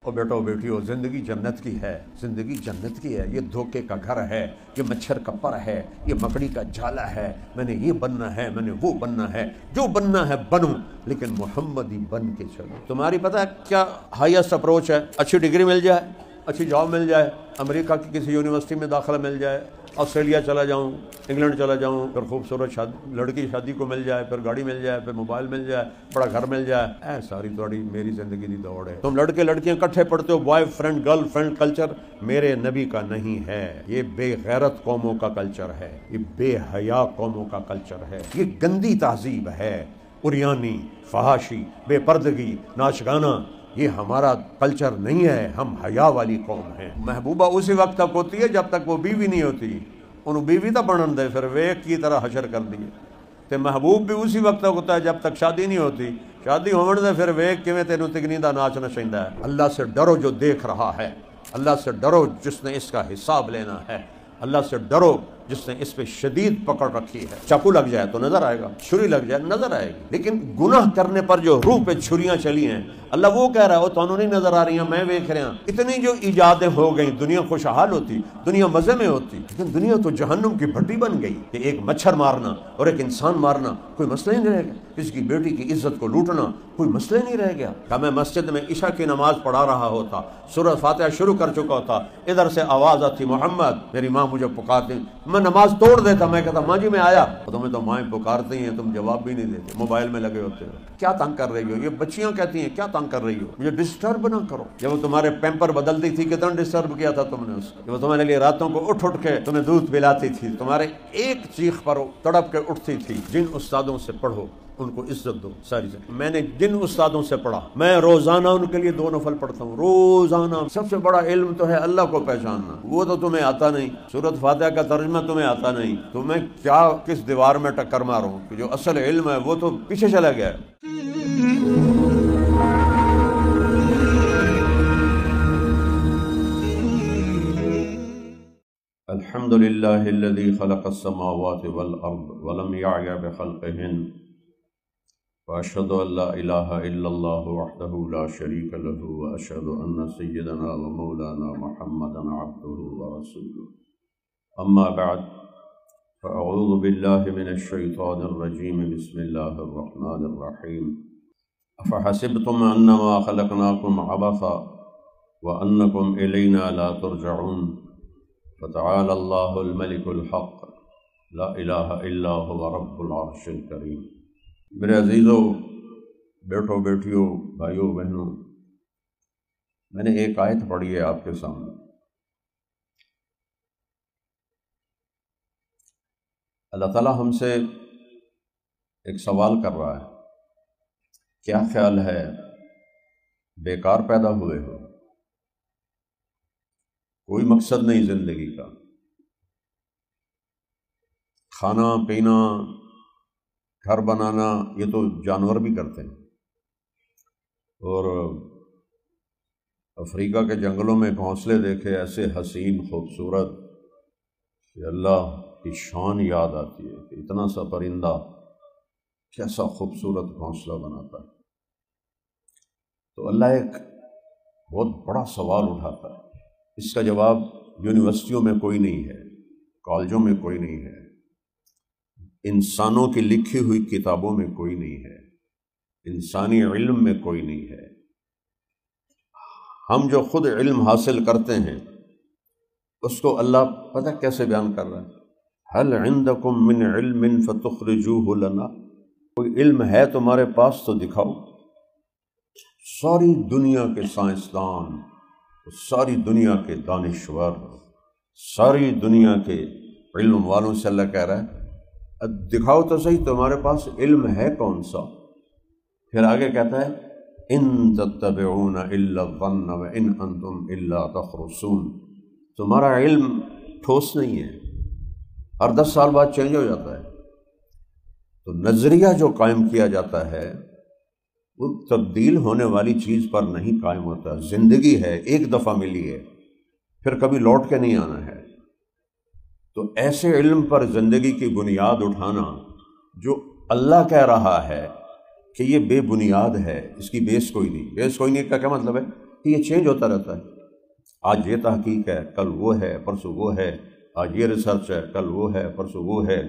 اور بیٹو بیٹیو، زندگی جنت کی ہے، زندگی جنت کی ہے۔ یہ دھوکے کا گھر ہے، یہ مچھر کا پر ہے، یہ مکڑی کا جالا ہے۔ میں نے یہ بننا ہے، میں نے وہ بننا ہے، جو بننا ہے بنوں، لیکن محمدی بن کے چلو۔ تمہاری پتہ ہے کیا ہائیسٹ اپروچ ہے؟ اچھی ڈگری مل جائے، اچھی جاب مل جائے، امریکہ کی کسی یونیورسٹی میں داخلہ مل جائے، آسٹریلیا چلا جاؤں، انگلینڈ چلا جاؤں، پھر خوبصورت لڑکی شادی کو مل جائے، پھر گاڑی مل جائے، پھر موبائل مل جائے، بڑا گھر مل جائے۔ اے ساری تھوڑی میری زندگی دی دوڑ ہے۔ تم لڑکے لڑکیاں کٹھے پڑھتے ہو، boy friend girl friend culture میرے نبی کا نہیں ہے۔ یہ بے غیرت قوموں کا کلچر ہے، یہ بے حیا قوموں کا کلچر ہے، یہ گندی تہذیب ہے، اریانی، فحاشی، بے پردگی، ناچ گانا، یہ ہمارا کلچر نہیں ہے۔ ہم حیا والی قوم ہیں۔ محبوبہ اسی وقت تک ہوتی ہے جب تک وہ بیوی نہیں ہوتی، انہوں بیوی تو بنن دے، پھر ویک کی طرح حشر کر دیے۔ تے محبوب بھی اسی وقت تک ہوتا ہے جب تک شادی نہیں ہوتی، شادی ہون دے پھر ویک کیویں تینوں تگنی دا ناچ نچیندا ہے۔ اللہ سے ڈرو جو دیکھ رہا ہے، اللہ سے ڈرو جس نے اس کا حساب لینا ہے، اللہ سے ڈرو جس نے اس پہ شدید پکڑ رکھی ہے۔ چاقو لگ جائے تو نظر آئے گا، چھری لگ جائے نظر آئے گی، لیکن گناہ کرنے پر جو روح پہ چھریاں چلی ہیں، اللہ وہ کہہ رہا ہے وہ تانوں نہیں نظر آ رہی ہیں، میں دیکھ رہا ہوں۔ اتنی جو ایجادیں ہو گئیں، دنیا خوشحال ہوتی، دنیا مزے میں ہوتی، لیکن دنیا تو جہنم کی بھٹی بن گئی کہ ایک مچھر مارنا اور ایک انسان مارنا کوئی مسئلہ ہی نہیں رہ گیا، کسی کی بیٹی کی عزت کو لوٹنا کوئی مسئلہ نہیں رہ گیا۔ کہ میں مسجد میں عشاء کی نماز پڑھا رہا ہوتا، سورہ فاتحہ شروع کر چکا ہوتا، ادھر سے آواز آتی محمد، میری ماں مجھے پکارتی، میں نماز توڑ دیتا، میں کہتا ماں جی میں آیا، تمہیں تو مائیں پکارتی ہیں، تم جواب بھی نہیں دیتے، موبائل میں لگے ہوتے ہو، کیا تنگ کر رہی ہو؟ یہ بچیاں کہتی ہیں کیا تنگ کر رہی ہو، مجھے ڈسٹرب نہ کرو۔ جب وہ تمہارے پیمپر بدلتی تھی کتنا ڈسٹرب کیا تھا تم نے اس کو، جب وہ تمہارے لیے راتوں کو اٹھ اٹھ کے تمہیں دودھ پلاتی تھی، تمہارے ایک چیخ پر تڑپ کے اٹھتی تھی۔ جن استادوں سے پڑھو ان کو عزت دو ساری زندگی۔ میں نے جن استادوں سے پڑھا، میں روزانہ ان کے لیے 2 نفل پڑھتا ہوں، روزانہ۔ سب سے بڑا علم تو ہے اللہ کو پہچاننا، وہ تو تمہیں آتا نہیں، سورۃ فاتحہ کا ترجمہ تمہیں آتا نہیں، تو میں کیا کس دیوار میں ٹکر ماروں کہ جو اصل علم ہے وہ تو پیچھے چلا گیا ہے۔ الحمد للہ الذی خلق السماوات والارض ولم یعی بخلقہن واشهد ان لا الہ الا اللہ وحدہ لا شریک لہ واشهد ان سیدنا ومولانا محمدا عبدہ ورسولہ اما بعد فاعوذ باللہ من الشیطان الرجیم بسم اللہ الرحمن الرحیم افحسبتم انما خلقناکم عبثا وانکم الینا لا ترجعون فتعالى اللہ الملک الحق لا الہ الا هو رب العرش الکریم۔ میرے عزیزوں، بیٹھو بیٹھیوں، بھائیوں بہنوں، میں نے ایک آیت پڑھی ہے آپ کے سامنے۔ اللہ تعالیٰ ہم سے ایک سوال کر رہا ہے، کیا خیال ہے بیکار پیدا ہوئے ہو؟ کوئی مقصد نہیں زندگی کا، کھانا پینا گھر بنانا یہ تو جانور بھی کرتے ہیں، اور افریقہ کے جنگلوں میں گھونسلے دیکھے ایسے حسین خوبصورت کہ اللہ کی شان یاد آتی ہے کہ اتنا سا پرندہ کیسا خوبصورت گھونسلہ بناتا ہے۔ تو اللہ ایک بہت بڑا سوال اٹھاتا ہے، اس کا جواب یونیورسٹیوں میں کوئی نہیں ہے، کالجوں میں کوئی نہیں ہے، انسانوں کی لکھی ہوئی کتابوں میں کوئی نہیں ہے، انسانی علم میں کوئی نہیں ہے۔ ہم جو خود علم حاصل کرتے ہیں اس کو اللہ پتہ کیسے بیان کر رہا ہے، هل عندکم من علم فتخرجوه لنا، کوئی علم ہے تمہارے پاس تو دکھاؤ۔ ساری دنیا کے سائنسدان، ساری دنیا کے دانشور، ساری دنیا کے علم والوں سے اللہ کہہ رہا ہے دکھاؤ تو صحیح تمہارے پاس علم ہے کون سا۔ پھر آگے کہتا ہے ان تتبعون الا الظن وان انتم الا تخرصون، تمہارا علم ٹھوس نہیں ہے، ہر 10 سال بعد چینج ہو جاتا ہے۔ تو نظریہ جو قائم کیا جاتا ہے وہ تبدیل ہونے والی چیز پر نہیں قائم ہوتا۔ زندگی ہے، ایک دفعہ ملی ہے، پھر کبھی لوٹ کے نہیں آنا ہے۔ تو ایسے علم پر زندگی کی بنیاد اٹھانا جو اللہ کہہ رہا ہے کہ یہ بے بنیاد ہے، اس کی بیس کوئی نہیں۔ بیس کوئی نہیں کا کیا مطلب ہے؟ کہ یہ چینج ہوتا رہتا ہے، آج یہ تحقیق ہے، کل وہ ہے، پرسوں وہ ہے، آج یہ ریسرچ ہے، کل وہ ہے، پرسوں وہ ہے۔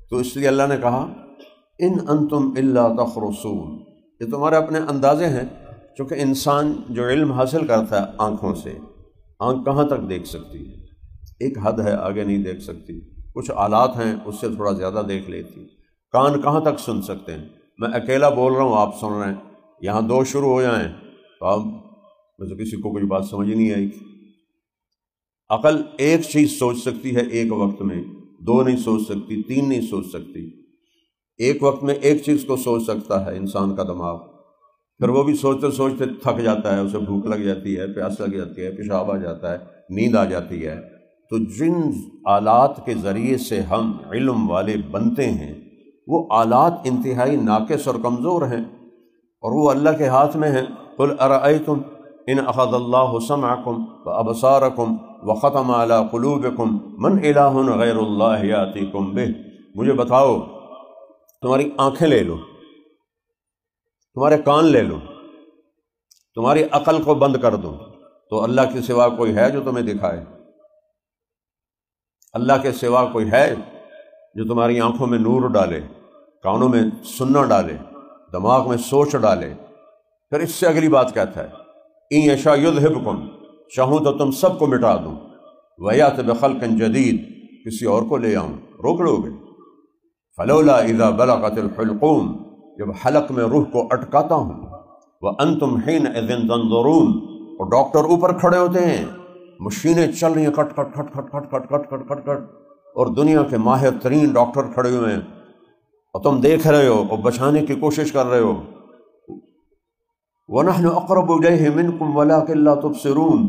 تو اس لیے اللہ نے کہا ان انتم الا تخرصون، یہ تمہارے اپنے اندازے ہیں، چونکہ انسان جو علم حاصل کرتا ہے آنکھوں سے، آنکھ کہاں تک دیکھ سکتی ہے، ایک حد ہے، آگے نہیں دیکھ سکتی، کچھ آلات ہیں اس سے تھوڑا زیادہ دیکھ لیتی، کان کہاں تک سن سکتے ہیں، میں اکیلا بول رہا ہوں آپ سن رہے ہیں، یہاں دو شروع ہو جائیں تو اب مجھے کسی کو کوئی بات سمجھ نہیں آئی۔ عقل ایک چیز سوچ سکتی ہے ایک وقت میں، دو نہیں سوچ سکتی، تین نہیں سوچ سکتی، ایک وقت میں ایک چیز کو سوچ سکتا ہے انسان کا دماغ، پھر وہ بھی سوچتے سوچتے تھک جاتا ہے، اسے بھوک لگ جاتی ہے، پیاس لگ جاتی ہے، پیشاب آ جاتا ہے، نیند آ جاتی ہے۔ تو جن آلات کے ذریعے سے ہم علم والے بنتے ہیں وہ آلات انتہائی ناقص اور کمزور ہیں، اور وہ اللہ کے ہاتھ میں ہیں۔ قل ارأیتم ان اخذ اللہ سمعکم وابصارکم وختم علی قلوبکم من الہ غیر اللہ یاتیکم بہ، مجھے بتاؤ تمہاری آنکھیں لے لو، تمہارے کان لے لو، تمہاری عقل کو بند کر دو، تو اللہ کے سوا کوئی ہے جو تمہیں دکھائے؟ اللہ کے سوا کوئی ہے جو تمہاری آنکھوں میں نور ڈالے، کانوں میں سننا ڈالے، دماغ میں سوچ ڈالے؟ پھر اس سے اگلی بات کہتا ہے ان یشاء یذہبکم، چاہوں تو تم سب کو مٹا دوں، ویات بخلق جدید، کسی اور کو لے آؤں، روک لو گے؟ فلولا اذا بلغت الحلقوم، جب حلق میں روح کو اٹکاتا ہوں، وانتم حینئذ تنظرون، اور ڈاکٹر اوپر کھڑے ہوتے ہیں، مشینیں چل رہی ہیں کٹ کٹ کٹ کٹ کٹ کٹ کٹ کٹ کٹ کٹ، اور دنیا کے ماہر ترین ڈاکٹر کھڑے ہوئے ہیں، اور تم دیکھ رہے ہو اور بچانے کی کوشش کر رہے ہو۔ وَنَحْنُ أَقْرَبُ إِلَيْهِ مِنْكُمْ وَلَٰكِن لَا تُبْصِرُونَ،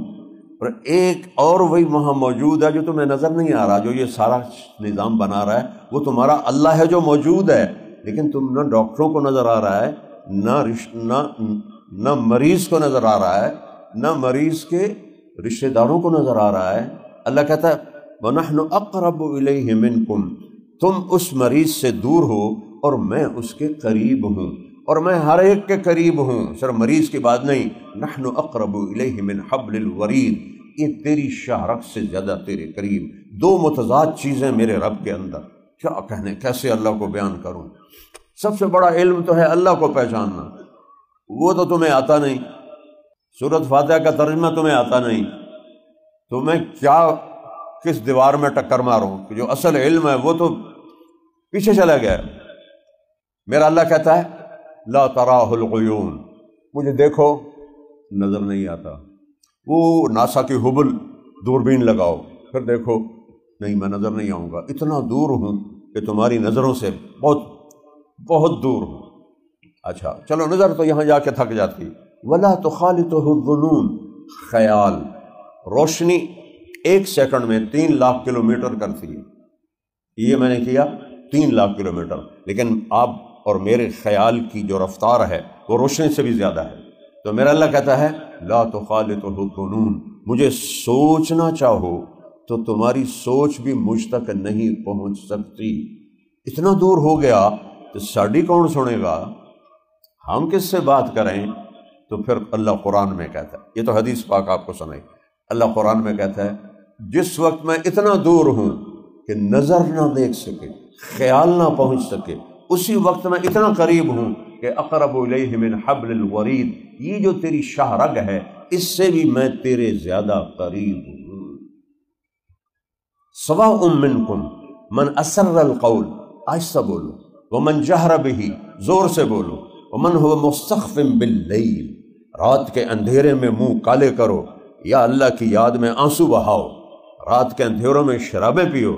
اور ایک اور وہی وہاں موجود ہے جو تمہیں نظر نہیں آ رہا، جو یہ سارا نظام بنا رہا ہے وہ تمہارا اللہ ہے جو موجود ہے، لیکن تم نہ ڈاکٹروں کو نظر آ رہا ہے، نہ مریض کو نظر آ رہا ہے، نہ مریض کے رشتہ داروں کو نظر آ رہا ہے۔ اللہ کہتا ہے وَنَحْنُ أَقْرَبُ إِلَيْهِ مِنْكُمْ، تم اس مریض سے دور ہو اور میں اس کے قریب ہوں، اور میں ہر ایک کے قریب ہوں، صرف مریض کی بات نہیں۔ نحن اقرب الیہ من حبل الورید، یہ تیری شاہ رگ سے زیادہ تیرے قریب، دو متضاد چیزیں میرے رب کے اندر، کیا کہنے، کیسے اللہ کو بیان کروں؟ سب سے بڑا علم تو ہے اللہ کو پہچاننا، وہ تو تمہیں آتا نہیں، سورۃ فاتحہ کا ترجمہ تمہیں آتا نہیں، تو میں کیا کس دیوار میں ٹکر ماروں کہ جو اصل علم ہے وہ تو پیچھے چلا گیا۔ میرا اللہ کہتا ہے لا تراہ العیون، مجھے دیکھو نظر نہیں آتا، وہ ناسا کی ہبل دوربین لگاؤ پھر دیکھو، نہیں میں نظر نہیں آؤں گا، اتنا دور ہوں کہ تمہاری نظروں سے بہت بہت دور ہوں۔ اچھا چلو نظر تو یہاں جا کے تھک جاتی۔ ولا تخالطہ الظنون، خیال، روشنی 1 سیکنڈ میں 3 لاکھ کلومیٹر کرتی ہے، یہ میں نے کیا 3 لاکھ کلومیٹر، لیکن آپ اور میرے خیال کی جو رفتار ہے وہ روشنی سے بھی زیادہ ہے۔ تو میرا اللہ کہتا ہے لا تخالطہ الظنون، مجھے سوچنا چاہو تو تمہاری سوچ بھی مجھ تک نہیں پہنچ سکتی، اتنا دور ہو گیا تو ساڑی کون سنے گا، ہم کس سے بات کریں؟ تو پھر اللہ قرآن میں کہتا ہے، یہ تو حدیث پاک آپ کو سنائی، اللہ قرآن میں کہتا ہے جس وقت میں اتنا دور ہوں کہ نظر نہ دیکھ سکے، خیال نہ پہنچ سکے، اسی وقت میں اتنا قریب ہوں کہ اقرب الیہ من حبل الورید، یہ جو تیری شاہ رگ ہے اس سے بھی میں تیرے زیادہ قریب ہوں۔ سواء منکم من اسر القول، آہستہ بولو، ومن جہر بہ، زور سے بولو، ومن هو مستخف باللیل، رات کے اندھیرے میں منہ کالے کرو، یا اللہ کی یاد میں آنسو بہاؤ، رات کے اندھیروں میں شرابیں پیو،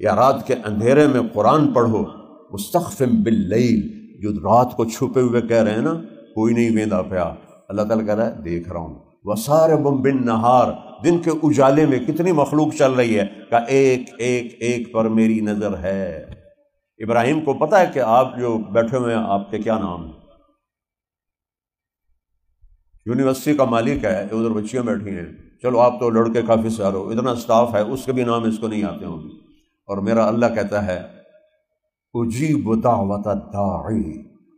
یا رات کے اندھیرے میں قرآن پڑھو۔ مستخف باللیل، جو رات کو چھپے ہوئے کہہ رہے ہیں نا کوئی نہیں ویندا پیا، اللہ تعالیٰ کہہ رہا ہے دیکھ رہا ہوں۔ وسارب بالنہار، دن کے اجالے میں کتنی مخلوق چل رہی ہے کہ ایک ایک ایک پر میری نظر ہے۔ ابراہیم کو پتہ ہے کہ آپ جو بیٹھے ہوئے ہیں آپ کے کیا نام ہیں؟ یونیورسٹی کا مالک ہے، ادھر بچیاں بیٹھی ہیں، چلو آپ تو لڑکے کافی سارے ہو، اتنا سٹاف ہے، اس کے بھی نام اس کو نہیں آتے ہوں گے، اور میرا اللہ کہتا ہے اجیب دعوت الداعی،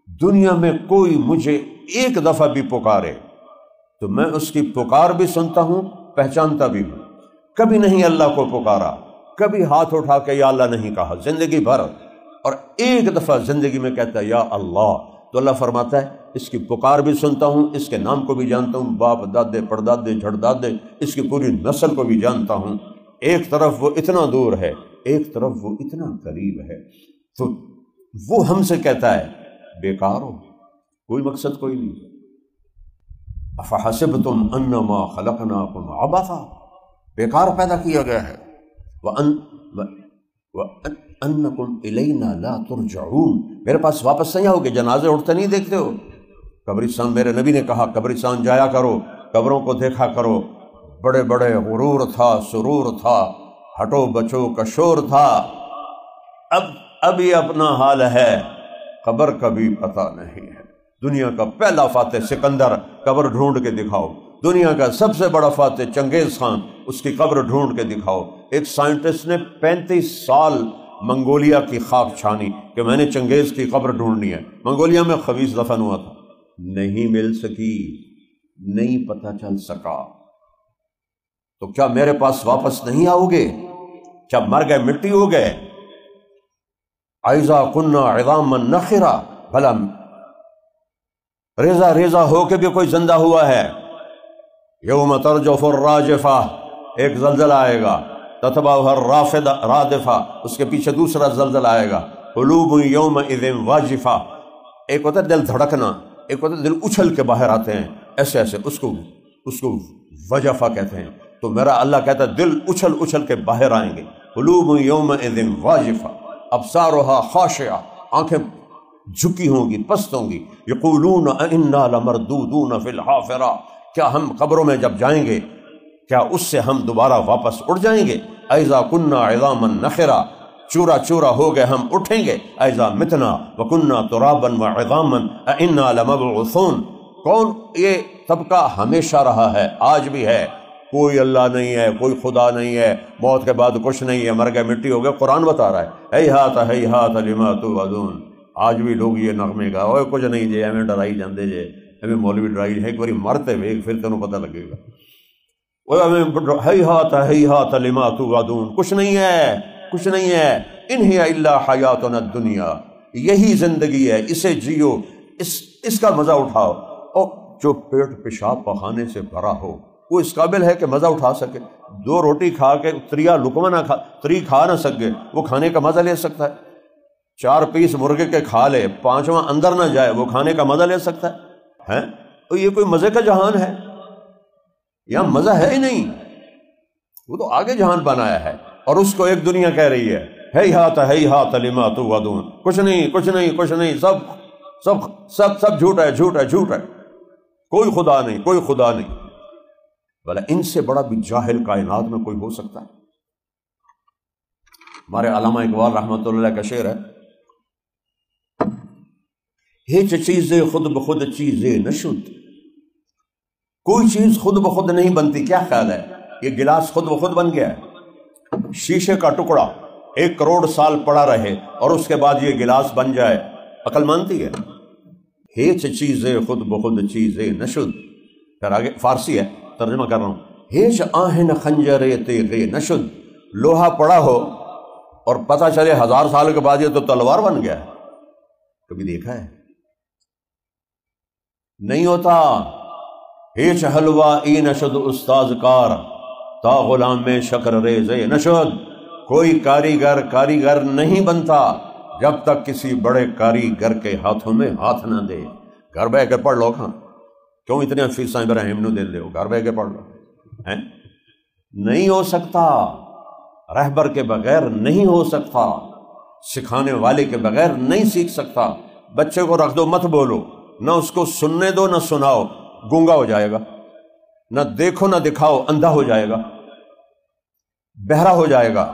دنیا میں کوئی مجھے ایک دفعہ بھی پکارے تو میں اس کی پکار بھی سنتا ہوں، پہچانتا بھی ہوں۔ کبھی نہیں اللہ کو پکارا، کبھی ہاتھ اٹھا کے یا اللہ نہیں کہا زندگی بھر، اور ایک دفعہ زندگی میں کہتا ہے یا اللہ، تو اللہ فرماتا ہے اس کی پکار بھی سنتا ہوں، اس کے نام کو بھی جانتا ہوں، باپ دادے پردادے جھڑدادے اس کی پوری نسل کو بھی جانتا ہوں۔ ایک طرف وہ اتنا دور ہے، ایک طرف وہ اتنا قریب ہے، تو وہ ہم سے کہتا ہے بیکار ہو، کوئی مقصد کوئی نہیں۔ افحسبتم انما خلقناکم عبثا، بیکار پیدا کیا گیا ہے، وَأَنَّكُمْ إِلَيْنَا لَا تُرْجَعُونَ، میرے پاس واپس نہیں آؤ گے۔ جنازے اٹھتے نہیں دیکھتے ہو؟ قبرستان، میرے نبی نے کہا قبرستان جایا کرو، قبروں کو دیکھا کرو، بڑے بڑے غرور تھا، سرور تھا، ہٹو بچو کا شور تھا، اب یہ اپنا حال ہے، قبر کا بھی پتہ نہیں ہے۔ دنیا کا پہلا فاتح سکندر، قبر ڈھونڈ کے دکھاؤ۔ دنیا کا سب سے بڑا فاتح چنگیز خان، اس کی قبر ڈھونڈ کے دکھاؤ۔ ایک سائنٹسٹ نے 35 سال منگولیا کی خاک چھانی کہ میں نے چنگیز کی قبر ڈھونڈنی ہے۔ منگولیا میں خبیث دفن ہوا تھا، نہیں مل سکی، نہیں پتہ چل سکا۔ تو کیا میرے پاس واپس نہیں آؤ گے؟ کیا مر گئے، مٹی ہو گئے؟ اذا کنا عظاما نخرا، بھلا ریزہ ریزہ ہو کے بھی کوئی زندہ ہوا ہے؟ یوم ترجف الراجفہ، ایک زلزلہ آئے گا، تتبعها الرادفہ، اس کے پیچھے دوسرا زلزلہ آئے گا۔ قلوب یومئذ واجفہ، ایک ہوتا ہے دل دھڑکنا، ایک ہوتا ہے دل اچھل کے باہر آتے ہیں، ایسے ایسے، اس کو وجفہ کہتے ہیں۔ تو میرا اللہ کہتا ہے دل اچھل اچھل کے باہر آئیں گے۔ قلوب یومئذ واجفہ ابصارها خاشعہ، آنکھیں جھکی ہوں گی، پست ہوں گی۔ یقولون انا لمردودون فی الحافرہ، کیا ہم قبروں میں جب جائیں گے کیا اس سے ہم دوبارہ واپس اٹھ جائیں گے؟ اذا کنا عظاما نخرا، چورا چورا ہو گئے ہم اٹھیں گے۔ اذا متنا وکنا ترابا وعظاما انا لمبعوثون، کون یہ طبقہ ہمیشہ رہا ہے، آج بھی ہے، کوئی اللہ نہیں ہے، کوئی خدا نہیں ہے، موت کے بعد کچھ نہیں ہے، مر گئے مٹی ہو گئے۔ قرآن بتا رہا ہے ہیہات لما توعدون، آج بھی لوگ یہ نغمے گا، اوے کچھ نہیں جے، ہمیں ڈرائی جاندے جے، ہمیں مولوی ڈرائی ہے، ایک باری مرتے ہوئے پھر تینوں پتہ لگے گا۔ ہیہات لما توعدون، کچھ نہیں ہے، کچھ نہیں ہے۔ ان ہی الا حیاتنا الدنیا، یہی زندگی ہے، اسے جیو، اس کا مزہ اٹھاؤ۔ اور جو پیٹ پیشاب پخانے سے بھرا ہو وہ اس قابل ہے کہ مزہ اٹھا سکے؟ 2 روٹی کھا کے تریا لقمہ نہ کھا نہ سکے، وہ کھانے کا مزہ لے سکتا ہے؟ 4 پیس مرغے کے کھا لے، 5واں اندر نہ جائے، وہ کھانے کا مزہ لے سکتا ہے؟ تو یہ کوئی مزے کا جہان ہے؟ یہاں مزہ ہے ہی نہیں، وہ تو آگے جہان بنایا ہے، اور اس کو ایک دنیا کہہ رہی ہے ہیہات لما توعدون، کچھ نہیں، کچھ نہیں، کچھ نہیں، سب جھوٹ ہے، جھوٹ ہے، جھوٹ ہے، کوئی خدا نہیں، کوئی خدا نہیں۔ بھلا ان سے بڑا بھی جاہل کائنات میں کوئی ہو سکتا ہے؟ ہمارے علامہ اقبال رحمۃ اللہ علیہ کا شعر ہے، ہیچ چیزیں خود بخود چیزیں نشد، کوئی چیز خود بخود نہیں بنتی۔ کیا خیال ہے، یہ گلاس خود بخود بن گیا ہے؟ شیشے کا ٹکڑا 1 کروڑ سال پڑا رہے اور اس کے بعد یہ گلاس بن جائے، عقل مانتی ہے؟ ہیچ چیزیں خود بخود چیزیں نشد۔ پھر آگے فارسی ہے، ترجمہ کر رہا ہوں، ہیچ آہن خنجر تیغ نشد، لوہا پڑا ہو اور پتہ چلے 1000 سال کے بعد یہ تو تلوار بن گیا ہے، کبھی دیکھا ہے؟ نہیں ہوتا۔ ہیچ حلوہ ای نشد استاذ کار، تا غلام میں شکر ریز نشد، کوئی کاریگر نہیں بنتا جب تک کسی بڑے کاریگر کے ہاتھوں میں ہاتھ نہ دے۔ گھر بہ کے پڑھ لو، کہاں کیوں اتنے فیساں ابراہیم نو دے دے ہو، گھر بہ کے پڑھ لو۔ نہیں ہو سکتا، رہبر کے بغیر نہیں ہو سکتا، سکھانے والے کے بغیر نہیں سیکھ سکتا۔ بچے کو رکھ دو، مت بولو، نہ اس کو سننے دو نہ سناؤ، گونگا ہو جائے گا، نہ دیکھو نہ دکھاؤ، اندھا ہو جائے گا، بہرا ہو جائے گا۔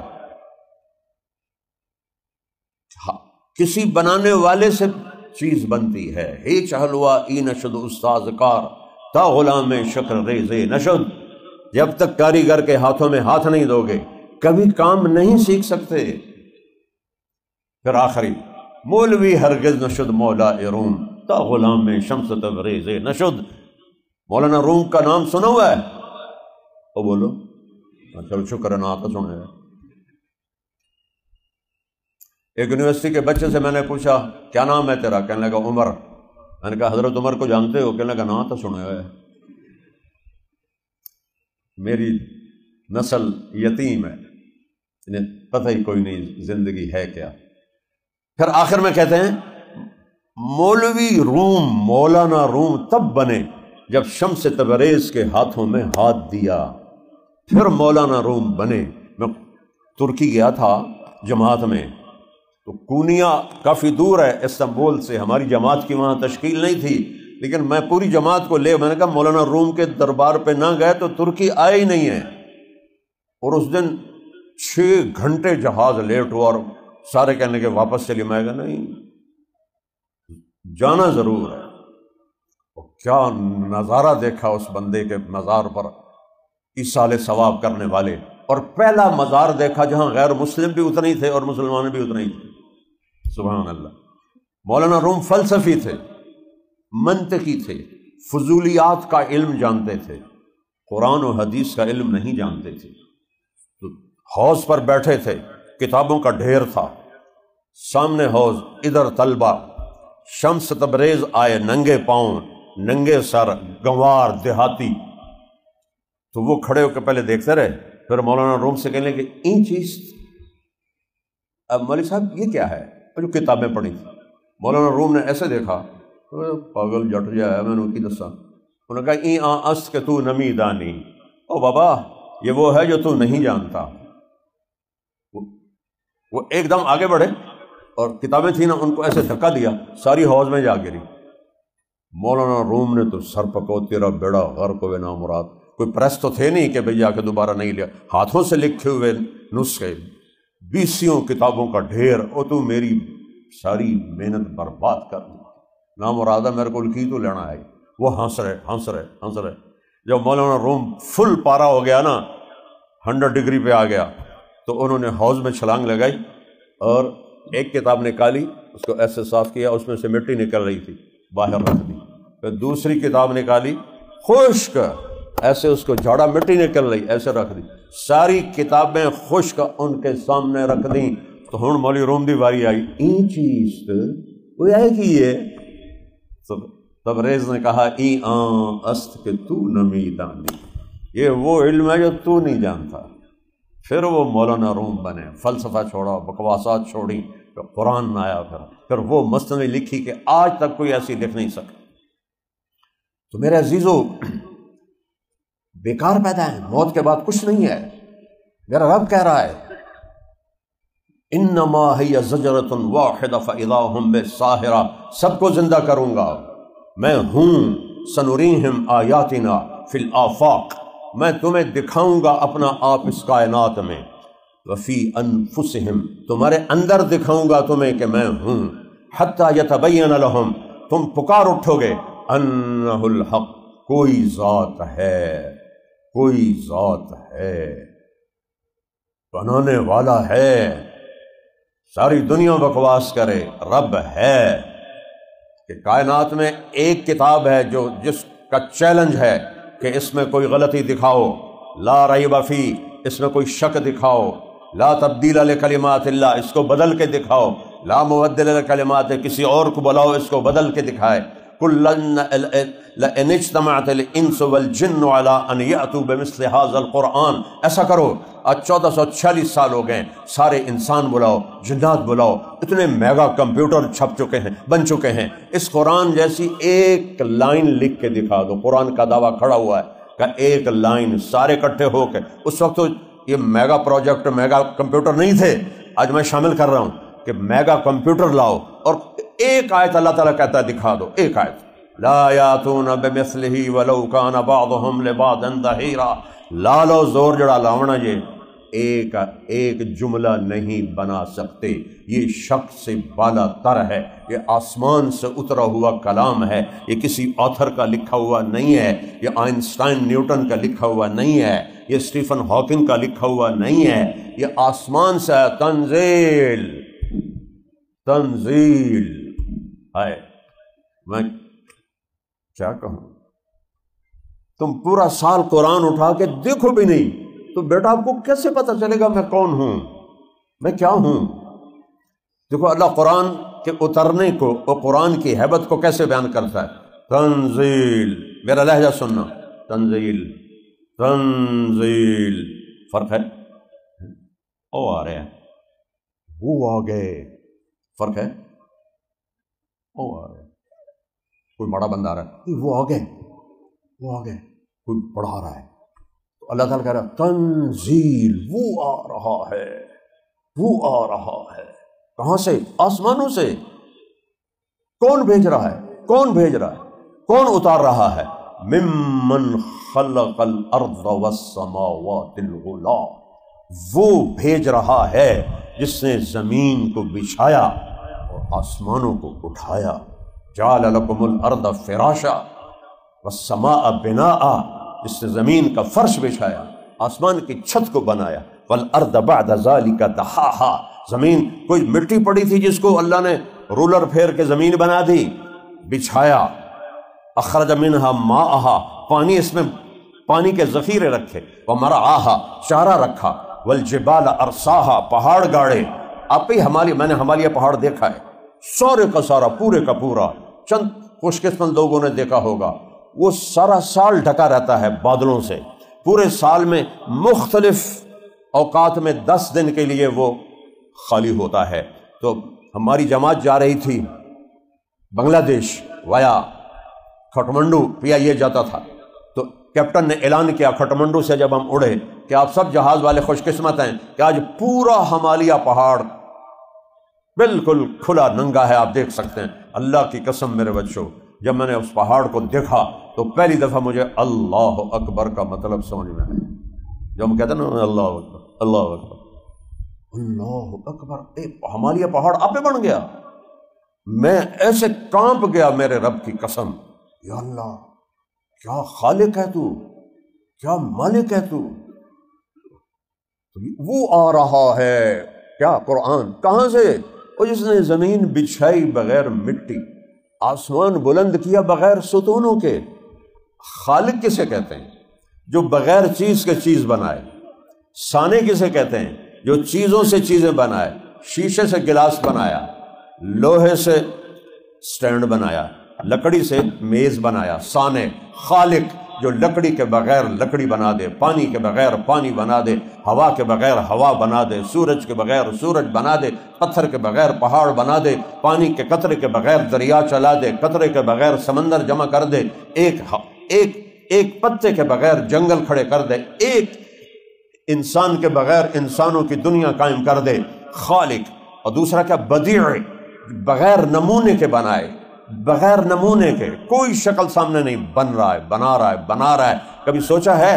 کسی بنانے والے سے چیز بنتی ہے۔ ہیچ حلوہ ای نشد استاذ کار، تا غلام شکر ریز نشد، جب تک کاریگر کے ہاتھوں میں ہاتھ نہیں دو گے کبھی کام نہیں سیکھ سکتے۔ پھر آخری، مولوی ہرگز نشد مولا روم، تا غلام شمس تبریز نشد، مولانا روم کا نام سنا ہوا ہے؟ وہ بولو چلو شکر ہے نا تو سنا ہے۔ ایک یونیورسٹی کے بچے سے میں نے پوچھا کیا نام ہے تیرا؟ کہنے لگا عمر۔ میں نے کہا حضرت عمر کو جانتے ہو؟ کہنے لگا نا تو سنا ہے۔ میری نسل یتیم ہے، انہیں پتہ ہی کوئی نہیں زندگی ہے کیا۔ پھر آخر میں کہتے ہیں مولوی روم مولانا روم تب بنے جب شمس تبریز کے ہاتھوں میں ہاتھ دیا، پھر مولانا روم بنے۔ میں ترکی گیا تھا جماعت میں، تو کونیا کافی دور ہے استنبول سے، ہماری جماعت کی وہاں تشکیل نہیں تھی، لیکن میں پوری جماعت کو لے، میں نے کہا مولانا روم کے دربار پہ نہ گئے تو ترکی آئے ہی نہیں ہے۔ اور اس دن 6 گھنٹے جہاز لیٹ ہوا اور سارے کہنے کے واپس چلی۔ میں کہا نہیں جانا ضرور ہے۔ اور کیا نظارہ دیکھا اس بندے کے مزار پر، ایصال ثواب کرنے والے، اور پہلا مزار دیکھا جہاں غیر مسلم بھی اتنے ہی تھے اور مسلمان بھی اتنے ہی تھے۔ سبحان اللہ۔ مولانا روم فلسفی تھے، منطقی تھے، فضولیات کا علم جانتے تھے، قرآن و حدیث کا علم نہیں جانتے تھے۔ تو حوض پر بیٹھے تھے، کتابوں کا ڈھیر تھا، سامنے حوض، ادھر طلبہ۔ شمس تبریز آئے ننگے پاؤں، ننگے سر، گنوار دیہاتی، تو وہ کھڑے ہو کے پہلے دیکھتے رہے، پھر مولانا روم سے کہنے کہ این چیز اب مولوی صاحب یہ کیا ہے؟ جو کتابیں پڑھی تھی۔ مولانا روم نے ایسے دیکھا، پاگل جٹ جایا، میں نے کی دسا۔ انہوں نے کہا این است کہ تو نمی دانی، او بابا یہ وہ ہے جو تو نہیں جانتا۔ وہ ایک دم آگے بڑھے اور کتابیں تھیں نا، ان کو ایسے دھکا دیا، ساری حوض میں جا گری۔ مولانا روم نے تو سر پکو تیرا بیڑا غرق ہوئے نامراد۔ کوئی پریس تو تھے نہیں کہ بھئی جا کے دوبارہ نہیں لیا، ہاتھوں سے لکھے ہوئے نسخے، 20 کتابوں کا ڈھیر، اور تو میری ساری محنت برباد کر دی، نامرادہ میرے کو لکھی تو لینا ہے۔ وہ ہنس رہے۔ جب مولانا روم فل پارا ہو گیا نا، 100 ڈگری پہ آ گیا، تو انہوں نے حوض میں چھلانگ لگائی اور ایک کتاب نکالی، اس کو ایسے صاف کیا، اس میں سے مٹی نکل رہی تھی، باہر رکھ دی۔ پھر دوسری کتاب نکالی، خشک، ایسے اس کو جھاڑا، مٹی نکل رہی، ایسے رکھ دی۔ ساری کتابیں خشک ان کے سامنے رکھ دیں۔ تو ہن مولوی روم دی باری آئی، این چیز وہ ہے کہ یہ تبریز نے کہا ای آن است کہ تو نمی دانی، یہ وہ علم ہے جو تو نہیں جانتا۔ پھر وہ مولانا روم بنے، فلسفہ چھوڑا، بکواسات چھوڑی، پھر قرآن آیا، پھر وہ مثنوی لکھی کہ آج تک کوئی ایسی لکھ نہیں سکتا۔ تو میرے عزیزو، بیکار پیدا ہے، موت کے بعد کچھ نہیں ہے۔ میرا رب کہہ رہا ہے انما ہی زجرۃ واحدہ فاذا ہم بالساہرہ، سب کو زندہ کروں گا میں ہوں، سنریہم آیاتنا فی الآفاق، میں تمہیں دکھاؤں گا اپنا آپ اس کائنات میں، وفی انفسہم، تمہارے اندر دکھاؤں گا تمہیں کہ میں ہوں، حتی یتبین لہم، تم پکار اٹھو گے، انہ الحق، کوئی ذات ہے، کوئی ذات ہے، بنانے والا ہے۔ ساری دنیا بکواس کرے، رب ہے۔ کہ کائنات میں ایک کتاب ہے جو جس کا چیلنج ہے کہ اس میں کوئی غلطی دکھاؤ، لا ریب فی، اس میں کوئی شک دکھاؤ، لا تبدیل لکلمات اللہ، اس کو بدل کے دکھاؤ، لا مبدل لکلمات، کسی اور کو بلاؤ اس کو بدل کے دکھائے۔ لئن اجتمعت الانس والجن علی ان یأتوا بمثل هذا القرآن، ایسا کرو، آج 1446 سال ہو گئے، سارے انسان بلاؤ، جنات بلاؤ، اتنے میگا کمپیوٹر چھپ چکے ہیں، بن چکے ہیں، اس قرآن جیسی ایک لائن لکھ کے دکھا دو۔ قرآن کا دعویٰ کھڑا ہوا ہے کہ ایک لائن، سارے اکٹھے ہو کے۔ اس وقت تو یہ میگا پروجیکٹ، میگا کمپیوٹر نہیں تھے، آج میں شامل کر رہا ہوں کہ میگا کمپیوٹر لاؤ اور ایک آیت اللہ تعالیٰ کہتا ہے دکھا دو، ایک آیت، لا یاتون بمثلہ ولو کان بعضهم لبعض ظہیرا، لا لو زور جڑا لاونا، یہ ایک جملہ نہیں بنا سکتے، یہ شک سے بالا تر ہے، یہ آسمان سے اترا ہوا کلام ہے، یہ کسی آتھر کا لکھا ہوا نہیں ہے، یہ آئنسٹائن نیوٹن کا لکھا ہوا نہیں ہے، یہ اسٹیفن ہاکنگ کا لکھا ہوا نہیں ہے، یہ آسمان سے ہے، تنزیل ہے۔ میں کیا کہوں، تم پورا سال قرآن اٹھا کے دیکھو بھی نہیں تو بیٹا آپ کو کیسے پتہ چلے گا میں کون ہوں، میں کیا ہوں؟ دیکھو اللہ قرآن کے اترنے کو اور قرآن کی ہیبت کو کیسے بیان کرتا ہے، تنزیل، میرا لہجہ سننا، تنزیل تنزیل، فرق ہے، او آ رہے ہیں، وہ آ گئے، فرق ہے، او آ رہے ہیں، کوئی بڑا بندہ آ رہا ہے، وہ آ گئے، وہ آ گئے، کوئی پڑھا رہا ہے، تو اللہ تعالیٰ کہہ رہا ہے تنزیل، وہ آ رہا ہے، وہ آ رہا ہے، کہاں سے؟ آسمانوں سے۔ کون بھیج رہا ہے؟ کون بھیج رہا ہے؟ کون اتار رہا ہے؟ ممن خلق الارض والسماوات العلا، وہ بھیج رہا ہے جس نے زمین کو بچھایا اور آسمانوں کو اٹھایا۔ جعل لکم الارض فراشا والسماء بناء، جس نے زمین کا فرش بچھایا، آسمان کی چھت کو بنایا۔ والارض بعد ذلك دحاها، زمین کوئی مٹی پڑی تھی جس کو اللہ نے رولر پھیر کے زمین بنا دی، بچھایا۔ اخرج منها ماءها، پانی اس میں پانی کے ذخیرے رکھے، ومرعاها، چارہ رکھا، والجبال ارساها، پہاڑ گاڑے۔ آپ ہی میں نے ہمالیہ پہاڑ دیکھا ہے، سارے کا سارا، پورے کا پورا، چند خوش قسمت لوگوں نے دیکھا ہوگا، وہ سارا سال ڈھکا رہتا ہے بادلوں سے، پورے سال میں مختلف اوقات میں 10 دن کے لیے وہ خالی ہوتا ہے۔ تو ہماری جماعت جا رہی تھی بنگلہ دیش ویا کھٹمنڈو، PIA جاتا تھا، تو کیپٹن نے اعلان کیا کھٹمنڈو سے جب ہم اڑے کہ آپ سب جہاز والے خوش قسمت ہیں کہ آج پورا ہمالیہ پہاڑ بالکل کھلا ننگا ہے، آپ دیکھ سکتے ہیں۔ اللہ کی قسم میرے بچوں، جب میں نے اس پہاڑ کو دیکھا تو پہلی دفعہ مجھے اللہ اکبر کا مطلب سمجھ میں آیا۔ جو ہم کہتے ہیں نا اللہ اکبر، اللہ اکبر، اللہ اکبر، ہمالیہ پہاڑ آپ پہ بن گیا۔ میں ایسے کانپ گیا، میرے رب کی قسم، یا اللہ کیا خالق ہے تو، کیا مالک ہے تو۔ وہ آ رہا ہے کیا؟ قرآن۔ کہاں سے؟ وہ جس نے زمین بچھائی بغیر مٹی، آسمان بلند کیا بغیر ستونوں کے۔ خالق کسے کہتے ہیں؟ جو بغیر چیز کے چیز بنائے۔ صانع کسے کہتے ہیں؟ جو چیزوں سے چیزیں بنائے۔ شیشے سے گلاس بنایا، لوہے سے سٹینڈ بنایا، لکڑی سے میز بنایا، صانع۔ خالق جو لکڑی کے بغیر لکڑی بنا دے، پانی کے بغیر پانی بنا دے، ہوا کے بغیر ہوا بنا دے، سورج کے بغیر سورج بنا دے، پتھر کے بغیر پہاڑ بنا دے، پانی کے قطرے کے بغیر دریا چلا دے، قطرے کے بغیر سمندر جمع کر دے، ایک پتے کے بغیر جنگل کھڑے کر دے، ایک انسان کے بغیر انسانوں کی دنیا قائم کر دے۔ خالق۔ اور دوسرا کیا؟ بدیع، بغیر نمونے کے بنائے، بغیر نمونے کے، کوئی شکل سامنے نہیں، بن رہا ہے، بنا رہا ہے، بنا رہا ہے۔ کبھی سوچا ہے؟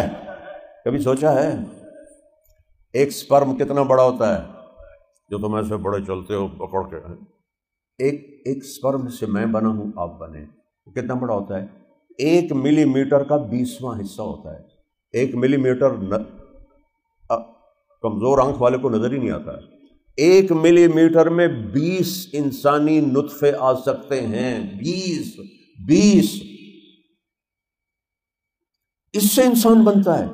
کبھی سوچا ہے ایک سپرم کتنا بڑا ہوتا ہے؟ جو تم ایسے بڑے چلتے ہو پکڑ کے، ایک سپرم سے میں بنا ہوں، آپ بنے، کتنا بڑا ہوتا ہے؟ 1 ملی میٹر کا 20واں حصہ ہوتا ہے۔ 1 ملی میٹر کمزور آنکھ والے کو نظر ہی نہیں آتا ہے۔ 1 ملی میٹر میں 20 انسانی نطفے آ سکتے ہیں، 20 اس سے انسان بنتا ہے۔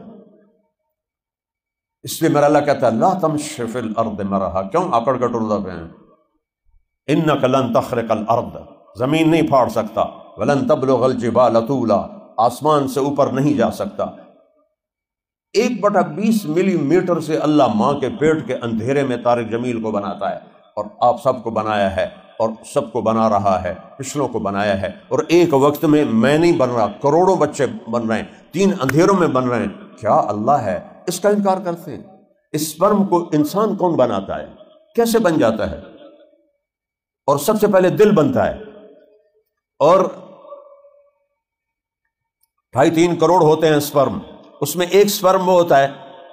اس لیے میرا اللہ کہتا ہے لا تمش فی الارض مرحا، کیوں آکڑ کا ٹردہ پہ ہیں؟ انک لن تخرق الارض، زمین نہیں پھاڑ سکتا، ولن تبلغ الجبال طولا، آسمان سے اوپر نہیں جا سکتا۔ 1/20 ملی میٹر سے اللہ ماں کے پیٹ کے اندھیرے میں طارق جمیل کو بناتا ہے، اور آپ سب کو بنایا ہے، اور سب کو بنا رہا ہے، پچھلوں کو بنایا ہے، اور ایک وقت میں نہیں بن رہا، کروڑوں بچے بن رہے ہیں، 3 اندھیروں میں بن رہے ہیں۔ کیا اللہ ہے؟ اس کا انکار کرتے ہیں۔ اس سپرم کو انسان کون بناتا ہے؟ کیسے بن جاتا ہے؟ اور سب سے پہلے دل بنتا ہے، اور 2.5-3 کروڑ ہوتے ہیں سپرم، اس میں ایک سپرم وہ ہوتا ہے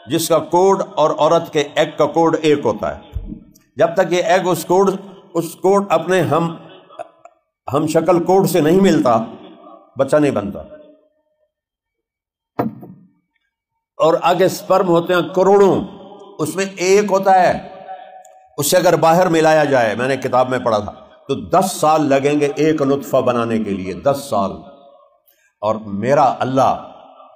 جس کا کوڈ اور عورت کے ایگ کا کوڈ ایک ہوتا ہے۔ جب تک یہ ایگ اس کوڈ اپنے ہم شکل کوڈ سے نہیں ملتا، بچہ نہیں بنتا۔ اور آگے سپرم ہوتے ہیں کروڑوں، اس میں ایک ہوتا ہے، اس سے اگر باہر ملایا جائے، میں نے کتاب میں پڑھا تھا، تو 10 سال لگیں گے ایک نطفہ بنانے کے لیے، 10 سال۔ اور میرا اللہ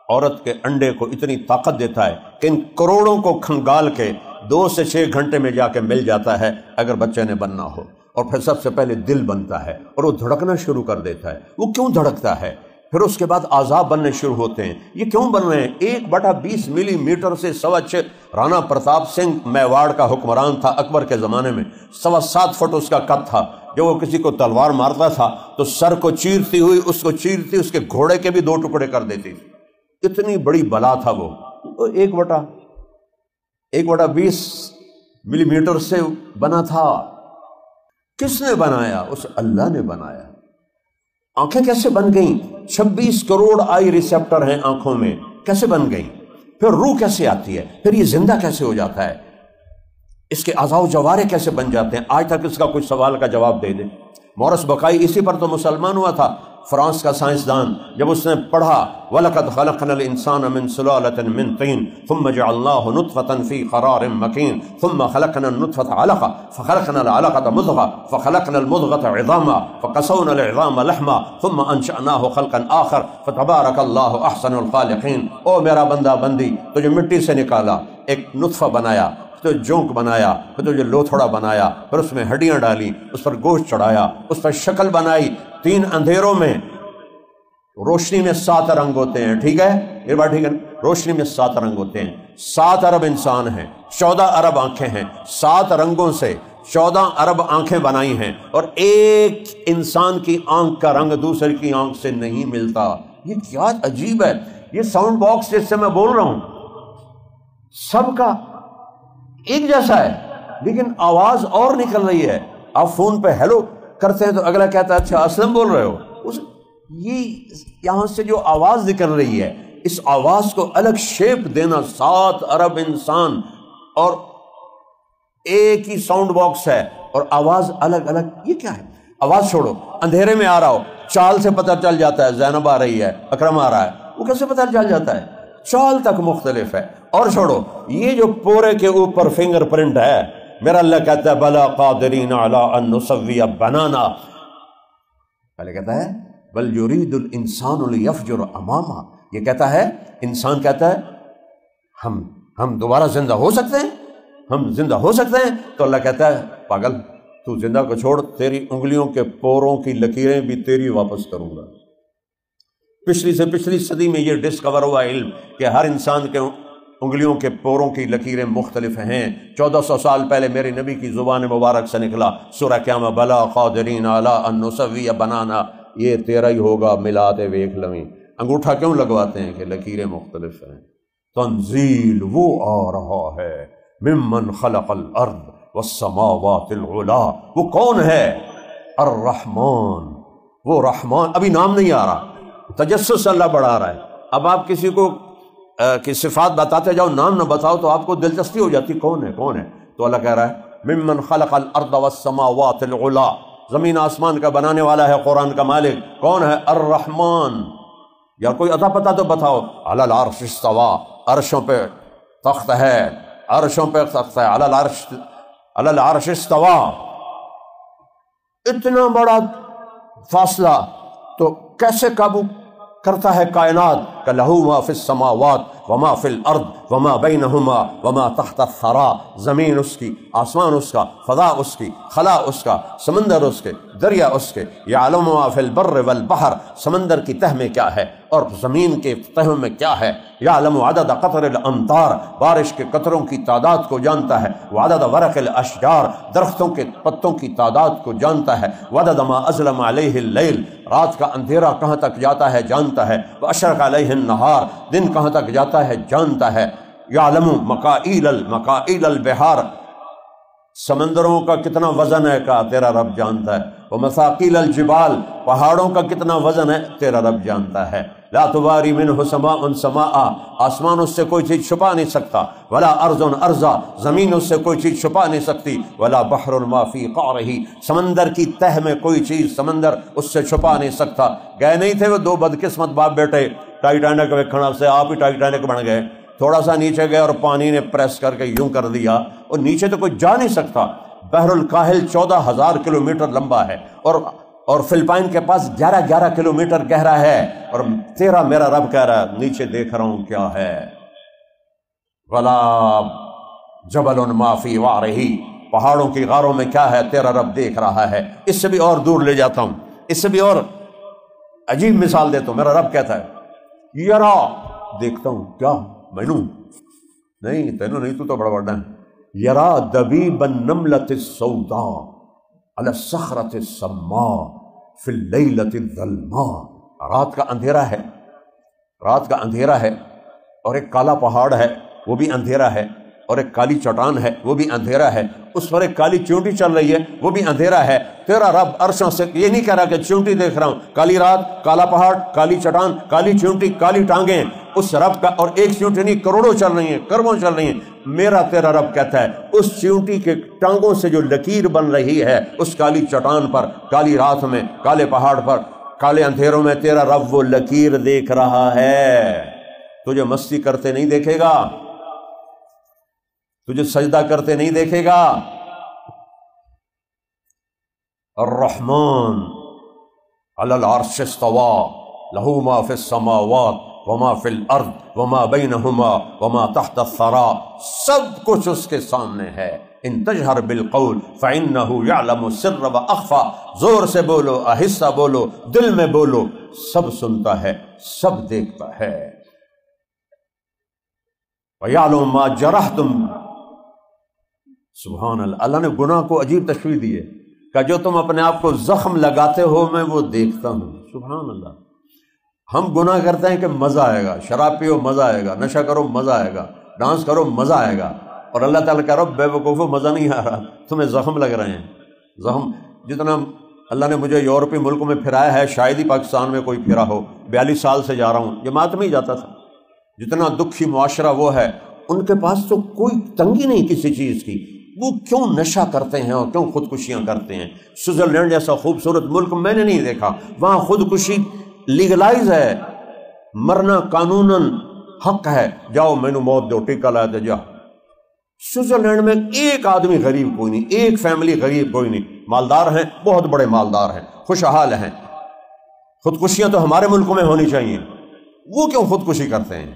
عورت کے انڈے کو اتنی طاقت دیتا ہے کہ ان کروڑوں کو کھنگال کے 2 سے 6 گھنٹے میں جا کے مل جاتا ہے اگر بچے نے بننا ہو، اور پھر سب سے پہلے دل بنتا ہے اور وہ دھڑکنا شروع کر دیتا ہے۔ وہ کیوں دھڑکتا ہے؟ پھر اس کے بعد اعضاء بننے شروع ہوتے ہیں۔ یہ کیوں بن رہے ہیں؟ 1/20 ملی میٹر سے 6.25 رانا پرتاپ سنگھ میواڑ کا حکمران تھا اکبر کے زمانے میں، 7.25 فٹ اس کا قد تھا۔ جب وہ کسی کو تلوار مارتا تھا تو سر کو چیرتی ہوئی اس کو چیرتی اس کے گھوڑے کے بھی 2 ٹکڑے کر دیتی تھی۔ اتنی بڑی بلا تھا وہ۔ 1/20 ملی میٹر سے بنا تھا۔ کس نے بنایا؟ اس اللہ نے بنایا۔ آنکھیں کیسے بن گئیں؟ 26 کروڑ آئی ریسیپٹر ہیں آنکھوں میں، کیسے بن گئیں؟ پھر روح کیسے آتی ہے؟ پھر یہ زندہ کیسے ہو جاتا ہے؟ اس کے اعضاء و جوارح کیسے بن جاتے ہیں؟ آج تک اس کا کوئی سوال کا جواب دے دے۔ مورس بقائی اسی پر تو مسلمان ہوا تھا، فرانس کا سائنسدان، جب اس نے پڑھا وَلَقَدْ خَلَقْنَا الْإِنسَانَ مِنْ سُلَالَةٍ مِنْ طِينٍ ثُمَّ جَعَلْنَاهُ نُطْفَةً فِي قَرَارٍ مَكِينٍ ثُمَّ خَلَقْنَا النُّطْفَةَ عَلَقَةً فَخَلَقْنَا الْعَلَقَةَ مُضْغَةً فَخَلَقْنَا الْمُضْغَةَ عِظَامًا فَقَسَوْنَا الْعِظَامَ لَحْمًا ثُمَّ أَنشَأْنَاهُ خَلْقًا آخَرَ فَتَبَارَكَ اللَّهُ أَحْسَنُ الْخَالِقِينَ۔ او میرا بندہ بندی، تجھے مٹی سے نکالا، ایک نطفہ بنایا، تو جونک بنایا، پھر تجھے لوتھڑا بنایا، پھر اس میں ہڈیاں ڈالی، اس پر گوشت چڑھایا، اس پر شکل بنائی۔ 3 اندھیروں میں روشنی میں 7 رنگ ہوتے ہیں، ٹھیک ہے؟ یہ بات ٹھیک ہے؟ روشنی میں 7 رنگ ہوتے ہیں۔ 7 ارب انسان ہیں، 14 ارب آنکھیں ہیں، 7 رنگوں سے 14 ارب آنکھیں بنائی ہیں، اور ایک انسان کی آنکھ کا رنگ دوسرے کی آنکھ سے نہیں ملتا۔ یہ کیا عجیب ہے! یہ ساؤنڈ باکس جس سے میں بول رہا ہوں سب کا ایک جیسا ہے، لیکن آواز اور نکل رہی ہے۔ آپ فون پہ ہیلو کرتے ہیں تو اگلا کہتا ہے اچھا اسلم بول رہے ہو۔ یہ یہاں سے جو آواز نکل رہی ہے، اس آواز کو الگ شیپ دینا، 7 ارب انسان اور ایک ہی ساؤنڈ باکس ہے اور آواز الگ الگ، یہ کیا ہے؟ آواز چھوڑو، اندھیرے میں آ رہا ہو، چال سے پتہ چل جاتا ہے زینب آ رہی ہے، اکرم آ رہا ہے، وہ کیسے پتہ چل جاتا ہے؟ چال تک مختلف ہے۔ اور چھوڑو، یہ جو پورے کے اوپر فنگر پرنٹ ہے، میرا اللہ کہتا ہے بلا قادرین علی ان نسوی بنانا، پہلے کہتا ہے بل یرید الانسان لیفجر امامہ، یہ کہتا ہے انسان کہتا ہے ہم دوبارہ زندہ ہو سکتے ہیں، ہم زندہ ہو سکتے ہیں، تو اللہ کہتا ہے پاگل، تو زندہ کو چھوڑ، تیری انگلیوں کے پوروں کی لکیریں بھی تیری واپس کروں گا۔ پچھلی سے پچھلی صدی میں یہ ڈسکور ہوا علم کہ ہر انسان کے انگلیوں کے پوروں کی لکیریں مختلف ہیں۔ 1400 سال پہلے میرے نبی کی زبان مبارک سے نکلا سورہ قیامہ بلا قادرین علی ان نسوی بنانا، یہ تیرا ہی ہوگا، ملا دے ویکھ لویں۔ انگوٹھا کیوں لگواتے ہیں؟ کہ لکیریں مختلف ہیں۔ تنزیل وہ آ رہا ہے ممن خلق الارض والسماوات العلا، وہ کون ہے؟ الرحمن، وہ رحمان، ابھی نام نہیں آ رہا، تجسس اللہ بڑھا رہا ہے۔ اب آپ کسی کو کی صفات بتاتے جاؤ، نام نہ بتاؤ تو آپ کو دلچسپی ہو جاتی کون ہے کون ہے، تو اللہ کہہ رہا ہے ممن خلق الارض والسماوات العلا، زمین آسمان کا بنانے والا ہے، قرآن کا مالک کون ہے؟ الرحمن۔ یا کوئی اتا پتا تو بتاؤ۔ علی العرش استوى، عرشوں پہ تخت ہے، عرشوں پہ تخت ہے، علی العرش استوى۔ اتنا بڑا فاصلہ تو کیسے قابو کرتا ہے کائنات؟ کہ لہو ما فی السماوات وما فی الارض وما بینہما وما تحت الثری، زمین اس کی، آسمان اس کا، فضا اس کی، خلا اس کا، سمندر اس کے، دریا اس کے، یعلم ما فی البر والبحر، سمندر کی تہ میں کیا ہے اور زمین کے تہ میں کیا ہے، یعلم عدد قطر الامطار، بارش کے قطروں کی تعداد کو جانتا ہے، وعدد ورق الاشجار، درختوں کے پتوں کی تعداد کو جانتا ہے، وعدد ما اظلم علیہ اللیل، رات کا اندھیرا کہاں تک جاتا ہے جانتا ہے، واشرق علیہ النہار، دن کہاں تک جاتا ہے جانتا ہے، یعلم مکائیل البحار، سمندروں کا کتنا وزن ہے کا تیرا رب جانتا ہے، ومثاقیل الجبال، پہاڑوں کا کتنا وزن ہے تیرا رب جانتا ہے، لا تباری منہ سماء سماء، آسمان اس سے کوئی چیز چھپا نہیں سکتا، ولا ارض ارضا، زمین اس سے کوئی چیز چھپا نہیں سکتی، ولا بحر ما فی قعرہ، سمندر کی تہ میں کوئی چیز سمندر اس سے چھپا نہیں سکتا۔ گئے نہیں تھے وہ 2 بدقسمت باپ بیٹے ٹائٹینک ویکھنا سے، آپ ہی ٹائٹینک بن گئے، تھوڑا سا نیچے گئے اور پانی نے پریس کر کے یوں کر دیا، اور نیچے تو کوئی جا نہیں سکتا۔ بحر الکاہل 14,000 کلومیٹر لمبا ہے، اور اور فلپائن کے پاس 11 کلومیٹر گہرا ہے، اور تیرا میرا رب کہہ رہا ہے نیچے دیکھ رہا ہوں کیا ہے، ولا جبل ما فی وعرہ، پہاڑوں کی غاروں میں کیا ہے تیرا رب دیکھ رہا ہے۔ اس سے بھی اور دور لے جاتا ہوں، اس سے بھی اور عجیب مثال دیتا ہوں۔ میرا رب کہتا ہے یرا، دیکھتا ہوں کیا مینوں نہیں، تینوں نہیں، تو بڑا بڑا ہے۔ یرا دبیب النملۃ السوداء علی الصخرۃ السماء فی اللیلۃ الظلماء، رات کا اندھیرا ہے، رات کا اندھیرا ہے، اور ایک کالا پہاڑ ہے وہ بھی اندھیرا ہے، اور ایک کالی چٹان ہے وہ بھی اندھیرا ہے، اس پر ایک کالی چونٹی چل رہی ہے وہ بھی اندھیرا ہے۔ تیرا رب عرشوں سے یہ نہیں کہہ رہا کہ چونٹی دیکھ رہا ہوں، کالی رات، کالا پہاڑ، کالی چٹان، کالی چونٹی، کالی ٹانگیں، اس رب کا، اور ایک چونٹی نہیں، کروڑوں چل رہی ہیں، کربوں چل رہی ہیں۔ میرا تیرا رب کہتا ہے اس چونٹی کے ٹانگوں سے جو لکیر بن رہی ہے اس کالی چٹان پر، کالی رات میں، کالے پہاڑ پر، کالے اندھیروں میں، تیرا رب وہ لکیر دیکھ رہا ہے۔ تجھے مستی کرتے نہیں دیکھے گا، تجھے سجدہ کرتے نہیں دیکھے گا۔ الرحمن علی العرش استوى لہ ما فی السماوات وما فی الارض وما بینہما وما تحت الثری، سب کچھ اس کے سامنے ہے۔ ان تجہر بالقول فانہ یعلم السر واخفی، زور سے بولو، آہستہ بولو، دل میں بولو، سب سنتا ہے، سب دیکھتا ہے۔ ویعلم ما جرحتم، سبحان اللہ، اللہ نے گناہ کو عجیب تشبیہ دی ہے کہ جو تم اپنے آپ کو زخم لگاتے ہو میں وہ دیکھتا ہوں۔ سبحان اللہ، ہم گناہ کرتے ہیں کہ مزہ آئے گا، شراب پیو مزہ آئے گا، نشہ کرو مزہ آئے گا، ڈانس کرو مزہ آئے گا، اور اللہ تعالیٰ کہہ رہا بے وقوفو مزہ نہیں آ رہا، تمہیں زخم لگ رہے ہیں۔ زخم جتنا اللہ نے مجھے یورپی ملکوں میں پھرایا ہے شاید ہی پاکستان میں کوئی پھرا ہو۔ 42 سال سے جا رہا ہوں، جماعت میں ہی جاتا تھا۔ جتنا دکھی معاشرہ وہ ہے، ان کے پاس تو کوئی تنگی نہیں کسی چیز کی، وہ کیوں نشہ کرتے ہیں اور کیوں خودکشیاں کرتے ہیں۔ سوئٹزرلینڈ جیسا خوبصورت ملک میں نے نہیں دیکھا، وہاں خودکشی لیگلائز ہے، مرنا قانوناً حق ہے، جاؤ مینو موت دو، ٹکا لا دے جا۔ سوئٹزرلینڈ میں ایک آدمی غریب کوئی نہیں، ایک فیملی غریب کوئی نہیں، مالدار ہیں، بہت بڑے مالدار ہیں، خوشحال ہیں۔ خودکشیاں تو ہمارے ملکوں میں ہونی چاہیے، وہ کیوں خودکشی کرتے ہیں؟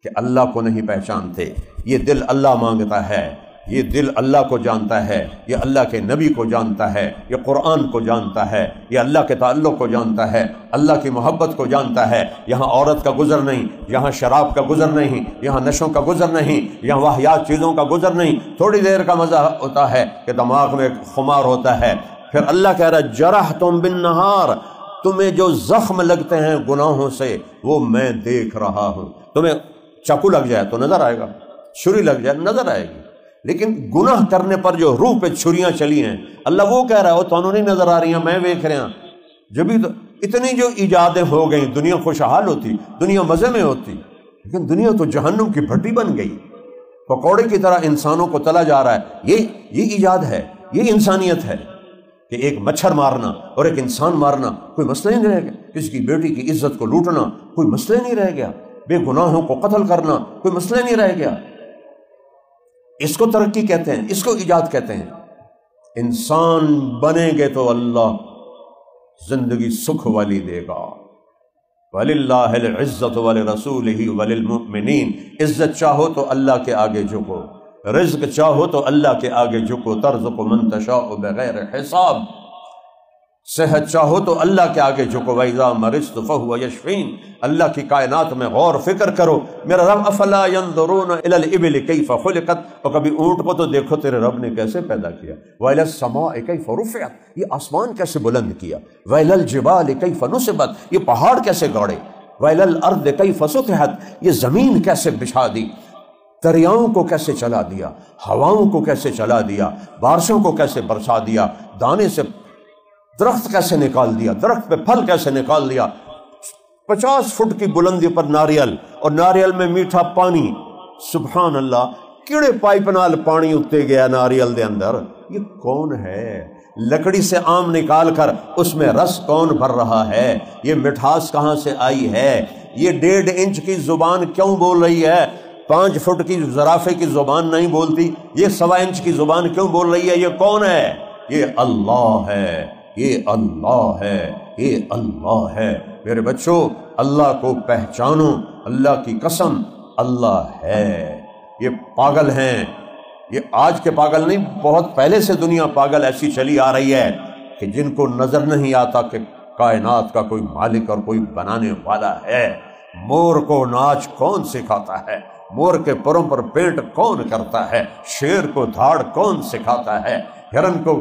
کہ اللہ کو نہیں پہچانتے۔ یہ دل اللہ مانگتا ہے، یہ دل اللہ کو جانتا ہے، یہ اللہ کے نبی کو جانتا ہے، یہ قرآن کو جانتا ہے، یہ اللہ کے تعلق کو جانتا ہے، اللہ کی محبت کو جانتا ہے۔ یہاں عورت کا گزر نہیں، یہاں شراب کا گزر نہیں، یہاں نشوں کا گزر نہیں، یہاں واہیات چیزوں کا گزر نہیں۔ تھوڑی دیر کا مزہ ہوتا ہے کہ دماغ میں خمار ہوتا ہے۔ پھر اللہ کہہ رہا ہے جرحتم بالنہار، تمہیں جو زخم لگتے ہیں گناہوں سے وہ میں دیکھ رہا ہوں۔ تمہیں چاقو لگ جائے تو نظر آئے گا، چھری لگ جائے نظر آئے گی، لیکن گناہ کرنے پر جو روح پہ چھریاں چلی ہیں، اللہ وہ کہہ رہا ہے وہ تانوں نہیں نظر آ رہی ہیں، میں دیکھ رہا ہوں۔ جبھی تو اتنی جو ایجادیں ہو گئیں، دنیا خوشحال ہوتی، دنیا مزے میں ہوتی، لیکن دنیا تو جہنم کی بھٹی بن گئی، پکوڑے کی طرح انسانوں کو تلا جا رہا ہے۔ یہ ایجاد ہے، یہ انسانیت ہے کہ ایک مچھر مارنا اور ایک انسان مارنا کوئی مسئلہ ہی نہیں رہ گیا، کسی کی بیٹی کی عزت کو لوٹنا کوئی مسئلہ ہی نہیں رہ گیا، بے گناہوں کو قتل کرنا کوئی مسئلہ نہیں رہ گیا۔ اس کو ترقی کہتے ہیں، اس کو ایجاد کہتے ہیں۔ انسان بنیں گے تو اللہ زندگی سکھ والی دے گا۔ وَلِلَّهِ الْعِزَّةُ وَلِرَسُولِهِ وَلِلْمُؤْمِنِينَ، عزت چاہو تو اللہ کے آگے جھکو، رزق چاہو تو اللہ کے آگے جھکو، ترزق من تشاء بغیر حساب، صحت چاہو تو اللہ کے آگے جھکو، وَإِذَا مَرِضْتُ فَهُوَ يَشْفِينِ، اللہ کی کائنات میں غور فکر کرو۔ میرا رب افلا ينظرون الى الابل كيف خلقت، اور کبھی اونٹ کو تو دیکھو تیرے رب نے کیسے پیدا کیا، وَإِلَى السَّمَاءِ كَيْفَ رُفِعَتْ، یہ آسمان کیسے بلند کیا، وَإِلَى الْجِبَالِ كَيْفَ نُصِبَتْ، یہ پہاڑ کیسے گاڑے، وَإِلَى الْأَرْضِ كَيْفَ سُطِحَتْ، یہ زمین کیسے بچھا دی، دریاؤں کو کیسے چلا دیا، ہواؤں کو کیسے چلا دیا، بارشوں کو کیسے برسا دیا، دانے سے درخت کیسے نکال دیا، درخت پہ پھل کیسے نکال دیا، 50 فٹ کی بلندی پر ناریل، اور ناریل میں میٹھا پانی، سبحان اللہ، کیڑے پائپ نال پانی اتے گیا ناریل دے اندر، یہ کون ہے؟ لکڑی سے آم نکال کر اس میں رس کون بھر رہا ہے؟ یہ مٹھاس کہاں سے آئی ہے؟ یہ 1.5 انچ کی زبان کیوں بول رہی ہے؟ 5 فٹ کی زرافے کی زبان نہیں بولتی، یہ 1.25 انچ کی زبان کیوں بول رہی ہے؟ یہ کون ہے؟ یہ اللہ ہے۔ یہ اللہ ہے، یہ اللہ ہے۔ میرے بچوں، اللہ کو پہچانو، اللہ کی قسم اللہ ہے۔ یہ پاگل ہیں، یہ آج کے پاگل نہیں، بہت پہلے سے دنیا پاگل ایسی چلی آ رہی ہے کہ جن کو نظر نہیں آتا کہ کائنات کا کوئی مالک اور کوئی بنانے والا ہے۔ مور کو ناچ کون سکھاتا ہے؟ مور کے پروں پر پینٹ کون کرتا ہے؟ شیر کو دھاڑ کون سکھاتا ہے؟ ہرن کو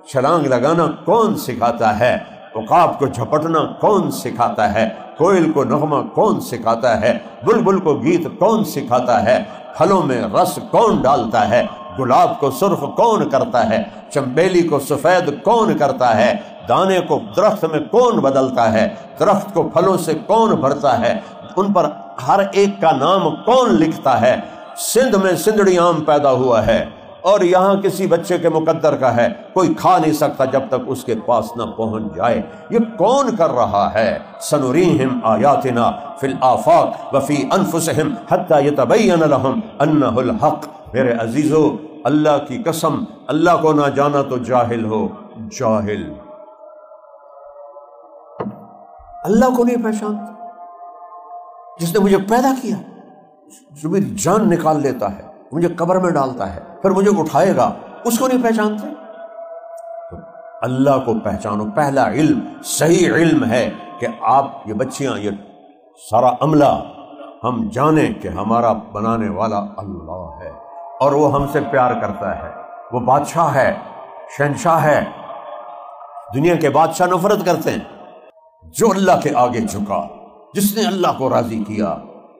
چھلانگ لگانا کون سکھاتا ہے؟ عقاب کو جھپٹنا کون سکھاتا ہے؟ کوئل کو نغمہ کون سکھاتا ہے؟ بلبل کو گیت کون سکھاتا ہے؟ پھلوں میں رس کون ڈالتا ہے؟ گلاب کو سرخ کون کرتا ہے؟ چنبیلی کو سفید کون کرتا ہے؟ دانے کو درخت میں کون بدلتا ہے؟ درخت کو پھلوں سے کون بھرتا ہے؟ ان پر ہر ایک کا نام کون لکھتا ہے؟ سندھ میں سندھڑی آم پیدا ہوا ہے اور یہاں کسی بچے کے مقدر کا ہے، کوئی کھا نہیں سکتا جب تک اس کے پاس نہ پہنچ جائے۔ یہ کون کر رہا ہے؟ سنریہم آیاتنا فی الآفاق وفی انفسہم حتی یتبین لہم انہ الحق۔ میرے عزیزو، اللہ کی قسم، اللہ کو نہ جانا تو جاہل ہو، جاہل۔ اللہ کو نہیں پہچانتا، جس نے مجھے پیدا کیا، جو میری جان نکال لیتا ہے، مجھے قبر میں ڈالتا ہے، پھر مجھے اٹھائے گا، اس کو نہیں پہچانتے؟ تو اللہ کو پہچانو۔ پہلا علم، صحیح علم ہے کہ آپ یہ بچیاں، یہ سارا عملہ ہم جانیں کہ ہمارا بنانے والا اللہ ہے اور وہ ہم سے پیار کرتا ہے، وہ بادشاہ ہے، شہنشاہ ہے۔ دنیا کے بادشاہ نفرت کرتے ہیں، جو اللہ کے آگے جھکا، جس نے اللہ کو راضی کیا،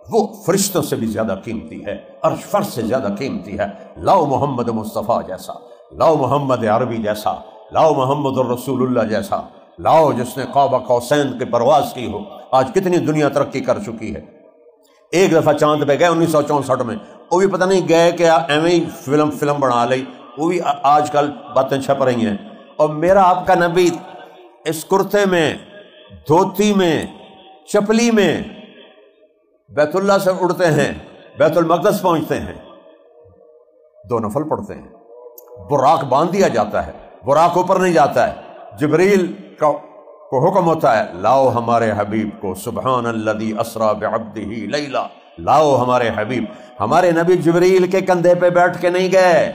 وہ فرشتوں سے بھی زیادہ قیمتی ہے، عرش فرش سے زیادہ قیمتی ہے۔ لاؤ محمد مصطفیٰ جیسا، لاؤ محمد عربی جیسا، لاؤ محمد الرسول اللہ جیسا، لاؤ جس نے قاب قوسین کی پرواز کی ہو۔ آج کتنی دنیا ترقی کر چکی ہے۔ ایک دفعہ چاند پہ گئے 1964 میں، وہ بھی پتہ نہیں گئے کہ ایویں ہی فلم بنا لی، وہ بھی آج کل باتیں چھپ رہی ہیں۔ اور میرا آپ کا نبی اس کرتے میں، دھوتی میں، چپلی میں بیت اللہ سے اڑتے ہیں، بیت المقدس پہنچتے ہیں، 2 نفل پڑھتے ہیں، براق باندھ دیا جاتا ہے، براق اوپر نہیں جاتا ہے، جبریل کو حکم ہوتا ہے لاؤ ہمارے حبیب کو، سبحان الذی اسریٰ بعبدہ لیلا، لاؤ ہمارے حبیب۔ ہمارے نبی جبریل کے کندھے پہ بیٹھ کے نہیں گئے،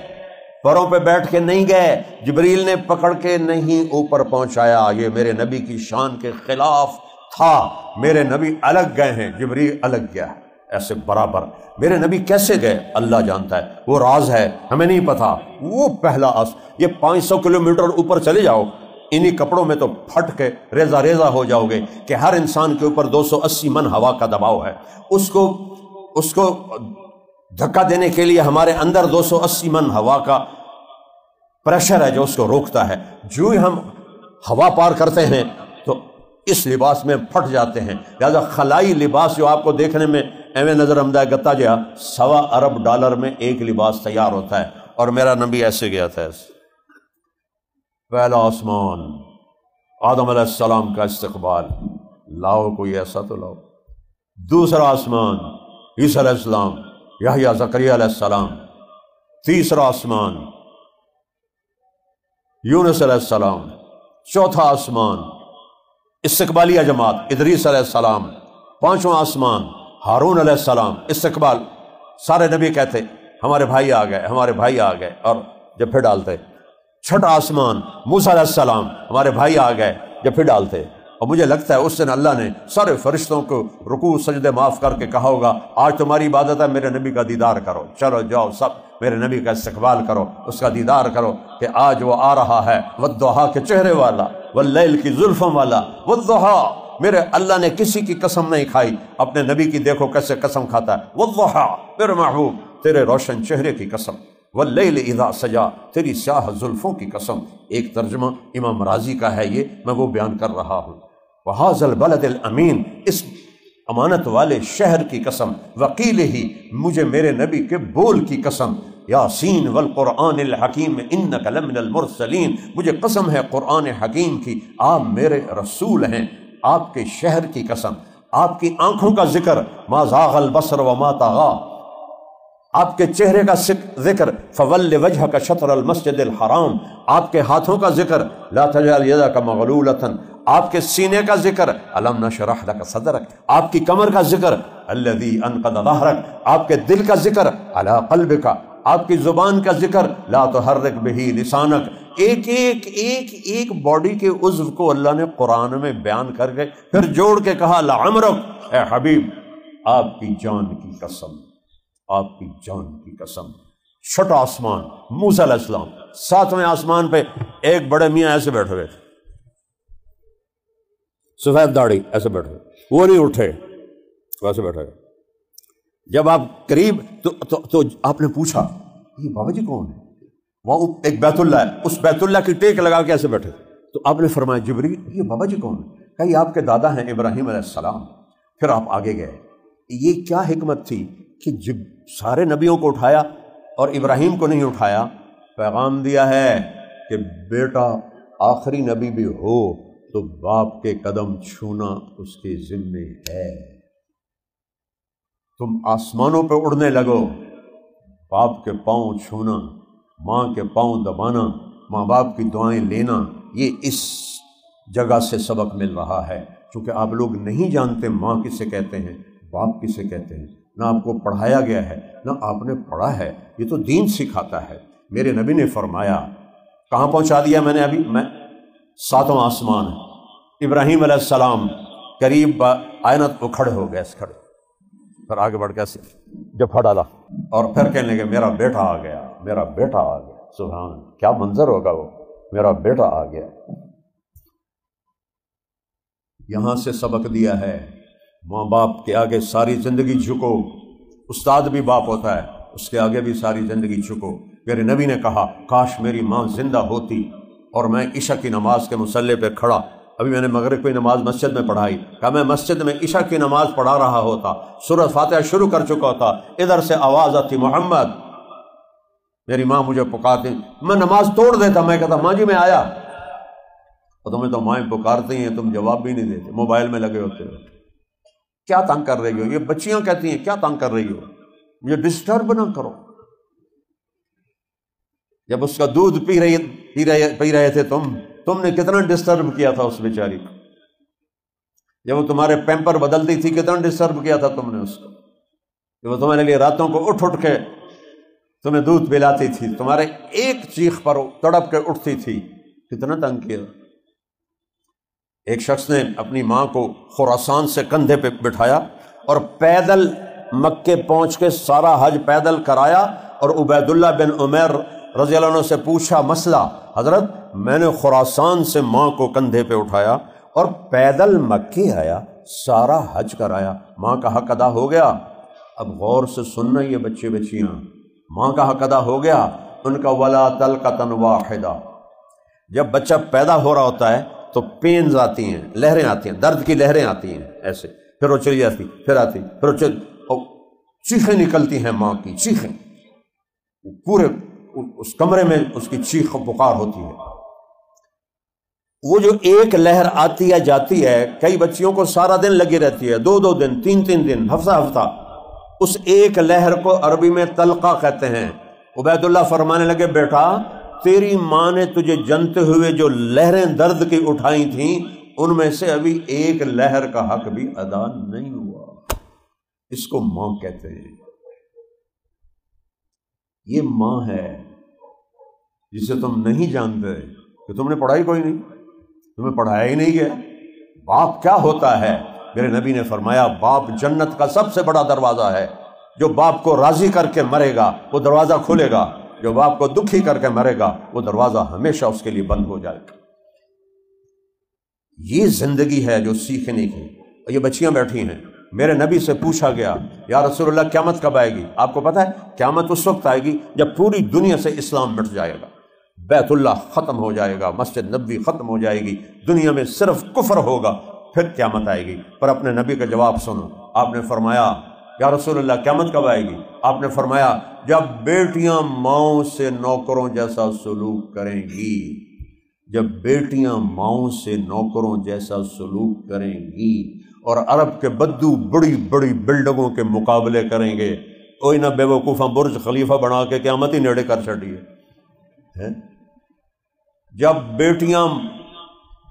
پروں پہ بیٹھ کے نہیں گئے، جبریل نے پکڑ کے نہیں اوپر پہنچایا۔ یہ میرے نبی کی شان کے خلاف تھا۔ میرے نبی الگ گئے ہیں، جبریل الگ گیا ہے، ایسے برابر۔ میرے نبی کیسے گئے اللہ جانتا ہے، وہ راز ہے، ہمیں نہیں پتا۔ وہ پہلا یہ 500 کلومیٹر اوپر چلے جاؤ، انہی کپڑوں میں تو پھٹ کے ریزہ ریزہ ہو جاؤ گے کہ ہر انسان کے اوپر 280 من ہوا کا دباؤ ہے۔ اس کو دھکا دینے کے لیے ہمارے اندر 280 من ہوا کا پریشر ہے جو اس کو روکتا ہے۔ جو ہی ہم ہوا پار کرتے ہیں تو اس لباس میں پھٹ جاتے ہیں۔ لہذا خلائی لباس جو آپ کو دیکھنے میں ایویں نظر آمدہ ہے گتا جا، $1.25 ارب میں ایک لباس تیار ہوتا ہے، اور میرا نبی ایسے گیا تھا۔ پہلا آسمان، آدم علیہ السلام کا استقبال، لاؤ کوئی ایسا تو لاؤ۔ دوسرا آسمان، عیسیٰ علیہ السلام، یحییٰ، زکریا علیہ السلام۔ تیسرا آسمان، یونس علیہ السلام۔ چوتھا آسمان، استقبالیہ جماعت، ادریس علیہ السلام۔ پانچواں آسمان، ہارون علیہ السلام، استقبال۔ سارے نبی کہتے ہمارے بھائی آ گئے، ہمارے بھائی آ گئے، اور جب پھر ڈالتے۔ چھٹا آسمان، موسیٰ علیہ السلام، ہمارے بھائی آ گئے، جب پھر ڈالتے۔ اور مجھے لگتا ہے اس دن اللہ نے سارے فرشتوں کو رکوع سجدے معاف کر کے کہا ہوگا آج تمہاری عبادت ہے، میرے نبی کا دیدار کرو، چلو جاؤ سب میرے نبی کا استقبال کرو، اس کا دیدار کرو کہ آج وہ آ رہا ہے، والضحیٰ کے چہرے والا، واللیل کی زلفوں والا، والضحیٰ۔ میرے اللہ نے کسی کی قسم نہیں کھائی، اپنے نبی کی دیکھو کیسے قسم کھاتا ہے، والضحیٰ، میرے محبوب تیرے روشن چہرے کی قسم، واللیل اذا سجا، تیری سیاہ زلفوں کی قسم۔ ایک ترجمہ امام رازی کا ہے، یہ میں وہ بیان کر رہا ہوں۔ وَهَذَا الْبَلَدِ الْأَمِينَ، اس امانت والے شہر کی قسم، وقیل ہی، مجھے میرے نبی کے بول کی قسم، یاسین والقرآن الحکیم انک لمن المرسلین، مجھے قسم ہے قرآن حکیم کی، آپ میرے رسول ہیں۔ آپ کے شہر کی قسم، آپ کی آنکھوں کا ذکر، ما زاغ البصر وما طغیٰ، آپ کے چہرے کا ذکر فول وجہک شطر المسجد الحرام، آپ کے ہاتھوں کا ذکر لا تجعل یدک مغلولۃ، آپ کے سینے کا ذکر الم نشرح لک صدرک، آپ کی کمر کا ذکر الذی انقض ظہرک، آپ کے دل کا ذکر علی قلبک، آپ کی زبان کا ذکر لا تحرک بہ لسانک۔ ایک باڈی کے عضو کو اللہ نے قرآن میں بیان کر کے پھر جوڑ کے کہا لعمرک، اے حبیب آپ کی جان کی قسم، آپ کی جان کی قسم۔ چھٹا آسمان، موسیٰ علیہ السلام 7ویں آسمان پہ ایک بڑے میاں ایسے بیٹھے ہوئے تھے، سفید داڑھی، ایسے بیٹھے ہوئے، وہ نہیں اٹھے، ویسے بیٹھے ہوئے۔ جب آپ قریب تو آپ نے پوچھا یہ بابا جی کون ہے؟ وہاں ایک بیت اللہ ہے، اس بیت اللہ کی ٹیک لگا کے ایسے بیٹھے، تو آپ نے فرمایا جبریل یہ بابا جی کون ہے؟ کہا یہ آپ کے دادا ہیں ابراہیم علیہ السلام۔ پھر آپ آگے گئے، یہ کیا حکمت تھی کہ جب سارے نبیوں کو اٹھایا اور ابراہیم کو نہیں اٹھایا؟ پیغام دیا ہے کہ بیٹا آخری نبی بھی ہو تو باپ کے قدم چھونا اس کے ذمے ہے۔ تم آسمانوں پہ اڑنے لگو، باپ کے پاؤں چھونا، ماں کے پاؤں دبانا، ماں باپ کی دعائیں لینا، یہ اس جگہ سے سبق مل رہا ہے۔ چونکہ آپ لوگ نہیں جانتے ماں کسے کہتے ہیں، باپ کسے کہتے ہیں، نہ آپ کو پڑھایا گیا ہے نہ آپ نے پڑھا ہے، یہ تو دین سکھاتا ہے۔ میرے نبی نے فرمایا، کہاں پہنچا دیا میں نے ابھی؟ میں 7واں آسمان، ابراہیم علیہ السلام قریب آئینت کو کھڑے ہو گئے، کھڑے، پھر آگے بڑھ کے ایسے جب ڈالا اور پھر کہنے لگے میرا بیٹا آ گیا، میرا بیٹا آ گیا۔ سبحان، کیا منظر ہوگا وہ، میرا بیٹا آ گیا۔ یہاں سے سبق دیا ہے، ماں باپ کے آگے ساری زندگی جھکو۔ استاد بھی باپ ہوتا ہے، اس کے آگے بھی ساری زندگی جھکو۔ میرے نبی نے کہا کاش میری ماں زندہ ہوتی اور میں عشاء کی نماز کے مصلی پہ کھڑا، ابھی میں نے مغرب کی نماز مسجد میں پڑھائی، کہا میں مسجد میں عشاء کی نماز پڑھا رہا ہوتا، سورۃ فاتحہ شروع کر چکا ہوتا، ادھر سے آواز آتی محمد، میری ماں مجھے پکارتی، میں نماز توڑ دیتا، میں کہتا ماں جی میں آیا، اور تمہیں تو مائیں پکارتی ہیں، تم جواب بھی نہیں دیتے، موبائل میں لگے ہوتے ہو، کیا تنگ کر رہی ہو؟ یہ بچیاں کہتی ہیں کیا تنگ کر رہی ہو، مجھے ڈسٹرب نہ کرو۔ جب اس کا دودھ پی رہے تھے تم نے کتنا ڈسٹرب کیا تھا اس بیچاری کو، جب وہ تمہارے پیمپر بدلتی تھی کتنا ڈسٹرب کیا تھا تم نے اس کو، جب وہ تمہارے لیے راتوں کو اٹھ کے تمہیں دودھ پلاتی تھی، تمہارے ایک چیخ پر تڑپ کے اٹھتی تھی، کتنا تنگ کیا۔ ایک شخص نے اپنی ماں کو خراسان سے کندھے پہ بٹھایا اور پیدل مکے پہنچ کے سارا حج پیدل کرایا، اور عبید اللہ بن عمیر رضی اللہ عنہ سے پوچھا مسئلہ، حضرت میں نے خراسان سے ماں کو کندھے پہ اٹھایا اور پیدل مکے آیا، سارا حج کرایا، ماں کا حق ادا ہو گیا؟ اب غور سے سننا یہ بچے بچیاں، ماں کا حق ادا ہو گیا ان کا، ولا طلقۃ واحدہ۔ جب بچہ پیدا ہو رہا ہوتا ہے تو پینز آتی ہیں، لہریں آتی ہیں، درد کی لہریں آتی ہیں ایسے، پھر وہ چلی جاتی، پھر آتی، پھر وہ چیخیں نکلتی ہیں، ماں کی چیخیں، پورے اس کمرے میں اس کی چیخ و پکار ہوتی ہے۔ وہ جو ایک لہر آتی ہے جاتی ہے، کئی بچیوں کو سارا دن لگی رہتی ہے، 2 دن 3 دن، ہفتہ، اس ایک لہر کو عربی میں طلقہ کہتے ہیں۔ عبید اللہ فرمانے لگے بیٹا تیری ماں نے تجھے جنتے ہوئے جو لہریں درد کی اٹھائی تھیں ان میں سے ابھی ایک لہر کا حق بھی ادا نہیں ہوا، اس کو ماں کہتے ہیں۔ یہ ماں ہے جسے تم نہیں جانتے کہ تم نے پڑھائی کوئی نہیں، تمہیں پڑھایا ہی نہیں گیا۔ باپ کیا ہوتا ہے؟ میرے نبی نے فرمایا باپ جنت کا سب سے بڑا دروازہ ہے، جو باپ کو راضی کر کے مرے گا وہ دروازہ کھلے گا، جو باپ کو دکھی کر کے مرے گا وہ دروازہ ہمیشہ اس کے لیے بند ہو جائے گا۔ یہ زندگی ہے جو سیکھنے کی۔ اور یہ بچیاں بیٹھی ہیں، میرے نبی سے پوچھا گیا یا رسول اللہ قیامت کب آئے گی؟ آپ کو پتہ ہے قیامت اس وقت آئے گی جب پوری دنیا سے اسلام مٹ جائے گا، بیت اللہ ختم ہو جائے گا، مسجد نبوی ختم ہو جائے گی، دنیا میں صرف کفر ہوگا، پھر قیامت آئے گی۔ پر اپنے نبی کا جواب سنو، آپ نے فرمایا یا رسول اللہ قیامت کب آئے گی؟ آپ نے فرمایا جب بیٹیاں ماؤں سے نوکروں جیسا سلوک کریں گی، جب بیٹیاں ماؤں سے نوکروں جیسا سلوک کریں گی، اور عرب کے بدو بڑی بڑی بلڈنگوں کے مقابلے کریں گے، کوئی نہ بے وقوفاں برج خلیفہ بنا کے قیامت ہی نیڑے کر چڑیے۔ جب بیٹیاں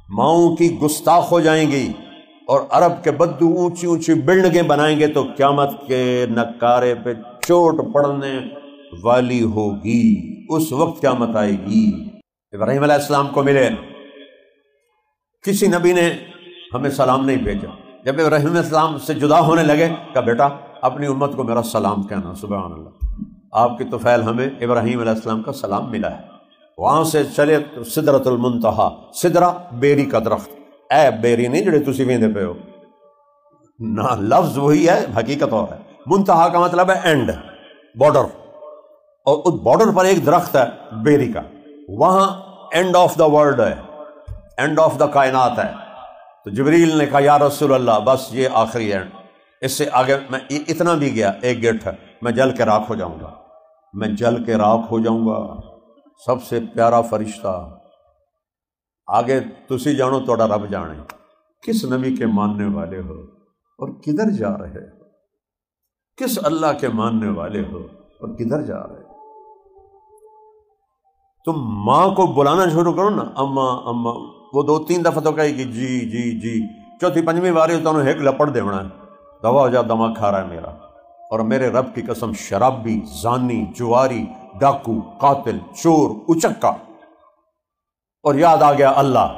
ماؤں کی گستاخ ہو جائیں گی اور عرب کے بدو اونچی اونچی بلڈنگیں بنائیں گے تو قیامت کے نکارے پہ چوٹ پڑنے والی ہوگی، اس وقت قیامت آئے گی۔ ابراہیم علیہ السلام کو ملے، کسی نبی نے ہمیں سلام نہیں بھیجا، جب ابراہیم علیہ السلام سے جدا ہونے لگے کہا بیٹا اپنی امت کو میرا سلام کہنا۔ سبحان اللہ، آپ کی طفیل ہمیں ابراہیم علیہ السلام کا سلام ملا ہے۔ وہاں سے چلے سدرۃ المنتہا، سدرہ بیری کا درخت، اے بیری نہیں جڑے تسی ویندے پہ ہو، نہ لفظ وہی ہے حقیقت اور ہے۔ منتہا کا مطلب ہے اینڈ، بارڈر، اور اس بارڈر پر ایک درخت ہے بیری کا، وہاں اینڈ آف دا ورلڈ ہے، اینڈ آف دا کائنات ہے۔ تو جبریل نے کہا یا رسول اللہ بس یہ آخری اینڈ، اس سے آگے میں اتنا بھی گیا ایک گیٹ ہے، میں جل کے راکھ ہو جاؤں گا، میں جل کے راکھ ہو جاؤں گا۔ سب سے پیارا فرشتہ، آگے تسی جانو توڑا رب جانے، کس نبی کے ماننے والے ہو اور کدھر جا رہے ہو، کس اللہ کے ماننے والے ہو اور کدھر جا رہے ہو۔ تم ماں کو بلانا شروع کرو نا، اماں اماں، وہ 2-3 دفعہ تو کہے گی جی جی جی، چوتھی پنجویں باری تو ایک لپڑ دیونا ہے، دوا ہو جا دماغ کھا رہا ہے میرا، اور میرے رب کی قسم شرابی، زانی، جواری، ڈاکو، قاتل، چور، اچکا، اور یاد آ گیا اللہ،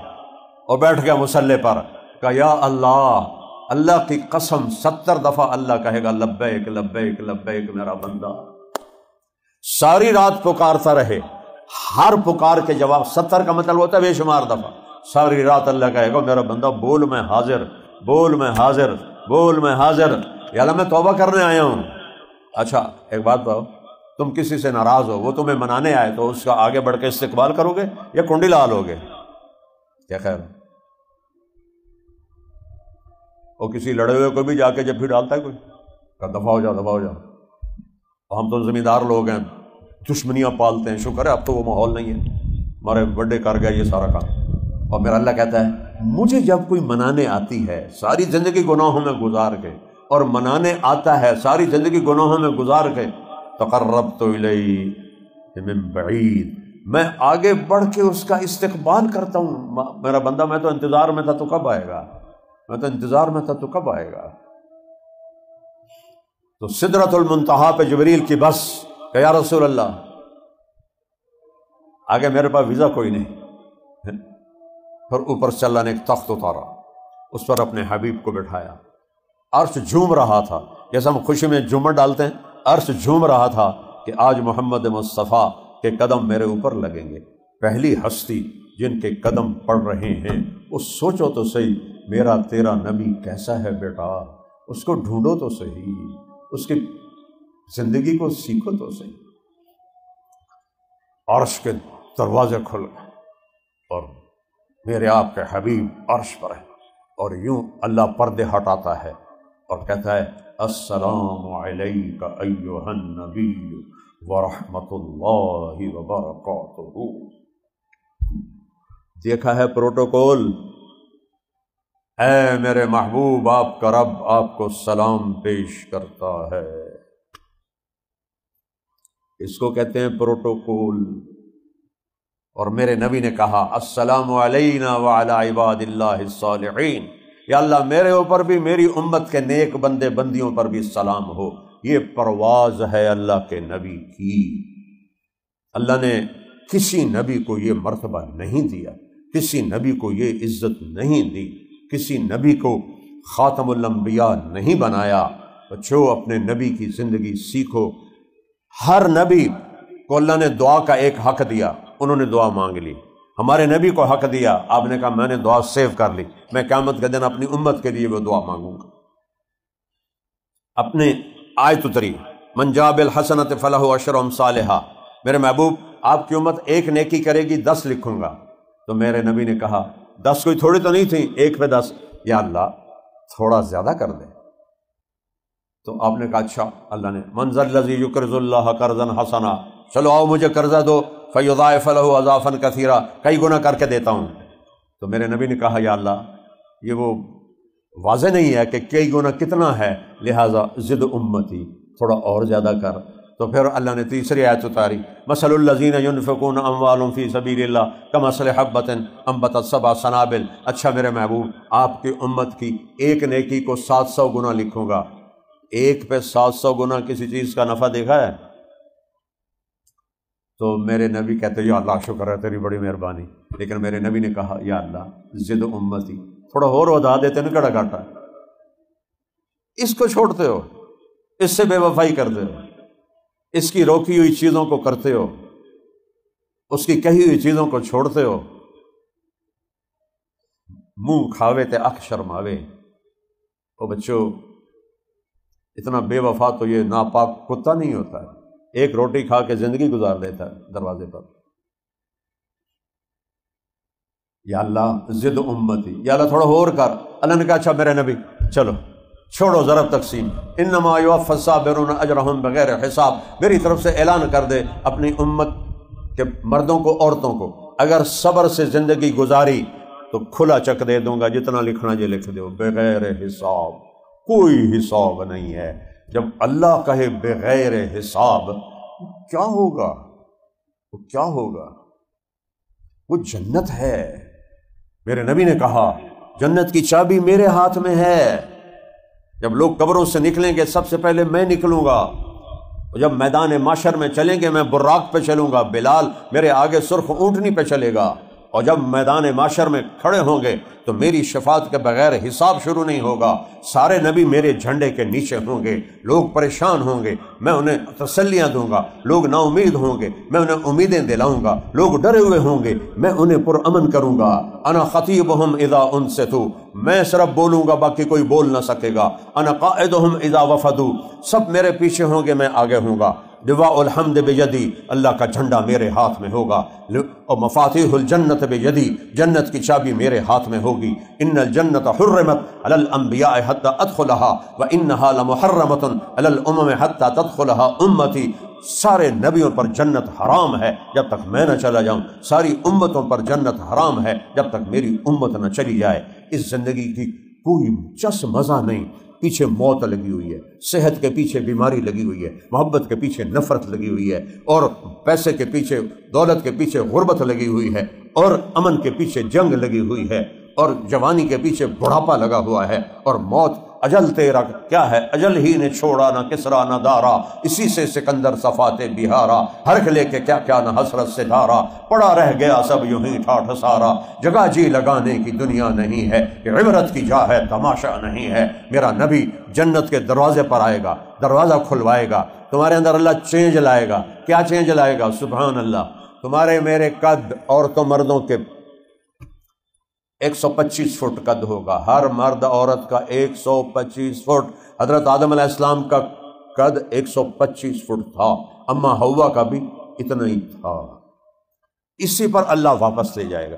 اور بیٹھ گیا مصلی پر، کہا یا اللہ، اللہ کی قسم 70 دفعہ اللہ کہے گا لبیک لبیک لبیک میرا بندہ، ساری رات پکارتا رہے، ہر پکار کے جواب 70 کا مطلب ہوتا ہے بے شمار دفعہ، ساری رات اللہ کہے گا میرا بندہ بول میں حاضر، بول میں حاضر، بول میں حاضر، یا اللہ میں توبہ کرنے آیا ہوں۔ اچھا ایک بات بتاؤ، تم کسی سے ناراض ہو، وہ تمہیں منانے آئے تو اس کا آگے بڑھ کے استقبال کرو گے یا کنڈی لال ہوگے؟ کیا خیر، وہ کسی لڑے ہوئے کو بھی جا کے جب بھی ڈالتا ہے کوئی کہ دفاع ہو جاؤ دفاع ہو جاؤ، ہم تو زمیندار لوگ ہیں، دشمنیاں پالتے ہیں، شکر ہے اب تو وہ ماحول نہیں ہے، ہمارے بڑے کر گئے یہ سارا کام۔ اور میرا اللہ کہتا ہے مجھے جب کوئی منانے آتی ہے ساری زندگی گناہوں میں گزار کے، اور منانے آتا ہے ساری زندگی گناہوں میں گزار کے، تقربت الیہ من بعید، میں آگے بڑھ کے اس کا استقبال کرتا ہوں، میرا بندہ میں تو انتظار میں تھا تو کب آئے گا، میں تو انتظار میں تھا تو کب آئے گا۔ تو سدرۃ المنتہا پہ جبریل کی بس کہ یا رسول اللہ آگے میرے پاس ویزا کوئی نہیں، پھر اوپر سے اللہ نے ایک تخت اتارا، اس پر اپنے حبیب کو بٹھایا، عرش جھوم رہا تھا، جیسے ہم خوشی میں جھومر ڈالتے ہیں، عرش جھوم رہا تھا کہ آج محمد مصطفیٰ کے قدم میرے اوپر لگیں گے۔ پہلی ہستی جن کے قدم پڑ رہے ہیں، وہ سوچو تو صحیح میرا تیرا نبی کیسا ہے بیٹا، اس کو ڈھونڈو تو صحیح، اس کی زندگی کو سیکھو تو صحیح۔ عرش کے دروازے کھل گئے اور میرے آپ کے حبیب عرش پر ہے، اور یوں اللہ پردے ہٹاتا ہے اور کہتا ہے السلام علیک ایھا النبی ورحمۃ اللہ وبرکاتہ۔ دیکھا ہے پروٹوکول، اے میرے محبوب آپ کا رب آپ کو سلام پیش کرتا ہے، اس کو کہتے ہیں پروٹوکول۔ اور میرے نبی نے کہا السلام علینا وعلی عباد اللہ الصالحین، یا اللہ میرے اوپر بھی میری امت کے نیک بندے بندیوں پر بھی سلام ہو۔ یہ پرواز ہے اللہ کے نبی کی، اللہ نے کسی نبی کو یہ مرتبہ نہیں دیا، کسی نبی کو یہ عزت نہیں دی، کسی نبی کو خاتم الانبیاء نہیں بنایا۔ بچو اپنے نبی کی زندگی سیکھو، ہر نبی کو اللہ نے دعا کا ایک حق دیا، انہوں نے دعا مانگ لی، ہمارے نبی کو حق دیا، آپ نے کہا میں نے دعا سیو کر لی، میں قیامت کے دن اپنی امت کے لیے وہ دعا مانگوں گا۔ اپنے آیت اتری من جاء بالحسنۃ فلہ عشر امثالھا، میرے محبوب آپ کی امت ایک نیکی کرے گی 10 لکھوں گا۔ تو میرے نبی نے کہا 10 کوئی تھوڑی تو نہیں تھی، 1 پہ 10، یا اللہ تھوڑا زیادہ کر دے۔ تو آپ نے کہا اچھا، اللہ نے من ذا الذی یقرض اللہ قرضا حسنا، چلو آؤ مجھے قرضہ دو، فیضاعف لہ اضعافا کثیرا، کئی گنا کر کے دیتا ہوں۔ تو میرے نبی نے کہا یا اللہ یہ وہ واضح نہیں ہے کہ کئی گنا کتنا ہے، لہٰذا زد امتی، تھوڑا اور زیادہ کر. تو پھر اللہ نے تیسری آیت اتاری، مثل الذین ینفقون اموالهم فی سبیل اللہ کمثل حبۃ انبتت سبع سنابل. اچھا میرے محبوب، آپ کی امت کی ایک نیکی کو 700 گنا لکھوں گا. ایک پہ 700 گنا کسی چیز کا نفع دیکھا ہے؟ تو میرے نبی کہتے یا اللہ شکر ہے تیری بڑی مہربانی. لیکن میرے نبی نے کہا یا اللہ زد امتی، تھوڑا اور ودا دیتے نا، کڑا گھاٹا. اس کو چھوڑتے ہو، اس سے بے وفائی کرتے ہو، اس کی روکی ہوئی چیزوں کو کرتے ہو، اس کی کہی ہوئی چیزوں کو چھوڑتے ہو. منہ کھاوے تے اکھ شرماوے. او بچوں، اتنا بے وفا تو یہ ناپاک کتا نہیں ہوتا ہے. ایک روٹی کھا کے زندگی گزار لیتا ہے دروازے پر. یا اللہ زد امتی، یا اللہ تھوڑا اور کر. اللہ نے کہا اچھا میرے نبی چلو چھوڑو ضرب تقسیم، انما یوفی الصابرون اجرہم بغیر حساب. میری طرف سے اعلان کر دے اپنی امت کے مردوں کو عورتوں کو، اگر صبر سے زندگی گزاری تو کھلا چک دے دوں گا، جتنا لکھنا یہ لکھ دو بغیر حساب. کوئی حساب نہیں ہے. جب اللہ کہے بغیر حساب، کیا ہوگا؟ وہ کیا ہوگا؟ وہ جنت ہے. میرے نبی نے کہا جنت کی چابی میرے ہاتھ میں ہے. جب لوگ قبروں سے نکلیں گے سب سے پہلے میں نکلوں گا. جب میدان معاشر میں چلیں گے میں براق پہ چلوں گا، بلال میرے آگے سرخ اونٹنی پہ چلے گا. اور جب میدان معاشر میں کھڑے ہوں گے تو میری شفاعت کے بغیر حساب شروع نہیں ہوگا. سارے نبی میرے جھنڈے کے نیچے ہوں گے. لوگ پریشان ہوں گے، میں انہیں تسلیاں دوں گا. لوگ نا امید ہوں گے، میں انہیں امیدیں دلاؤں گا. لوگ ڈرے ہوئے ہوں گے، میں انہیں پرامن کروں گا. انا خطیبہم اذا انصتوا، میں صرف بولوں گا باقی کوئی بول نہ سکے گا. انا قائدہم اذا وفدوا، سب میرے پیچھے ہوں گے، میں آگے ہوں گا. لواء الحمد بیدی، اللہ کا جھنڈا میرے ہاتھ میں ہوگا. اور مفاتیح الجنت بیدی، جنت کی چابی میرے ہاتھ میں ہوگی. ان الجنت حرمت علی الانبیاء حتی ادخلها وانها لمحرمۃ علی الامم حتی تدخلها امتی. سارے نبیوں پر جنت حرام ہے جب تک میں نہ چلا جاؤں. ساری امتوں پر جنت حرام ہے جب تک میری امت نہ چلی جائے. اس زندگی کی کوئی چس مزہ نہیں. پیچھے موت لگی ہوئی ہے، صحت کے پیچھے بیماری لگی ہوئی ہے، محبت کے پیچھے نفرت لگی ہوئی ہے، اور پیسے کے پیچھے، دولت کے پیچھے غربت لگی ہوئی ہے، اور امن کے پیچھے جنگ لگی ہوئی ہے، اور جوانی کے پیچھے بڑھاپا لگا ہوا ہے. اور موت اجل تیرا کیا ہے، اجل ہی نے چھوڑا نہ کسرا نہ دارا، اسی سے سکندر صفات بہارا، ہرک لے کے کیا کیا نہ حسرت سے دھارا، پڑا رہ گیا سب یوں ہی ٹھاٹھ سارا. جگہ جی لگانے کی دنیا نہیں ہے، یہ عبرت کی جا ہے تماشا نہیں ہے. میرا نبی جنت کے دروازے پر آئے گا، دروازہ کھلوائے گا. تمہارے اندر اللہ چینج لائے گا. کیا چینج لائے گا؟ سبحان اللہ. تمہارے میرے قد عورتوں مردوں کے 125 فٹ قد ہوگا. ہر مرد عورت کا 125 فٹ. حضرت آدم علیہ السلام کا قد 125 فٹ تھا، اما حوا کا بھی اتنا ہی تھا. اسی پر اللہ واپس لے جائے گا.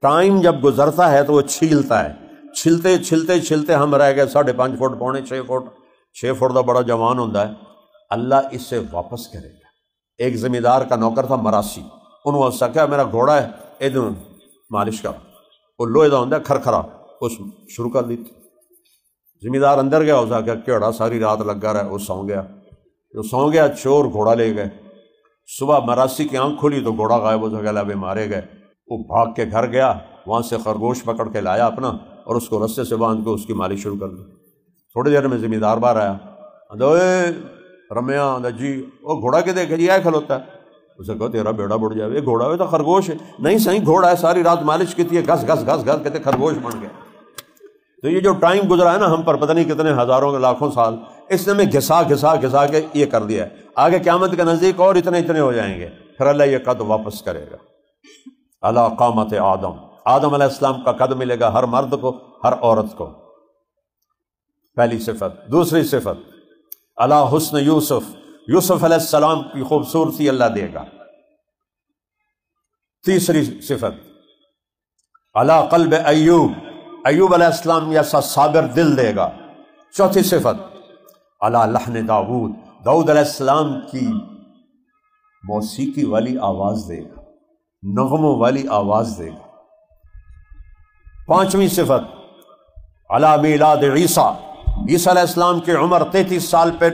ٹائم جب گزرتا ہے تو وہ چھیلتا ہے. چھلتے چھلتے چھلتے ہم رہ گئے 5.5 فٹ، پونے 6 فٹ. 6 فٹ کا بڑا جوان ہوتا ہے. اللہ اس سے واپس کرے گا. ایک زمیندار کا نوکر تھا مراسی. انہوں نے کہا میرا گھوڑا ہے ادھر مالش کا، وہ لوہے کا ہوتا ہے کھرکھرا، اس شروع کر دی. زمیندار اندر گیا، اس کا کیڑا ساری رات لگا رہا. وہ سو گیا. جو سو گیا چور گھوڑا لے گئے. صبح مراسی کی آنکھ کھلی تو گھوڑا غائب ہو گیا. لابے مارے گئے. وہ بھاگ کے گھر گیا، وہاں سے خرگوش پکڑ کے لایا اپنا، اور اس کو رسے سے باندھ کے اس کی مالش شروع کر دی. تھوڑی دیر میں زمیندار باہر آیا. رمیا جی وہ گھوڑا کے دیکھے جی آئے کھلوتا ہے. اسے کہو تیرا بیڑا بڑھ جائے. یہ گھوڑا ہے تو خرگوش ہے. نہیں صحیح گھوڑا ہے، ساری رات مالش کی تھی، گھس گھس گھس گھس کہتے خرگوش بن گیا. تو یہ جو ٹائم گزرا ہے نا ہم پر پتہ نہیں کتنے ہزاروں لاکھوں سال، اس نے میں گھسا گھسا گھسا کے یہ کر دیا ہے. آگے قیامت کے نزدیک اور اتنے اتنے ہو جائیں گے. پھر اللہ یہ قد واپس کرے گا. اللہ قامت آدم، آدم علیہ السلام کا قد ملے گا ہر مرد کو، ہر عورت کو. پہلی صفت. دوسری صفت اللہ حسن یوسف، یوسف علیہ السلام کی خوبصورتی اللہ دے گا. تیسری صفت اللہ قلب ایوب، ایوب علیہ السلام جیسا صابر دل دے گا. چوتھی صفت اللہ لحن داؤد، داؤد علیہ السلام کی موسیقی والی آواز دے گا، نغموں والی آواز دے گا. پانچویں صفت اللہ میلاد عیسیٰ، عیسیٰ علیہ السلام کی عمر 33 سال پہ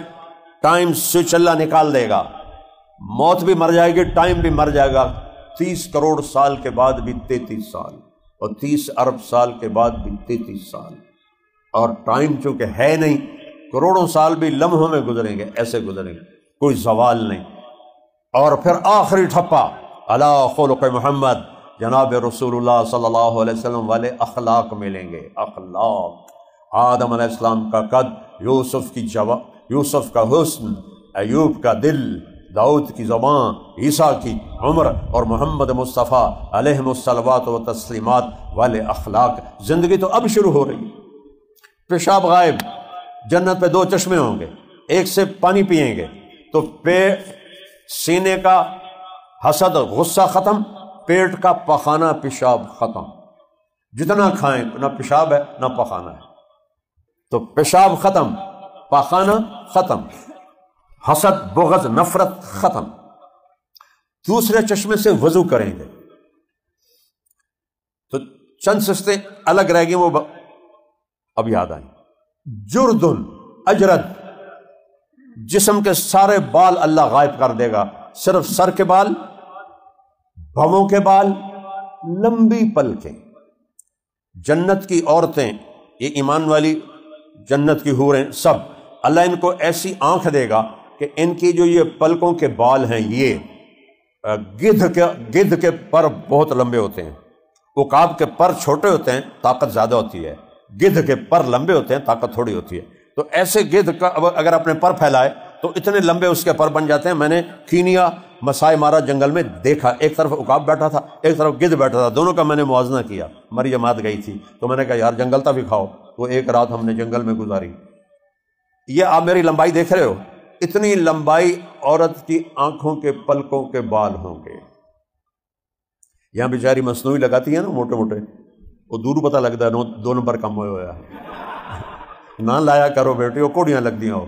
ٹائم سوئچ اللہ نکال دے گا، موت بھی مر جائے گی، ٹائم بھی مر جائے گا۔ 30 کروڑ سال کے بعد بھی 33 سال، اور 30 ارب سال کے بعد بھی 33 سال، اور ٹائم چونکہ ہے نہیں، کروڑوں سال بھی لمحوں میں گزریں گے، ایسے گزریں گے، کوئی زوال نہیں۔ اور پھر آخری ٹھپا، علی خلق محمد، جناب رسول اللہ صلی اللہ علیہ وسلم والے اخلاق ملیں گے۔ اخلاق، آدم علیہ السلام کا قد، یوسف کا حسن، ایوب کا دل، داؤد کی زبان، عیسیٰ کی عمر، اور محمد مصطفیٰ علیہ الصلوات و تسلیمات والے اخلاق۔ زندگی تو اب شروع ہو رہی ہے۔ پیشاب غائب، جنت پہ 2 چشمے ہوں گے، ایک سے پانی پیئیں گے تو سینے کا حسد غصہ ختم، پیٹ کا پخانہ پیشاب ختم۔ جتنا کھائیں نہ پیشاب ہے نہ پخانہ ہے، تو پیشاب ختم، پخانہ ختم، حسد بغض نفرت ختم۔ دوسرے چشمے سے وضو کریں گے تو چند سستیں الگ رہ گی، وہ اب یاد آئیں۔ جردن، اجرد، جسم کے سارے بال اللہ غائب کر دے گا، صرف سر کے بال، بھووں کے بال، لمبی پلکیں۔ جنت کی عورتیں، یہ ایمان والی جنت کی حوریں، سب اللہ ان کو ایسی آنکھ دے گا کہ ان کی جو یہ پلکوں کے بال ہیں، یہ گدھ کے پر بہت لمبے ہوتے ہیں، عقاب کے پر چھوٹے ہوتے ہیں، طاقت زیادہ ہوتی ہے، گدھ کے پر لمبے ہوتے ہیں، طاقت تھوڑی ہوتی ہے۔ تو ایسے گدھ کا اگر اپنے پر پھیلائے تو اتنے لمبے اس کے پر بن جاتے ہیں۔ میں نے کینیا مسائے مارا جنگل میں دیکھا، ایک طرف عقاب بیٹھا تھا، ایک طرف گدھ بیٹھا تھا، دونوں کا میں نے موازنہ کیا۔ ہماری جماعت گئی تھی تو میں نے کہا یار جنگل تک بھی کھاؤ، تو ایک رات ہم نے جنگل میں گزاری۔ یہ آپ میری لمبائی دیکھ رہے ہو، اتنی لمبائی عورت کی آنکھوں کے پلکوں کے بال ہوں گے۔ یہاں بیچاری مصنوعی لگاتی ہے نا موٹے موٹے، وہ دور پتہ لگتا ہے 2 نمبر کم ہوا نہ لایا کرو بیٹی، وہ کوڑیاں لگ دیا ہو،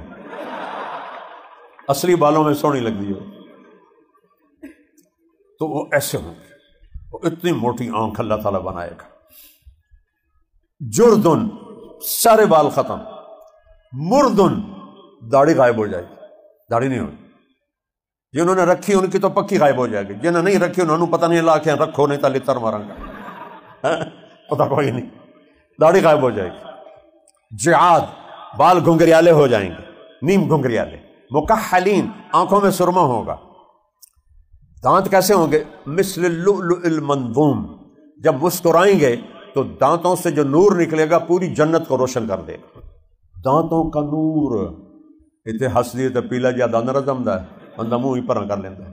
اصلی بالوں میں سونی لگ دی ہو۔ تو وہ ایسے ہوں گے، وہ اتنی موٹی آنکھ اللہ تعالیٰ بنائے گا۔ جردن، سارے بال ختم۔ مردن، داڑھی غائب ہو جائے گی، داڑھی نہیں ہوگی۔ جنہوں نے رکھی ان کی تو پکی غائب ہو جائے گی، جنہوں نے نہیں رکھی انہوں نے پتہ نہیں لا کے رکھو نہیں تو لتر ماروں گا، پتہ کوئی نہیں، داڑھی غائب ہو جائے گی۔ جعاد، بال گھنگریالے ہو جائیں گے، نیم گھنگریالے۔ مکحلین، آنکھوں میں سرما ہوگا۔ دانت کیسے ہوں گے؟ مثل اللؤلؤ المنضوم، جب مسکرائیں گے تو دانتوں سے جو نور نکلے گا پوری جنت کو روشن کر دے گا۔ دانتوں کا نور، اتنے ہس دیے تو پیلا جا دند رزم دا ہے، بندہ منہ ہی پرا کر لیتا ہے۔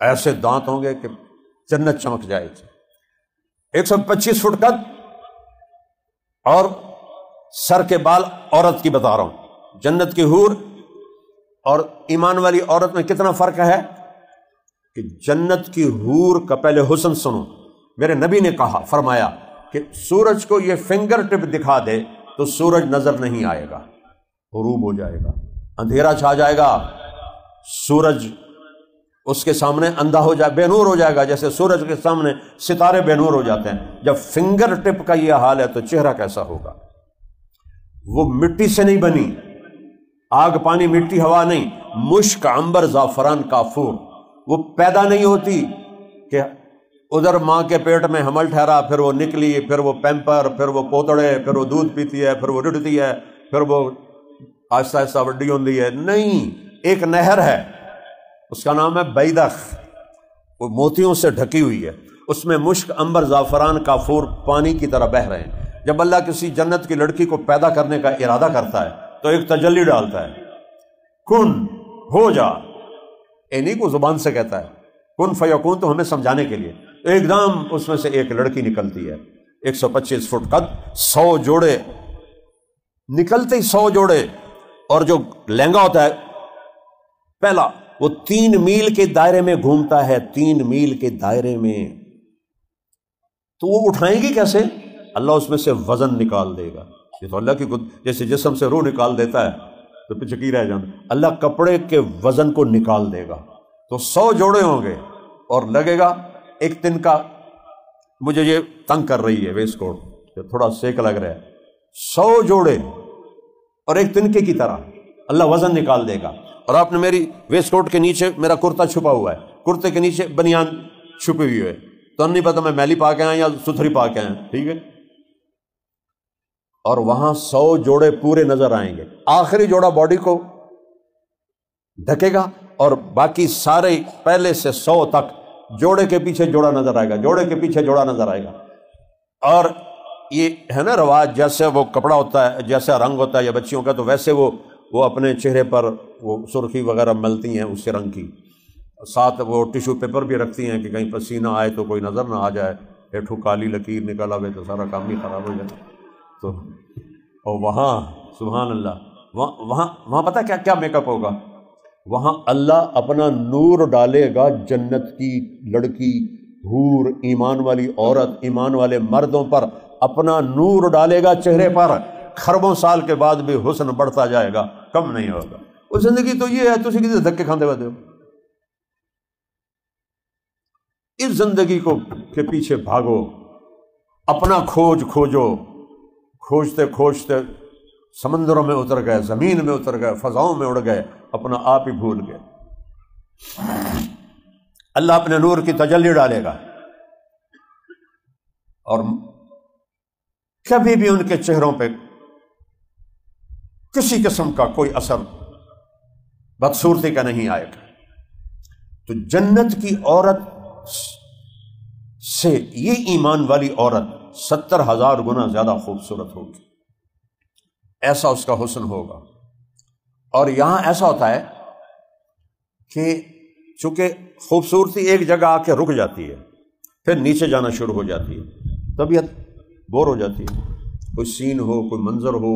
ایسے دانت ہوں گے کہ جنت چمک جائے گی۔ 125 فٹ قد اور سر کے بال عورت کی بتا رہا ہوں۔ جنت کی حور اور ایمان والی عورت میں کتنا فرق ہے کہ جنت کی حور کا پہلے حسن سنو۔ میرے نبی نے کہا، فرمایا کہ سورج کو یہ فنگر ٹپ دکھا دے تو سورج نظر نہیں آئے گا، غروب ہو جائے گا، اندھیرا چھا جائے گا، سورج اس کے سامنے اندھا ہو جائے، بے نور ہو جائے گا، جیسے سورج کے سامنے ستارے بے نور ہو جاتے ہیں۔ جب فنگر ٹپ کا یہ حال ہے تو چہرہ کیسا ہوگا؟ وہ مٹی سے نہیں بنی، آگ پانی مٹی ہوا نہیں، مشک عنبر زعفران کافور۔ وہ پیدا نہیں ہوتی کہ ادھر ماں کے پیٹ میں حمل ٹھہرا، پھر وہ نکلی، پھر وہ پیمپر، پھر وہ پوتڑے، پھر وہ دودھ پیتی ہے، پھر وہ رڑتی ہے، پھر وہ آہستہ آہستہ وڈی ہوتی ہے۔ نہیں، ایک نہر ہے، اس کا نام ہے بیدخ، وہ موتیوں سے ڈھکی ہوئی ہے، اس میں مشک عنبر زعفران کافور پانی کی طرح بہہ رہے ہیں۔ جب اللہ کسی جنت کی لڑکی کو پیدا کرنے کا ارادہ کرتا ہے تو ایک تجلی ڈالتا ہے، کن ہو جا، نہیں کو زبان سے کہتا ہے کن فیکون، تو ہمیں سمجھانے کے لیے ایک دم اس میں سے ایک لڑکی نکلتی ہے۔ 125 فٹ قد، 100 جوڑے نکلتے ہی 100 جوڑے، اور جو لہنگا ہوتا ہے پہلا وہ 3 میل کے دائرے میں گھومتا ہے، 3 میل کے دائرے میں۔ تو وہ اٹھائیں گی کیسے؟ اللہ اس میں سے وزن نکال دے گا۔ یہ تو اللہ کی جیسے جسم سے روح نکال دیتا ہے تو پیچھے کی رہ جاتا، اللہ کپڑے کے وزن کو نکال دے گا۔ تو 100 جوڑے ہوں گے اور لگے گا ایک دن کا، مجھے یہ تنگ کر رہی ہے ویسٹ کوٹ، تھوڑا سیک لگ رہا ہے، 100 جوڑے اور ایک تنکے کی طرح اللہ وزن نکال دے گا، اور آپ نے میری ویسٹ کوٹ کے نیچے میرا کرتا چھپا ہوا ہے، کرتے کے نیچے بنیان چھپی ہوئی ہے، تو نہیں پتہ میں میلی پا کے آیا یا ستھری پا کے آیا، ٹھیک ہے؟ اور وہاں 100 جوڑے پورے نظر آئیں گے، آخری جوڑا باڈی کو ڈھکے گا اور باقی سارے پہلے سے 100 تک جوڑے کے پیچھے جوڑا نظر آئے گا، جوڑے کے پیچھے جوڑا نظر آئے گا۔ اور یہ ہے نا رواج، جیسے وہ کپڑا ہوتا ہے، جیسا رنگ ہوتا ہے یا بچیوں کا، تو ویسے وہ اپنے چہرے پر وہ سرخی وغیرہ ملتی ہیں اس سے رنگ کی، ساتھ وہ ٹیشو پیپر بھی رکھتی ہیں کہ کہیں پسینہ آئے تو کوئی نظر نہ آ جائے، ہیٹھو کالی لکیر نکل آئے تو سارا کام ہی خراب ہو جائے۔ تو اور وہاں سبحان اللہ، وہاں پتہ کیا میک اپ ہوگا؟ وہاں اللہ اپنا نور ڈالے گا، جنت کی لڑکی، حور، ایمان والی عورت، ایمان والے مردوں پر اپنا نور ڈالے گا چہرے پر، خربوں سال کے بعد بھی حسن بڑھتا جائے گا، کم نہیں ہوگا۔ وہ زندگی تو یہ ہے، تسی کسی دھکے کھاندے ہوتے ہو؟ اس زندگی کے پیچھے بھاگو، اپنا کھوجو، کھوجتے کھوجتے سمندروں میں اتر گئے، زمین میں اتر گئے، فضاؤں میں اڑ گئے، اپنا آپ ہی بھول گئے۔ اللہ اپنے نور کی تجلی ڈالے گا اور کبھی بھی ان کے چہروں پہ کسی قسم کا کوئی اثر بدصورتی کا نہیں آئے گا۔ تو جنت کی عورت سے یہ ایمان والی عورت 70,000 گنا زیادہ خوبصورت ہوگی، ایسا اس کا حسن ہوگا۔ اور یہاں ایسا ہوتا ہے کہ چونکہ خوبصورتی ایک جگہ آ کے رک جاتی ہے، پھر نیچے جانا شروع ہو جاتی ہے، طبیعت بور ہو جاتی ہے، کوئی سین ہو، کوئی منظر ہو،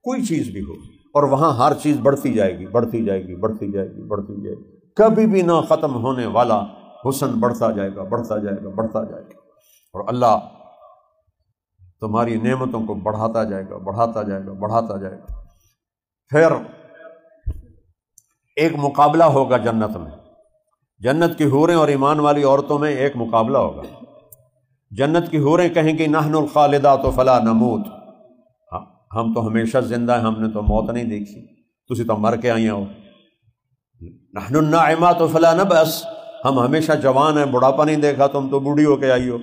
کوئی چیز بھی ہو، اور وہاں ہر چیز بڑھتی جائے گی، بڑھتی جائے گی، بڑھتی جائے گی، بڑھتی جائے گی، کبھی بھی نہ ختم ہونے والا حسن بڑھتا جائے گا، بڑھتا جائے گا، بڑھتا جائے گا۔ اور اللہ تمہاری نعمتوں کو بڑھاتا جائے گا، بڑھاتا جائے گا، بڑھاتا جائے گا۔ پھر ایک مقابلہ ہوگا جنت میں، جنت کی حوریں اور ایمان والی عورتوں میں ایک مقابلہ ہوگا۔ جنت کی حوریں کہیں گی نحن الخالدات فلا نموت، ہم تو ہمیشہ زندہ ہیں، ہم نے تو موت نہیں دیکھی، تسی تو مر کے آئی ہو۔ نحن الناعمات فلا نبأس، ہم ہمیشہ جوان ہیں، بڑھاپا نہیں دیکھا، تم تو بوڑھی ہو کے آئی ہو۔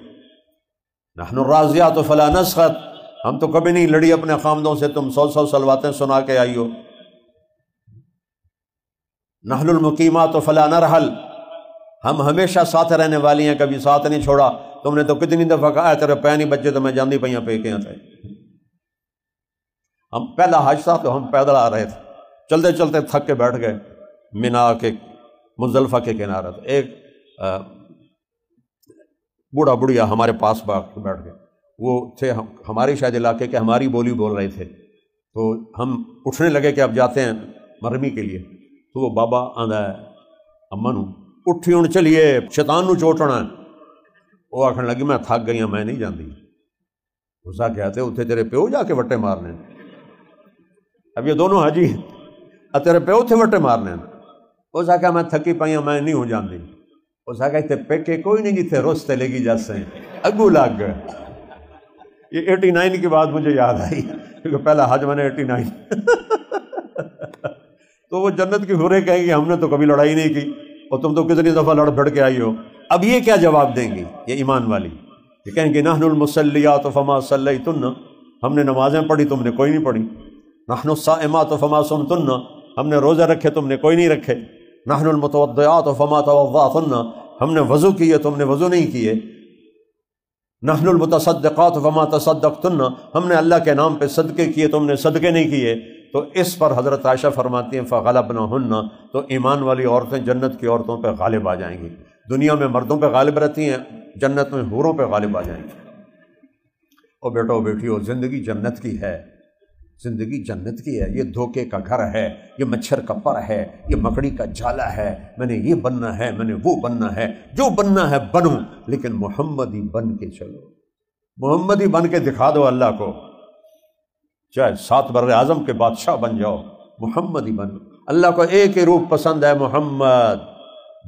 نحن الراضیات فلا نسخط، ہم تو کبھی نہیں لڑی اپنے خامدوں سے، تم 100 سلواتیں سنا کے آئی ہو۔ نحن المقیمات فلا نرحل، ہم ہمیشہ ساتھ رہنے والی ہیں، کبھی ساتھ نہیں چھوڑا، تم نے تو کتنی دفعہ کہا تیرے پیر نہیں بچے تو میں جاندی پئیاں پہ کے تھے۔ ہم پہلا حج تھا تو ہم پیدل آ رہے تھے، چلتے چلتے تھک کے بیٹھ گئے مینا کے مزدلفہ کے کنارے، ایک بوڑھا بڑھیا ہمارے پاس بیٹھ گئے، وہ تھے ہمارے شاید علاقے کے، ہماری بولی بول رہے تھے، تو ہم اٹھنے لگے کہ اب جاتے ہیں مرمی کے لیے، تو وہ بابا آندا ہے اما نو اٹھی ہوں چلیے شیطان نو چوٹنا ہے، وہ آخر لگی میں تھک گئی ہوں میں نہیں جاندی۔ اسا کہتے اتنے تیرے پیو جا کے وٹے مارنے، اب یہ دونوں حاجی تیرے پیو اتنے وٹے مارنے، اس آخیا میں تھکی پئی ہوں میں نہیں ہوں جاندی، اس آخیا اتنے پیکے کوئی نہیں جتنے روستے لگی جیسے اگو لگ گئے۔ یہ 89 کی بات مجھے یاد آئی کیونکہ پہلا حج میں نے 89 تو وہ جنت کی حوریں کہیں گی ہم نے تو کبھی لڑائی نہیں کی اور تم تو کتنی دفعہ لڑ بھڑ کے آئی ہو۔ اب یہ کیا جواب دیں گی یہ ایمان والی؟ یہ کہیں گے نحن المصلیات فما صلیتن، ہم نے نمازیں پڑھی تم نے کوئی نہیں پڑھی۔ نحن الصائمات فما صمتن، ہم نے روزے رکھے تم نے کوئی نہیں رکھے۔ نحن المتوضئات فما توضأتن، ہم نے وضو کیے تم نے وضو نہیں کیے۔ نحن المتصدقات فما تصدقتن، ہم نے اللہ کے نام پہ صدقے کیے تم نے صدقے نہیں کیے۔ تو اس پر حضرت عائشہ فرماتی ہیں فغلبنہن، تو ایمان والی عورتیں جنت کی عورتوں پہ غالب آ جائیں گی۔ دنیا میں مردوں پہ غالب رہتی ہیں، جنت میں حوروں پہ غالب آ جائیں گی۔ اور بیٹو بیٹیو، زندگی جنت کی ہے، زندگی جنت کی ہے۔ یہ دھوکے کا گھر ہے، یہ مچھر کا پر ہے، یہ مکڑی کا جالا ہے۔ میں نے یہ بننا ہے، میں نے وہ بننا ہے، جو بننا ہے بنو، لیکن محمدی بن کے چلو، محمدی بن کے دکھا دو اللہ کو۔ چاہے 7 بر اعظم کے بادشاہ بن جاؤ، محمدی بن۔ اللہ کو ایک ہی روپ پسند ہے، محمد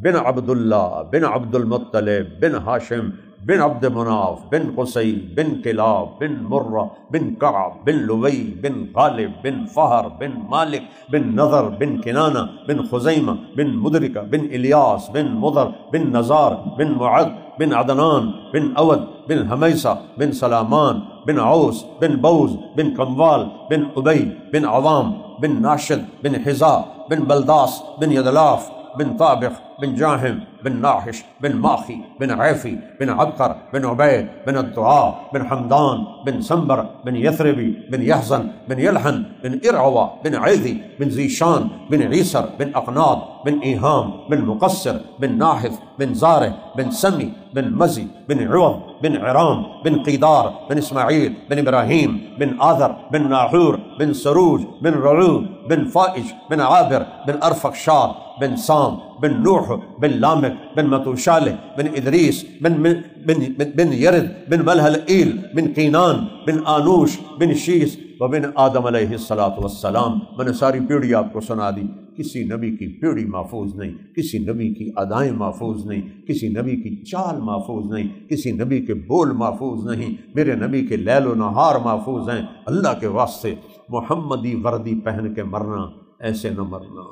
بن عبداللہ بن عبد المطلب بن ہاشم بن عبد مناف بن قصی بن کلاب بن مرہ بن کعب بن لوی بن غالب بن فہر بن مالک بن نضر بن کنانہ بن خزیمہ بن مدرکہ بن الیاس بن مضر بن نزار بن معد بن عدنان بن اود بن حمیسہ بن سلامان بن عوس بن بوز بن قموال بن ابی بن عوام بن ناشد بن حذاء بن بلداس بن یدلاف بن طابخ بن جاہم بن ناحش بن ماخی بن عیفی بن عبقر بن عبید بن الدعاء بن حمدان بن سنبر بن یثربی بن یحزن بن یلحن بن ارعوہ بن عیذی بن ذیشان بن عیسر بن اقناط بن ایہام بن مقصر بن ناحث بن زارع بن سمی بن مزی بن عوض بن عرام بن قیدار بن اسماعیل بن ابراہیم بن آذر بن ناحور بن سروج بن رعود بن فائج بن عابر بن ارفخشاد بن سام بن نوح بن لامک بن متوشالح بن ادریس بن یرد بن ملہلئیل بن قینان بن آنوش بن شیس وبن آدم علیہ السلام. میں نے ساری پیڑھی آپ کو سنا دی. کسی نبی کی پیڑھی محفوظ نہیں، کسی نبی کی ادائیں محفوظ نہیں، کسی نبی کی چال محفوظ نہیں، کسی نبی کے بول محفوظ نہیں. میرے نبی کے لیل و نہار محفوظ ہیں. اللہ کے واسطے محمدی وردی پہن کے مرنا، ایسے نہ مرنا.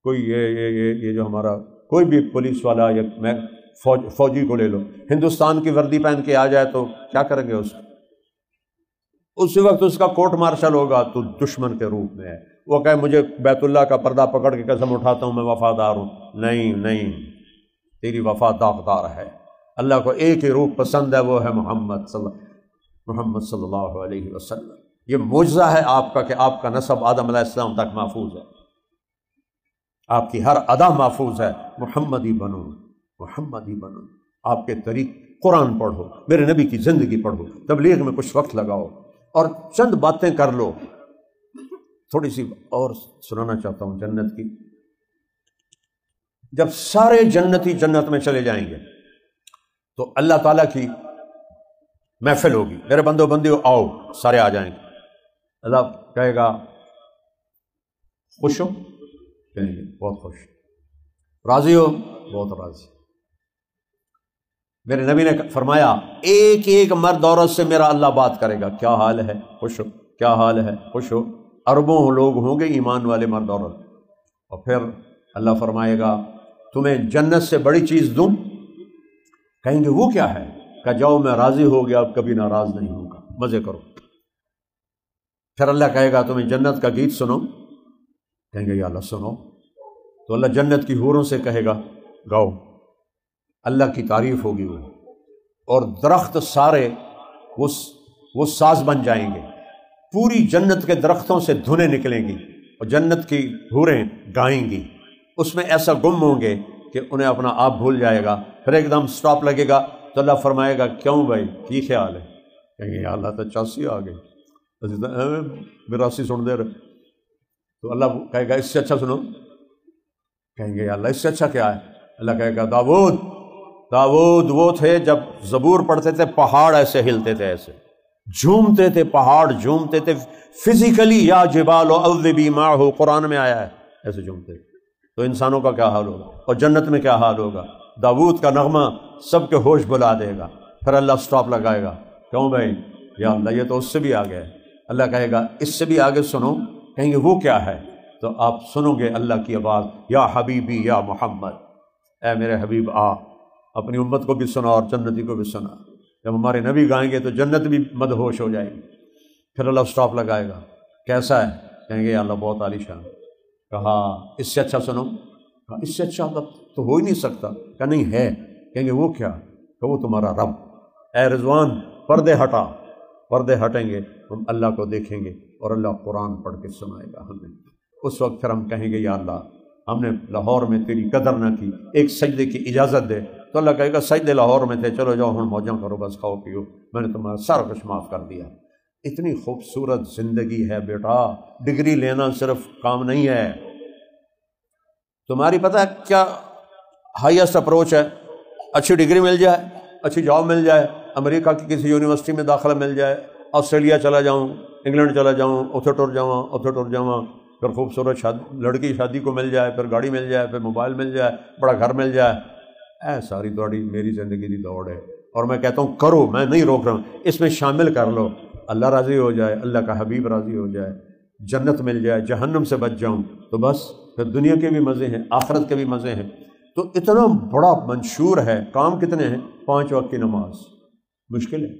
کوئی یہ جو ہمارا کوئی بھی پولیس والا یا میں فوجی کو لے لو، ہندوستان کی وردی پہن کے آ جائے تو کیا کریں گے اس وقت اس کا کورٹ مارشل ہوگا تو دشمن کے روپ میں ہے. وہ کہے مجھے بیت اللہ کا پردہ پکڑ کے قسم اٹھاتا ہوں میں وفادار ہوں. نہیں، تیری وفا داغدار ہے. اللہ کو ایک ہی روح پسند ہے، وہ ہے محمد صلی اللہ علیہ وسلم. یہ معجزہ ہے آپ کا کہ آپ کا نسب آدم علیہ السلام تک محفوظ ہے، آپ کی ہر ادا محفوظ ہے. محمدی بنو، محمدی بنو. آپ کے طریق قرآن پڑھو، میرے نبی کی زندگی پڑھو، تبلیغ میں کچھ وقت لگاؤ اور چند باتیں کر لو. تھوڑی سی اور سنانا چاہتا ہوں جنت کی. جب سارے جنتی جنت میں چلے جائیں گے تو اللہ تعالیٰ کی محفل ہوگی، میرے بندو بندیو آؤ، سارے آ جائیں گے. اللہ کہے گا خوش ہو؟ کہیں گے بہت خوش. راضی ہو؟ بہت راضی. میرے نبی نے فرمایا ایک ایک مرد عورت سے میرا اللہ بات کرے گا، کیا حال ہے؟ خوش ہو؟ کیا حال ہے؟ خوش ہو؟ اربوں لوگ ہوں گے ایمان والے مرد عورت. اور پھر اللہ فرمائے گا تمہیں جنت سے بڑی چیز دوں؟ کہیں گے وہ کیا ہے؟ کہ جاؤ میں راضی ہو گیا، اب کبھی ناراض نہیں ہوں گا، مزے کرو. پھر اللہ کہے گا تمہیں جنت کا گیت سنو؟ کہیں گے یا اللہ سنو. تو اللہ جنت کی حوروں سے کہے گا گاؤ. اللہ کی تعریف ہوگی وہ، اور درخت سارے وہ ساز بن جائیں گے. پوری جنت کے درختوں سے دھنیں نکلیں گی اور جنت کی حوریں گائیں گی. اس میں ایسا گم ہوں گے کہ انہیں اپنا آپ بھول جائے گا. پھر ایک دم سٹاپ لگے گا تو اللہ فرمائے گا کیوں بھائی کی خیال ہے؟ کہیں گے یا اللہ تو 84 آ گئی، 82 سن دے رہے. تو اللہ کہے گا اس سے اچھا سنو. کہیں گے یا اللہ اس سے اچھا کیا ہے؟ اللہ کہے گا داؤد وہ تھے جب زبور پڑھتے تھے پہاڑ ایسے ہلتے تھے، ایسے جھومتے تھے، پہاڑ جھومتے تھے فزیکلی. یا جبال اوذبی معہ قرآن میں آیا ہے، ایسے جھومتے تھے. تو انسانوں کا کیا حال ہوگا اور جنت میں کیا حال ہوگا؟ داؤد کا نغمہ سب کے ہوش بلا دے گا. پھر اللہ سٹاپ لگائے گا، کیوں بھائی؟ یا اللہ یہ تو اس سے بھی آگے ہے. اللہ کہے گا اس سے بھی آگے سنو. کہیں گے وہ کیا ہے؟ تو آپ سنو گے اللہ کی آواز، یا حبیبی یا محمد، اے میرے حبیب آ. اپنی امت کو بھی سنا اور جنتی کو بھی سنا. جب ہمارے نبی گائیں گے تو جنت بھی مدہوش ہو جائے گی. پھر اللہ سٹاپ لگائے گا، کیسا ہے؟ کہیں گے یا اللہ بہت عالی شان. کہا اس سے اچھا سنو. کہا اس سے اچھا تو ہو ہی نہیں سکتا. کہا نہیں ہے. کہیں گے وہ کیا؟ کہ وہ تمہارا رب. اے رضوان پردے ہٹا. پردے ہٹیں گے ہم اللہ کو دیکھیں گے اور اللہ قرآن پڑھ کے سنائے گا ہمیں. اس وقت پھر ہم کہیں گے یا اللہ ہم نے لاہور میں تیری قدر نہ کی، ایک سجدے کی اجازت دے. تو اللہ کہے گا سجدے لاہور میں تھے، چلو جاؤ ہم موجاں کرو، بس کھاؤ پیو، میں نے تمہارا سارا کچھ معاف کر دیا. اتنی خوبصورت زندگی ہے بیٹا. ڈگری لینا صرف کام نہیں ہے. تمہاری پتہ ہے کیا ہائیسٹ اپروچ ہے؟ اچھی ڈگری مل جائے، اچھی جاب مل جائے، امریکہ کی کسی یونیورسٹی میں داخلہ مل جائے، آسٹریلیا چلا جاؤں، انگلینڈ چلا جاؤں، اتھے ٹر جاؤں، پھر خوبصورت لڑکی شادی کو مل جائے، پھر گاڑی مل جائے، پھر موبائل مل جائے، بڑا گھر مل جائے. ساری تھوڑی میری زندگی کی دوڑ ہے. اور میں کہتا ہوں کرو، میں نہیں روک رہا ہوں، اس میں شامل کر لو، اللہ راضی ہو جائے، اللہ کا حبیب راضی ہو جائے، جنت مل جائے، جہنم سے بچ جاؤں، تو بس پھر دنیا کے بھی مزے ہیں، آخرت کے بھی مزے ہیں۔ تو اتنا بڑا منشور ہے۔ کام کتنے ہیں؟ 5 وقت کی نماز، مشکل ہے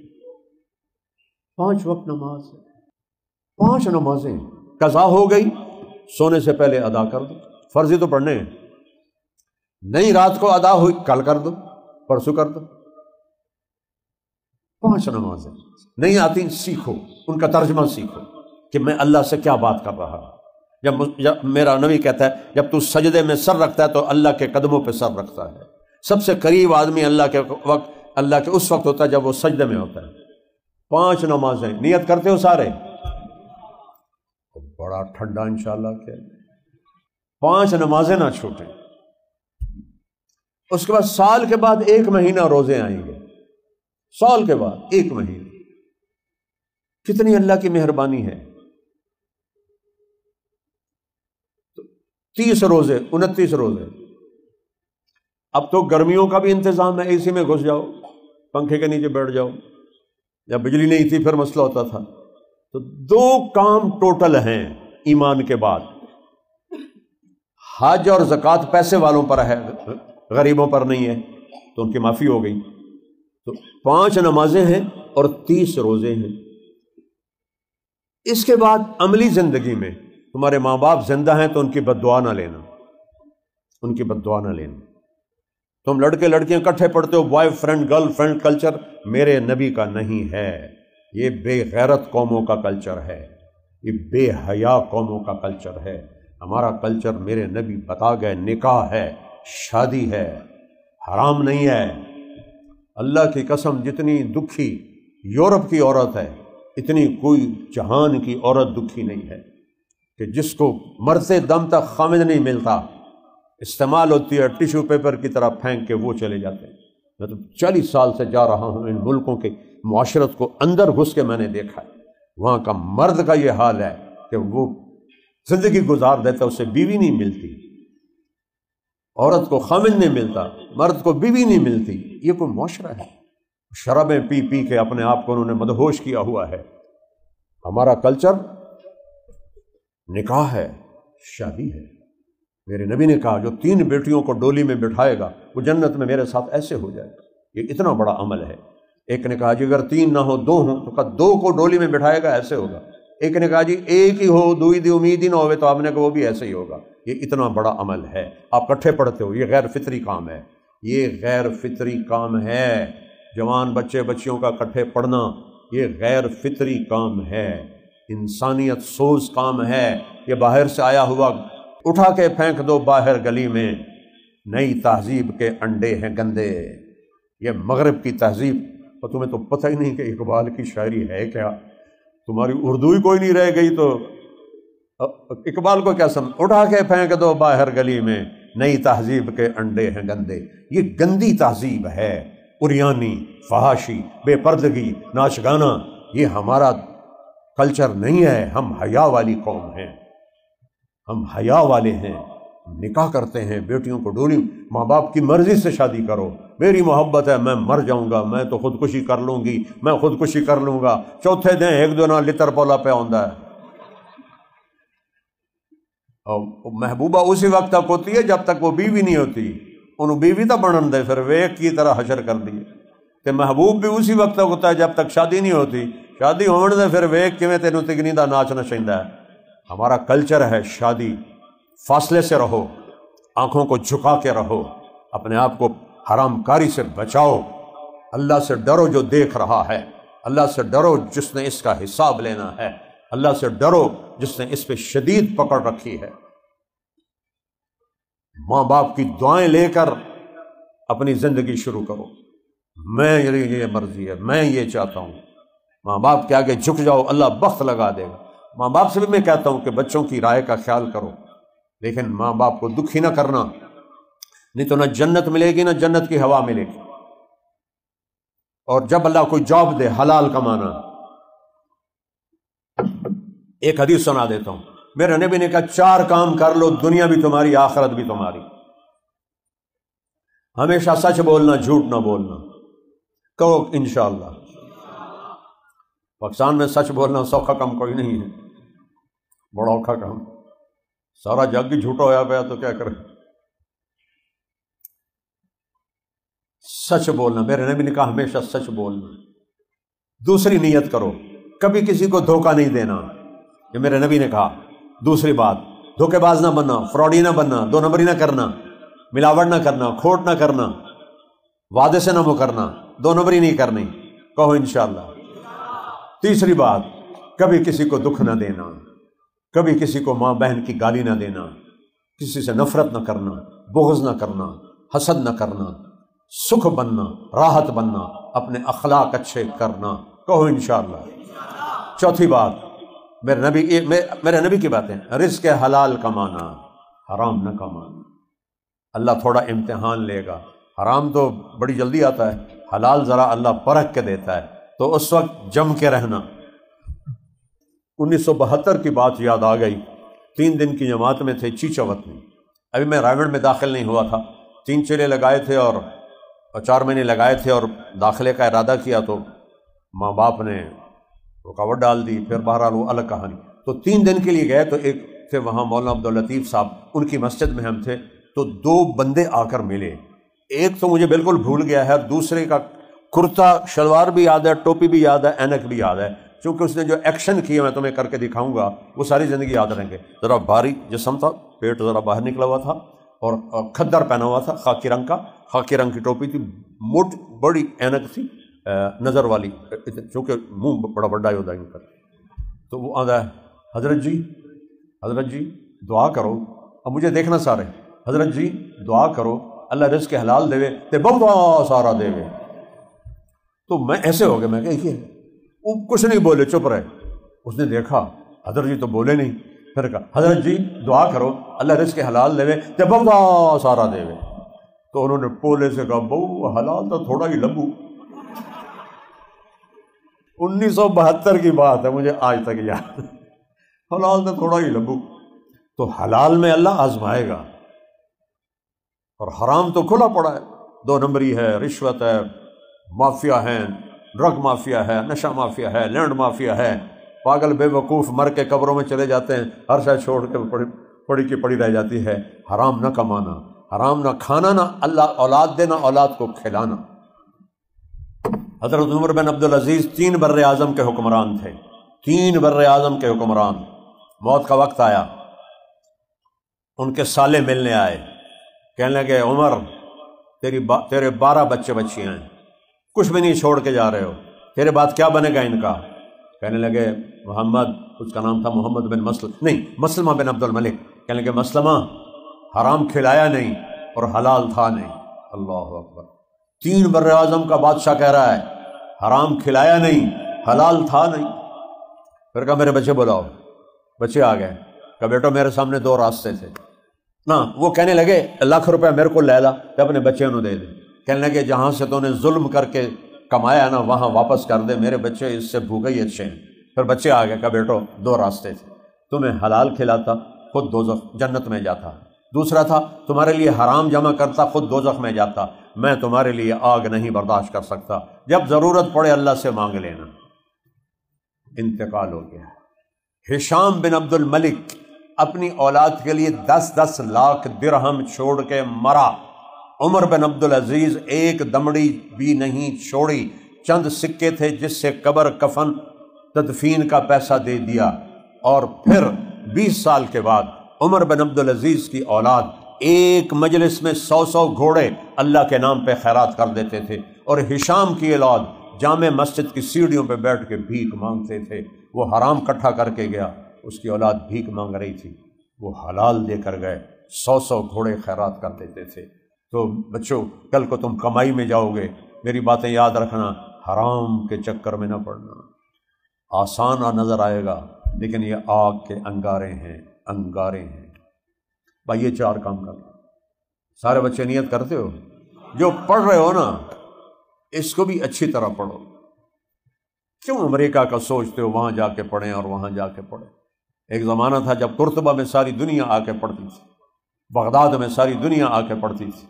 5 وقت نماز ہے، 5 نمازیں قضا ہو گئی، سونے سے پہلے ادا کر دو، فرضی تو پڑھنے ہیں، نہیں رات کو ادا ہوئی کل کر دو، پرسوں کر دو۔ 5 نمازیں نہیں آتی، سیکھو، ان کا ترجمہ سیکھو کہ میں اللہ سے کیا بات کر رہا ہوں۔ جب میرا نبی کہتا ہے جب تو سجدے میں سر رکھتا ہے تو اللہ کے قدموں پہ سر رکھتا ہے۔ سب سے قریب آدمی اللہ کے اس وقت ہوتا ہے جب وہ سجدے میں ہوتا ہے۔ 5 نمازیں نیت کرتے ہو سارے؟ بڑا ٹھنڈا انشاءاللہ کیا 5 نمازیں نہ چھوٹیں۔ اس کے بعد سال کے بعد 1 مہینہ روزے آئیں گے، سال کے بعد 1 مہینہ۔ کتنی اللہ کی مہربانی ہے۔ 30 روزے، 29 روزے۔ اب تو گرمیوں کا بھی انتظام ہے، اے سی میں گھس جاؤ، پنکھے کے نیچے بیٹھ جاؤ، یا بجلی نہیں تھی پھر مسئلہ ہوتا تھا۔ تو 2 کام ٹوٹل ہیں ایمان کے بعد، حج اور زکوٰۃ پیسے والوں پر ہے، غریبوں پر نہیں ہے، تو ان کی معافی ہو گئی۔ تو 5 نمازیں ہیں اور 30 روزے ہیں۔ اس کے بعد عملی زندگی میں تمہارے ماں باپ زندہ ہیں تو ان کی بد دعا نہ لینا، ان کی بد دعا نہ لینا۔ تم لڑکے لڑکیاں اکٹھے پڑھتے ہو، boy friend girl friend culture میرے نبی کا نہیں ہے، یہ بے غیرت قوموں کا کلچر ہے، یہ بے حیا قوموں کا کلچر ہے۔ ہمارا کلچر میرے نبی بتا گئے، نکاح ہے، شادی ہے، حرام نہیں ہے۔ اللہ کی قسم جتنی دکھی یورپ کی عورت ہے اتنی کوئی جہان کی عورت دکھی نہیں ہے، کہ جس کو مرتے دم تک خامد نہیں ملتا، استعمال ہوتی ہے ٹیشو پیپر کی طرح پھینک کے وہ چلے جاتے ہیں۔ میں تو 40 سال سے جا رہا ہوں ان ملکوں کے معاشرت کو اندر گھس کے میں نے دیکھا ہے، وہاں کا مرد کا یہ حال ہے کہ وہ زندگی گزار دیتا، اسے بیوی نہیں ملتی، عورت کو خامد نہیں ملتا، مرد کو بیوی نہیں ملتی۔ یہ کوئی معاشرہ ہے؟ شرابیں پی پی کے اپنے آپ کو انہوں نے مدہوش کیا ہوا ہے۔ ہمارا کلچر نکاح ہے، شادی ہے۔ میرے نبی نے کہا جو 3 بیٹیوں کو ڈولی میں بٹھائے گا وہ جنت میں میرے ساتھ ایسے ہو جائے گا۔ یہ اتنا بڑا عمل ہے۔ ایک نے کہا جی اگر 3 نہ ہو 2 ہوں، تو کہا 2 کو ڈولی میں بٹھائے گا ایسے ہوگا۔ ایک نے کہا جی ایک ہی ہو، 2 دی امید ہی نہ ہوئے، تو آپ نے کہا وہ بھی ایسے ہی ہوگا۔ یہ اتنا بڑا عمل ہے، آپ اکٹھے پڑھتے ہو، یہ غیر فطری کام ہے، یہ غیر فطری کام ہے۔ جوان بچے بچیوں کا اکٹھے پڑھنا یہ غیر فطری کام ہے، انسانیت سوز کام ہے۔ یہ باہر سے آیا ہوا اٹھا کے پھینک دو باہر گلی میں، نئی تہذیب کے انڈے ہیں گندے۔ یہ مغرب کی تہذیب، اور تمہیں تو پتہ ہی نہیں کہ اقبال کی شاعری ہے کیا، تمہاری اردو ہی کوئی نہیں رہ گئی تو اقبال کو کیا سمجھ؟ اٹھا کے پھینک دو باہر گلی میں، نئی تہذیب کے انڈے ہیں گندے۔ یہ گندی تہذیب ہے، اریانی، فحاشی، بے پردگی، ناچ گانا، یہ ہمارا کلچر نہیں ہے۔ ہم حیا والی قوم ہیں، ہم حیا والے ہیں، نکاح کرتے ہیں، بیٹیوں کو ڈولی، ماں باپ کی مرضی سے شادی کرو۔ میری محبت ہے، میں مر جاؤں گا، میں تو خودکشی کر لوں گی، میں خودکشی کر لوں گا، چوتھے دن ایک دو نہ لتر پولا پہ آندا ہے۔ اور محبوبہ اسی وقت تک ہوتی ہے جب تک وہ بیوی نہیں ہوتی، انہوں بیوی تو بنن دے، پھر ویک کی طرح حشر کر دیے۔ کہ محبوب بھی اسی وقت تک ہوتا ہے جب تک شادی نہیں ہوتی، شادی ہون دے پھر ویک کیویں تینوں تگنی دا ناچ نچیندا ہے۔ ہمارا کلچر ہے شادی، فاصلے سے رہو، آنکھوں کو جھکا کے رہو، اپنے آپ کو حرام کاری سے بچاؤ، اللہ سے ڈرو جو دیکھ رہا ہے، اللہ سے ڈرو جس نے اس کا حساب لینا ہے، اللہ سے ڈرو جس نے اس پہ شدید پکڑ رکھی ہے۔ ماں باپ کی دعائیں لے کر اپنی زندگی شروع کرو، میری یہ مرضی ہے، میں یہ چاہتا ہوں۔ ماں باپ کے آگے جھک جاؤ، اللہ بخت لگا دے گا۔ ماں باپ سے بھی میں کہتا ہوں کہ بچوں کی رائے کا خیال کرو، لیکن ماں باپ کو دکھی نہ کرنا، نہیں تو نہ جنت ملے گی نہ جنت کی ہوا ملے گی۔ اور جب اللہ کوئی جاب دے حلال کمانا، ایک حدیث سنا دیتا ہوں، میرے نبی نے کہا 4 کام کر لو، دنیا بھی تمہاری آخرت بھی تمہاری۔ ہمیشہ سچ بولنا، جھوٹ نہ بولنا، کہو انشاءاللہ۔ پاکستان میں سچ بولنا سوکھا کام کوئی نہیں ہے، بڑا اوکھا کام، سارا جگ ہی جھوٹا ہوا پیا تو کیا کرے۔ سچ بولنا، میرے نبی نے کہا ہمیشہ سچ بولنا۔ دوسری نیت کرو، کبھی کسی کو دھوکہ نہیں دینا، یہ میرے نبی نے کہا۔ دوسری بات، دھوکے باز نہ بننا، فراڈی نہ بننا، دو نمبری نہ کرنا، ملاوٹ نہ کرنا، کھوٹ نہ کرنا، وعدے سے نہ مکرنا، دو نمبری نہیں کرنی، کہو انشاءاللہ۔ تیسری بات، کبھی کسی کو دکھ نہ دینا، کبھی کسی کو ماں بہن کی گالی نہ دینا، کسی سے نفرت نہ کرنا، بغض نہ کرنا، حسد نہ کرنا، سکھ بننا، راحت بننا، اپنے اخلاق اچھے کرنا، کہو انشاءاللہ۔ چوتھی بات، میرے نبی کی باتیں، رزق حلال کمانا، حرام نہ کمانا۔ اللہ تھوڑا امتحان لے گا، حرام تو بڑی جلدی آتا ہے، حلال ذرا اللہ پرکھ کے دیتا ہے، تو اس وقت جم کے رہنا۔ 1972 کی بات یاد آ گئی، 3 دن کی جماعت میں تھے چیچاوت میں، ابھی میں رائے گڑھ میں داخل نہیں ہوا تھا، 3 چیلے لگائے تھے اور 4 مہینے لگائے تھے، اور داخلے کا ارادہ کیا تو ماں باپ نے رکاوٹ ڈال دی، پھر بہرحال وہ الگ کہانی۔ تو 3 دن کے لیے گئے، تو ایک تھے وہاں مولانا عبداللطیف صاحب، ان کی مسجد میں ہم تھے، تو 2 بندے آ کر ملے، ایک تو مجھے بالکل بھول گیا ہے، دوسرے کا کرتا شلوار بھی یاد ہے، ٹوپی بھی یاد ہے، اینک بھی یاد ہے، چونکہ اس نے جو ایکشن کیے میں تمہیں کر کے دکھاؤں گا وہ ساری زندگی یاد رہیں گے۔ ذرا بھاری جسم تھا، پیٹ ذرا باہر نکلا ہوا تھا، اور کھدر پہنا ہوا تھا خاکی رنگ کا، خاکی رنگ کی ٹوپی تھی، موٹ بڑی اینک تھی نظر والی، چونکہ منہ بڑا بڑا ہی ہوتا ہے ان کا۔ تو وہ آتا ہے، حضرت جی دعا کرو، اب مجھے دیکھنا سارے، حضرت جی دعا کرو اللہ رزق حلال دے تے بہت سارا دے۔ تو میں ایسے ہو گیا، میں کہ یہ وہ کچھ نہیں بولے، چپ رہے۔ اس نے دیکھا حضرت جی تو بولے نہیں، پھر کہا حضرت جی دعا کرو اللہ رزق حلال دے تے بہت سارا دے۔ تو انہوں نے پولے سے کہا بہو حلال تو تھوڑا ہی لبو۔ 1972 کی بات ہے، مجھے آج تک یاد، حلال تو تھوڑا ہی لبو۔ تو حلال میں اللہ آزمائے گا، اور حرام تو کھلا پڑا ہے، 2 نمبری ہے، رشوت ہے، مافیا ہے، ڈرگ مافیا ہے، نشہ مافیا ہے، لینڈ مافیا ہے، پاگل بے وقوف مر کے قبروں میں چلے جاتے ہیں، ہر شے چھوڑ کے پڑی کی پڑی رہ جاتی ہے۔ حرام نہ کمانا، حرام نہ کھانا، نہ اللہ اولاد دینا، اولاد کو کھلانا۔ حضرت عمر بن عبدالعزیز 3 بر اعظم کے حکمران تھے، 3 بر اعظم کے حکمران۔ موت کا وقت آیا، ان کے سالے ملنے آئے، کہنے لگے عمر تیرے 12 بچے بچیاں ہیں، کچھ بھی نہیں چھوڑ کے جا رہے ہو، تیرے بعد کیا بنے گا ان کا؟ کہنے لگے محمد، اس کا نام تھا محمد بن مسلمہ بن عبد الملک، کہنے لگے مسلمہ حرام کھلایا نہیں اور حلال تھا نہیں۔ اللہ اکبر، 3 بر اعظم کا بادشاہ کہہ رہا ہے حرام کھلایا نہیں، حلال تھا نہیں۔ پھر کہا میرے بچے بلاؤ، بچے آ گئے، کہا بیٹا میرے سامنے 2 راستے تھے نا۔ وہ کہنے لگے ₹1,00,000 میرے کو لے لا، تو اپنے بچے انہوں دے دے۔ کہنے لگے جہاں سے تو نے ظلم کر کے کمایا نا وہاں واپس کر دے، میرے بچے اس سے بھوکے ہی اچھے ہیں۔ پھر بچے آ گئے، کہا بیٹو 2 راستے تھے، تمہیں حلال کھلاتا خود جنت میں جاتا، دوسرا تھا تمہارے لیے حرام جمع کرتا خود دوزخ میں جاتا، میں تمہارے لیے آگ نہیں برداشت کر سکتا، جب ضرورت پڑے اللہ سے مانگ لینا۔ انتقال ہو گیا۔ ہشام بن عبد الملک اپنی اولاد کے لیے 10 لاکھ درہم چھوڑ کے مرا۔ عمر بن عبدالعزیز ایک دمڑی بھی نہیں چھوڑی، چند سکے تھے جس سے قبر کفن تدفین کا پیسہ دے دیا۔ اور پھر 20 سال کے بعد عمر بن عبدالعزیز کی اولاد ایک مجلس میں 100 گھوڑے اللہ کے نام پہ خیرات کر دیتے تھے، اور ہشام کی اولاد جامع مسجد کی سیڑھیوں پہ بیٹھ کے بھیک مانگتے تھے۔ وہ حرام کٹھا کر کے گیا، اس کی اولاد بھیک مانگ رہی تھی، وہ حلال دے کر گئے، 100 گھوڑے خیرات کر دیتے تھے۔ تو بچوں کل کو تم کمائی میں جاؤ گے، میری باتیں یاد رکھنا، حرام کے چکر میں نہ پڑنا۔ آسان نظر آئے گا لیکن یہ آگ کے انگارے ہیں، انگارے ہیں۔ بھائی یہ 4 کام کر، سارے بچے نیت کرتے ہو؟ جو پڑھ رہے ہو نا اس کو بھی اچھی طرح پڑھو۔ کیوں امریکہ کا سوچتے ہو وہاں جا کے پڑھیں اور وہاں جا کے پڑھیں؟ ایک زمانہ تھا جب قرطبہ میں ساری دنیا آ کے پڑھتی تھی، بغداد میں ساری دنیا آ کے پڑھتی تھی۔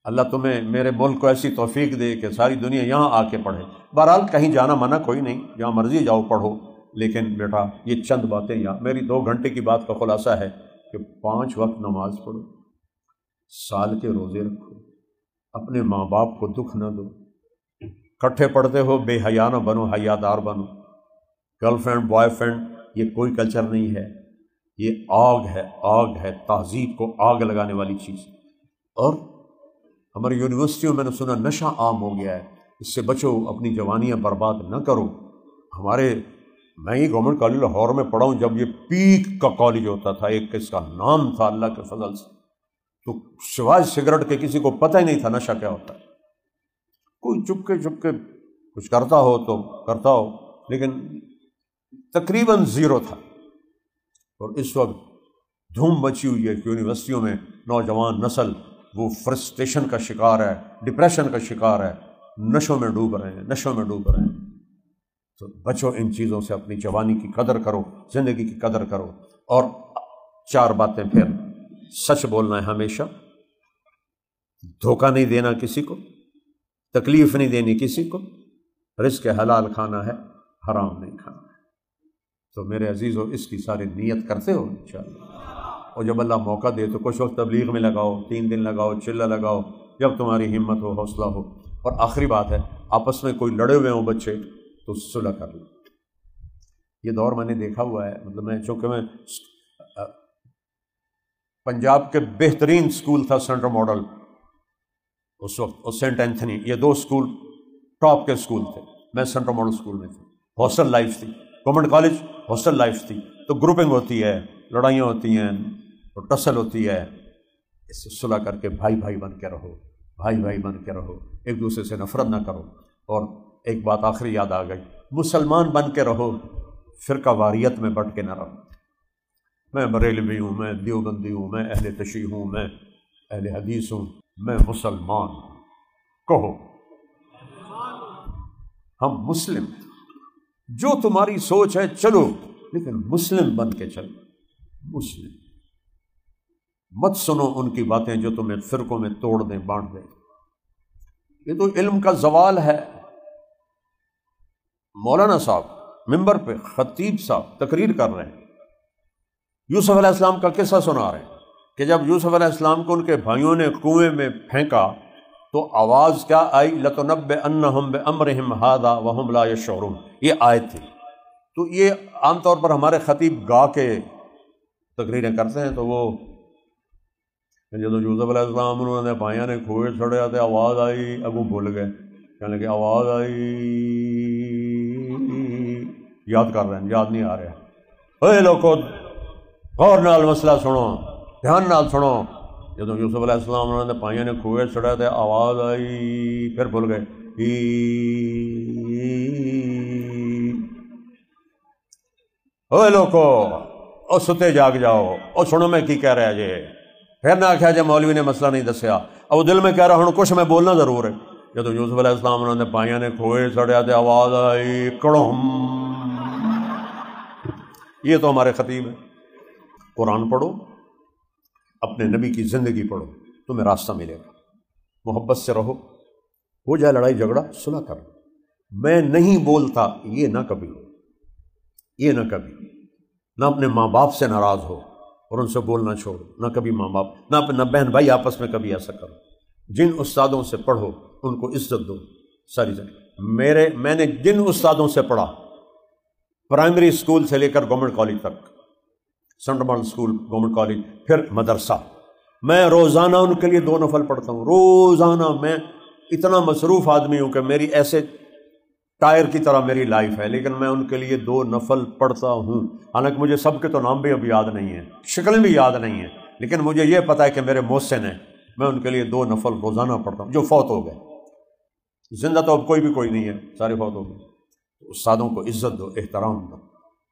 اللہ تمہیں میرے ملک کو ایسی توفیق دے کہ ساری دنیا یہاں آ کے پڑھے۔ بہرحال کہیں جانا منع کوئی نہیں، جہاں مرضی جاؤ پڑھو، لیکن بیٹا یہ چند باتیں یہاں، میری 2 گھنٹے کی بات کا خلاصہ ہے کہ 5 وقت نماز پڑھو، سال کے روزے رکھو، اپنے ماں باپ کو دکھ نہ دو، کٹھے پڑھتے ہو بے حیا نہ بنو، حیا دار بنو۔ گرل فرینڈ بوائے فرینڈ یہ کوئی کلچر نہیں ہے، یہ آگ ہے، تہذیب کو آگ لگانے والی چیز۔ اور ہماری یونیورسٹیوں میں نے سنا نشہ عام ہو گیا ہے، اس سے بچو، اپنی جوانیاں برباد نہ کرو۔ میں یہ گورنمنٹ کالج لاہور میں پڑھا ہوں، جب یہ پیک کا کالج ہوتا تھا، ایک اس کا نام تھا اللہ کے فضل سے، تو سوائے سگریٹ کے کسی کو پتہ ہی نہیں تھا نشہ کیا ہوتا ہے۔ کوئی چپ کے کچھ کرتا ہو تو کرتا ہو، لیکن تقریباً زیرو تھا۔ اور اس وقت دھوم مچی ہوئی ہے کہ یونیورسٹیوں میں نوجوان نسل وہ فرسٹریشن کا شکار ہے، ڈپریشن کا شکار ہے، نشوں میں ڈوب رہے ہیں۔ تو بچو ان چیزوں سے، اپنی جوانی کی قدر کرو، زندگی کی قدر کرو۔ اور 4 باتیں پھر، سچ بولنا ہے ہمیشہ، دھوکہ نہیں دینا کسی کو، تکلیف نہیں دینی کسی کو، رزق حلال کھانا ہے، حرام نہیں کھانا ہے۔ تو میرے عزیزو اس کی ساری نیت کرتے ہو انشاءاللہ، اور جب اللہ موقع دے تو کچھ وقت تبلیغ میں لگاؤ، 3 دن لگاؤ، چلہ لگاؤ، جب تمہاری ہمت ہو، حوصلہ ہو۔ اور آخری بات ہے، آپس میں کوئی لڑے ہوئے ہوں بچے تو صلح کر لو۔ یہ دور میں نے دیکھا ہوا ہے، مطلب چونکہ میں پنجاب کے بہترین سکول تھا سینٹرل ماڈل اس وقت، اور سینٹ اینتھنی، یہ 2 سکول ٹاپ کے سکول تھے۔ میں سینٹرل ماڈل سکول میں تھا، ہاسٹل لائف تھی، گورنمنٹ کالج ہاسٹل لائف تھی، تو گروپنگ ہوتی ہے، لڑائیاں ہوتی ہیں، ٹسل ہوتی ہے، اس سے صلح کر کے بھائی بن کے رہو، بھائی بن کے رہو، ایک دوسرے سے نفرت نہ کرو۔ اور ایک بات آخری یاد آ گئی، مسلمان بن کے رہو، فرقہ واریت میں بٹ کے نہ رہو۔ میں بریلوی ہوں، میں دیوبندی ہوں، میں اہل تشیع ہوں، میں اہل حدیث ہوں، میں مسلمان ہوں۔ کہو ہم مسلم، جو تمہاری سوچ ہے چلو، لیکن مسلم بن کے چلو، مسلم مت سنو ان کی باتیں جو تمہیں فرقوں میں توڑ دیں، بانٹ دیں۔ یہ تو علم کا زوال ہے۔ مولانا صاحب ممبر پہ، خطیب صاحب تقریر کر رہے ہیں، یوسف علیہ السلام کا قصہ سنا رہے ہیں کہ جب یوسف علیہ السلام کو ان کے بھائیوں نے کنویں میں پھینکا تو آواز کیا آئی؟ لَتُنَبِّئَنَّهُمْ بِأَمْرِهِمْ هَذَا وَهُمْ لَا يَشْعُرُونَ، یہ آیت تھی۔ تو یہ عام طور پر ہمارے خطیب گا کے تقریریں کرتے ہیں، تو وہ جب یوسف علیہ السلام انہوں نے بھائیوں نے کھوئے چھڑے آتے، آواز آئی، اگوں بھول گئے، کہنے لگے آواز آئی، یاد کر رہے ہیں، یاد نہیں آ رہا۔ اے لوگو غور نال مسئلہ سنو، دھیان نال سنو۔ جب یوسف علیہ السلام انہوں نے بھائیوں نے کھوئے چھڑے تھے، آواز آئی، پھر بھول گئے۔ اے لوگو او ستے جاگ جاؤ، او سنو میں کی کہہ رہا جے، پھر نہ آخیا جے مولوی نے مسئلہ نہیں دسیا، اب وہ دل میں کہہ رہا ہوں کچھ میں بولنا ضرور ہے۔ جب یوسف علیہ السلام انہوں نے بھائیوں نے کھوئے چھڑے تھے، آواز آئی، کڑم۔ یہ تو ہمارے خطیب ہیں۔ قرآن پڑھو، اپنے نبی کی زندگی پڑھو، تمہیں راستہ ملے گا۔ محبت سے رہو، ہو جائے لڑائی جھگڑا، صلح کرو۔ میں نہیں بولتا، یہ نہ کبھی، نہ اپنے ماں باپ سے ناراض ہو اور ان سے بولنا چھوڑو، نہ کبھی ماں باپ، نہ بہن بھائی آپس میں کبھی ایسا کرو۔ جن استادوں سے پڑھو ان کو عزت دو ساری زندگی۔ میں نے جن استادوں سے پڑھا، پرائمری اسکول سے لے کر گورنمنٹ کالج تک، central model school, government college, پھر مدرسہ، میں روزانہ ان کے لیے 2 نفل پڑھتا ہوں۔ روزانہ میں اتنا مصروف آدمی ہوں کہ میری ایسے ٹائر کی طرح میری لائف ہے، لیکن میں ان کے لیے 2 نفل پڑھتا ہوں۔ حالانکہ مجھے سب کے تو نام بھی اب یاد نہیں ہیں، شکلیں بھی یاد نہیں ہیں، لیکن مجھے یہ پتہ ہے کہ میرے محسن ہیں، میں ان کے لیے 2 نفل روزانہ پڑھتا ہوں، جو فوت ہو گئے۔ زندہ تو اب کوئی نہیں ہے، سارے فوت ہو گئے۔ استادوں کو عزت دو، احترام دو،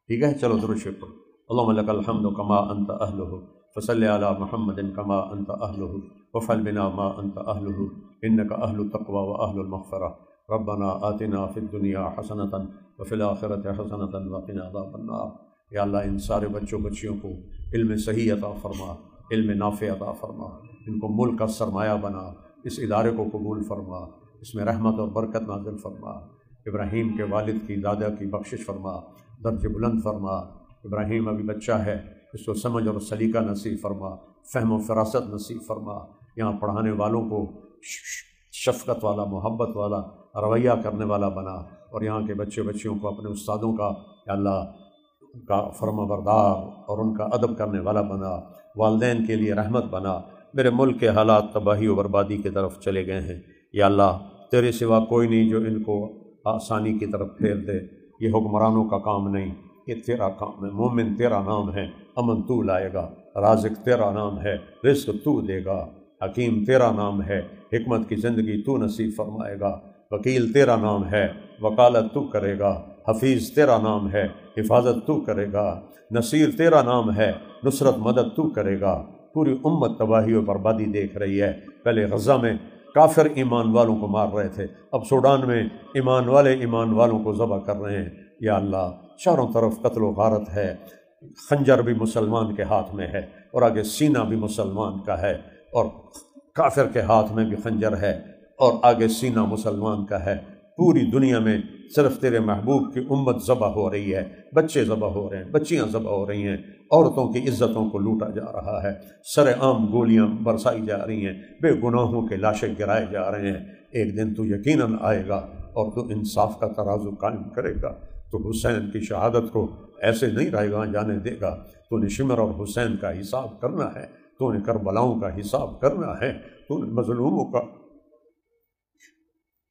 ٹھیک ہے؟ چلو درود شریف پڑھو۔ اللہم لک الحمد کما انت اہلہ، فصلی علی محمد کما انت اہلہ، وفعل بنا ما انت اہلہ، انک اہل التقوی واہل المغفرہ۔ ربنا آتنا فی الدنیا حسنۃ وفی الآخرۃ حسنۃ وقنا عذاب النار۔ یا اللہ ان سارے بچیوں کو علم صحیح عطا فرما، علم نافع عطا فرما، ان کو ملک کا سرمایہ بنا، اس ادارے کو قبول فرما، اس میں رحمت اور برکت نازل فرما، ابراہیم کے والد کی دادا کی بخشش فرما، درجہ بلند فرما۔ ابراہیم ابھی بچہ ہے، اس کو سمجھ اور سلیقہ نصیب فرما، فہم و فراست نصیب فرما، یہاں پڑھانے والوں کو شفقت والا، محبت والا رویہ کرنے والا بنا، اور یہاں کے بچے بچیوں کو اپنے استادوں کا یا اللہ ان کا فرما بردار اور ان کا ادب کرنے والا بنا، والدین کے لیے رحمت بنا۔ میرے ملک کے حالات تباہی و بربادی کی طرف چلے گئے ہیں، یا اللہ تیرے سوا کوئی نہیں جو ان کو آسانی کی طرف پھیر دے، یہ حکمرانوں کا کام نہیں، یہ تیرا کام ہے۔ مومن تیرا نام ہے، امن تو لائے گا، رازق تیرا نام ہے، رزق تو دے گا، حکیم تیرا نام ہے، حکمت کی زندگی تو نصیب فرمائے گا، وکیل تیرا نام ہے، وکالت تو کرے گا، حفیظ تیرا نام ہے، حفاظت تو کرے گا، نصیر تیرا نام ہے، نصرت مدد تو کرے گا۔ پوری امت تباہی و بربادی دیکھ رہی ہے، پہلے غزہ میں کافر ایمان والوں کو مار رہے تھے، اب سوڈان میں ایمان والے ایمان والوں کو ذبح کر رہے ہیں۔ یا اللہ چاروں طرف قتل و غارت ہے، خنجر بھی مسلمان کے ہاتھ میں ہے، اور آگے سینہ بھی مسلمان کا ہے، اور کافر کے ہاتھ میں بھی خنجر ہے، اور آگے سینہ مسلمان کا ہے۔ پوری دنیا میں صرف تیرے محبوب کی امت ذبح ہو رہی ہے، بچے ذبح ہو رہے ہیں، بچیاں ذبح ہو رہی ہیں، عورتوں کی عزتوں کو لوٹا جا رہا ہے، سر عام گولیاں برسائی جا رہی ہیں، بے گناہوں کے لاشیں گرائے جا رہے ہیں۔ ایک دن تو یقیناً آئے گا اور تو انصاف کا ترازو قائم کرے گا، تو حسین کی شہادت کو ایسے نہیں رائے گاں جانے دے گا۔ تو نے شمر اور حسین کا حساب کرنا ہے، تو نے کربلاؤں کا حساب کرنا ہے، تو نے مظلوموں کا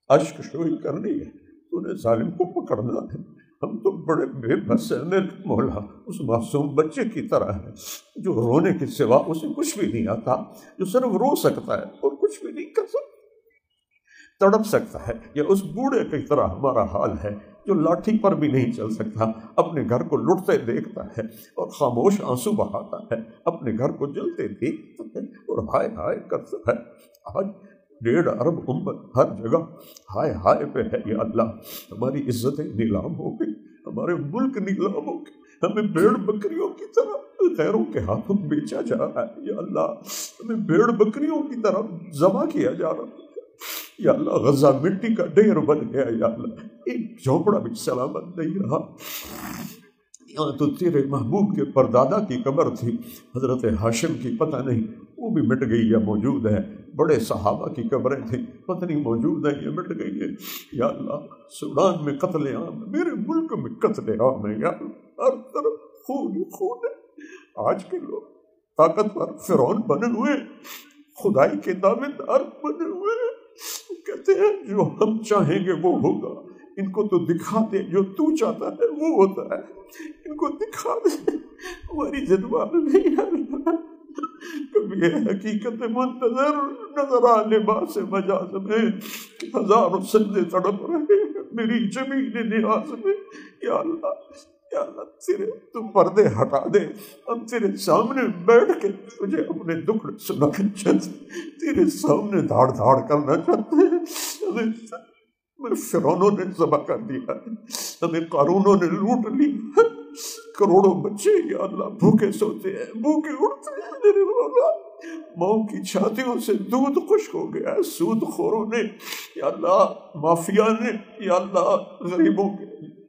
اشک شوئی کرنی ہے، تو نے ظالم کو پکڑنا ہے۔ ہم تو بڑے بے بس ہیں میرے مولا، اس معصوم بچے کی طرح ہے جو رونے کے سوا اسے کچھ بھی نہیں آتا، جو صرف رو سکتا ہے اور کچھ بھی نہیں کر سکتا، تڑپ سکتا ہے۔ یا اس بوڑھے کی طرح ہمارا حال ہے جو لاٹھی پر بھی نہیں چل سکتا، اپنے گھر کو لٹتے دیکھتا ہے اور خاموش آنسو بہاتا ہے، اپنے گھر کو جلتے دیکھتا ہے اور ہائے ہائے کرتا ہے۔ آج 1.5 ارب امت ہر جگہ ہائے ہائے پہ ہے۔ یا اللہ ہماری عزتیں نیلام ہو گئی، ہمارے ملک نیلام ہو گئی، ہمیں بھیڑ بکریوں کی طرح غیروں کے ہاتھوں بیچا جا رہا ہے۔ یا اللہ ہمیں بھیڑ بکریوں کی طرح ذبح کیا جا رہا ہے۔ یا اللہ غزہ مٹی کا ڈھیر بن گیا، یا اللہ ایک جھونپڑا بھی سلامت نہیں رہا۔ یہاں تو تیرے محبوب کے پردادا کی قبر تھی، حضرت ہاشم کی، پتہ نہیں وہ بھی مٹ گئی یا موجود ہے، بڑے صحابہ کی قبریں تھیں، پتہ نہیں موجود ہیں یا مٹ گئی ہیں۔ یا اللہ سوڈان میں قتل عام ہے، میرے ملک میں قتل عام ہے، یا اللہ ہر طرف خون ہی خون ہے۔ آج کے لوگ طاقتور فرعون بنے ہوئے، خدائی کے دعویدار بنے ہوئے، کہتے ہیں جو ہم چاہیں گے وہ ہوگا، ان کو تو دکھا دے جو تو چاہتا ہے وہ ہوتا ہے، ان کو دکھا دے ہماری جذبات نہیں ہے۔ کبھی یہ حقیقت منتظر نظر آ لباس مجاز میں، ہزاروں سجدے تڑپ رہے ہیں میری زمین نیاز میں۔ یا اللہ یا اللہ تیرے تو پردے ہٹا دے، ہم تیرے سامنے بیٹھ کے تجھے اپنے دکھ سنانا چاہتے، تیرے سامنے دھاڑ دھاڑ کرنا چاہتے ہیں۔ ہمیں فرعونوں نے ذبح کر دیا ہے، ہمیں قارونوں نے لوٹ لی، کروڑوں بچے یا اللہ بھوکے سوتے ہیں، بھوکے اٹھتے ہیں میرے مولا، ماؤں کی چھاتیوں سے دودھ خشک ہو گیا ہے، سود خوروں نے یا اللہ، مافیا نے یا اللہ غریبوں کے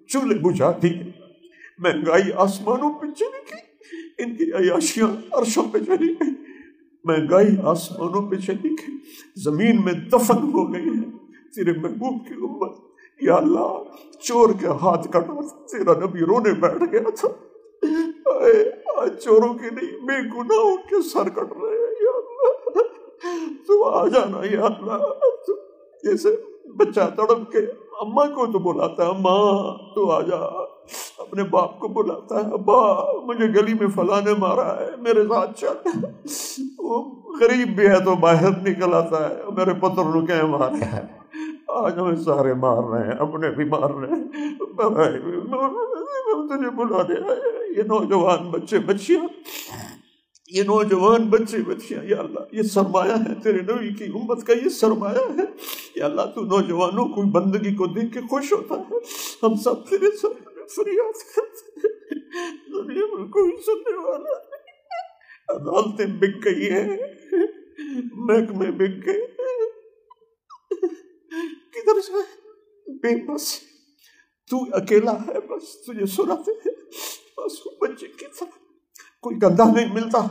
چولہے بجھا دیے، مہنگائی آسمانوں پہ چلی گئی، ان کی عیاشیاں عرشوں پہ چلی گئی، مہنگائی آسمانوں پہ چلی گئی، زمین میں دفن ہو گئی ہے تیرے محبوب کی امت۔ یا اللہ چور کے ہاتھ کٹا تیرا نبی رونے بیٹھ گیا تھا، آج چوروں کے نہیں بے گناہوں کے سر کٹ رہے ہیں۔ یا اللہ تو آ جانا، یا اللہ جیسے بچہ تڑپ کے اماں کو تو بلاتا ہے ماں تو آ جا، اپنے باپ کو بلاتا ہے ابا مجھے گلی میں فلاں نے مارا ہے میرے ساتھ چل، وہ غریب بھی ہے تو باہر نکل آتا ہے میرے پتر نے کیا مارا ہے، آج ہمیں سارے مار رہے ہیں، اپنے بھی مار رہے ہیں، ہم تجھے بلا دے آئے۔ یہ نوجوان بچے بچیاں، یہ نوجوان بچے بچیاں یا اللہ یہ سرمایہ ہے تیرے نبی کی امت کا، یہ سرمایہ ہے یا اللہ تو نوجوانوں کو بندگی کو دیکھ کے خوش ہوتا ہے۔ ہم سب تیرے سامنے فریاد کرتے ہیں، دنیا میں کوئی سننے والا نہیں، عدالتیں بک گئی ہیں، محکمے بک گئے، کر جائے، بے بس تو اکیلا ہے، بس تجھے سناتے ہیں آنسو بچے کی طرح۔ کوئی گندہ نہیں ملتا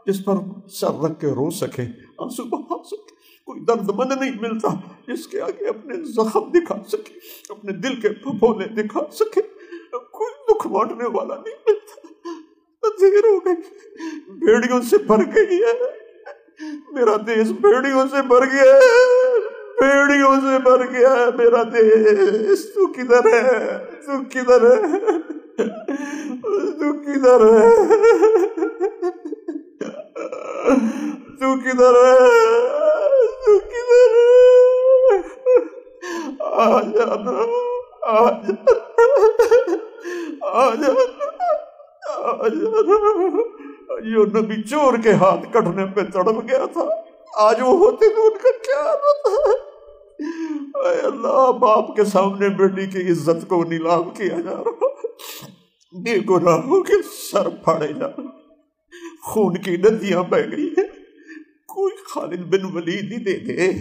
جس پر سر رکھ کے رو سکے، آنسو بہا سکے، کوئی درد مند نہیں ملتا جس کے آگے اپنے زخم دکھا سکے، اپنے دل کے پھپھولے دکھا سکے، کوئی دکھ بانٹنے والا نہیں ملتا۔ دیر ہو گئی، بھیڑیوں سے بھر گئی ہے میرا دیش، بھیڑیوں سے بھر گیا ہے، بھیڑیوں سے بھر گیا ہے میرا دیش۔ تو کدھر ہے؟ تو کدھر ہے؟ تو کدھر ہے؟ تو کدھر ہے؟ تو کدھر ہے؟ آ جانا، آ جانا، آ جانا، آ جانا۔ جو نبی چور کے ہاتھ کٹنے پہ تڑپ گیا تھا، آج وہ ہوتے تو ان کا کیا ہوتا؟ اے اللہ، باپ کے سامنے بیٹی کی عزت کو نیلام کیا جا رہا، بے گناہوں کے سر پھاڑے جا رہے، خون کی ندیاں بہ گئی ہیں۔ کوئی خالد بن ولید ہی دے دے،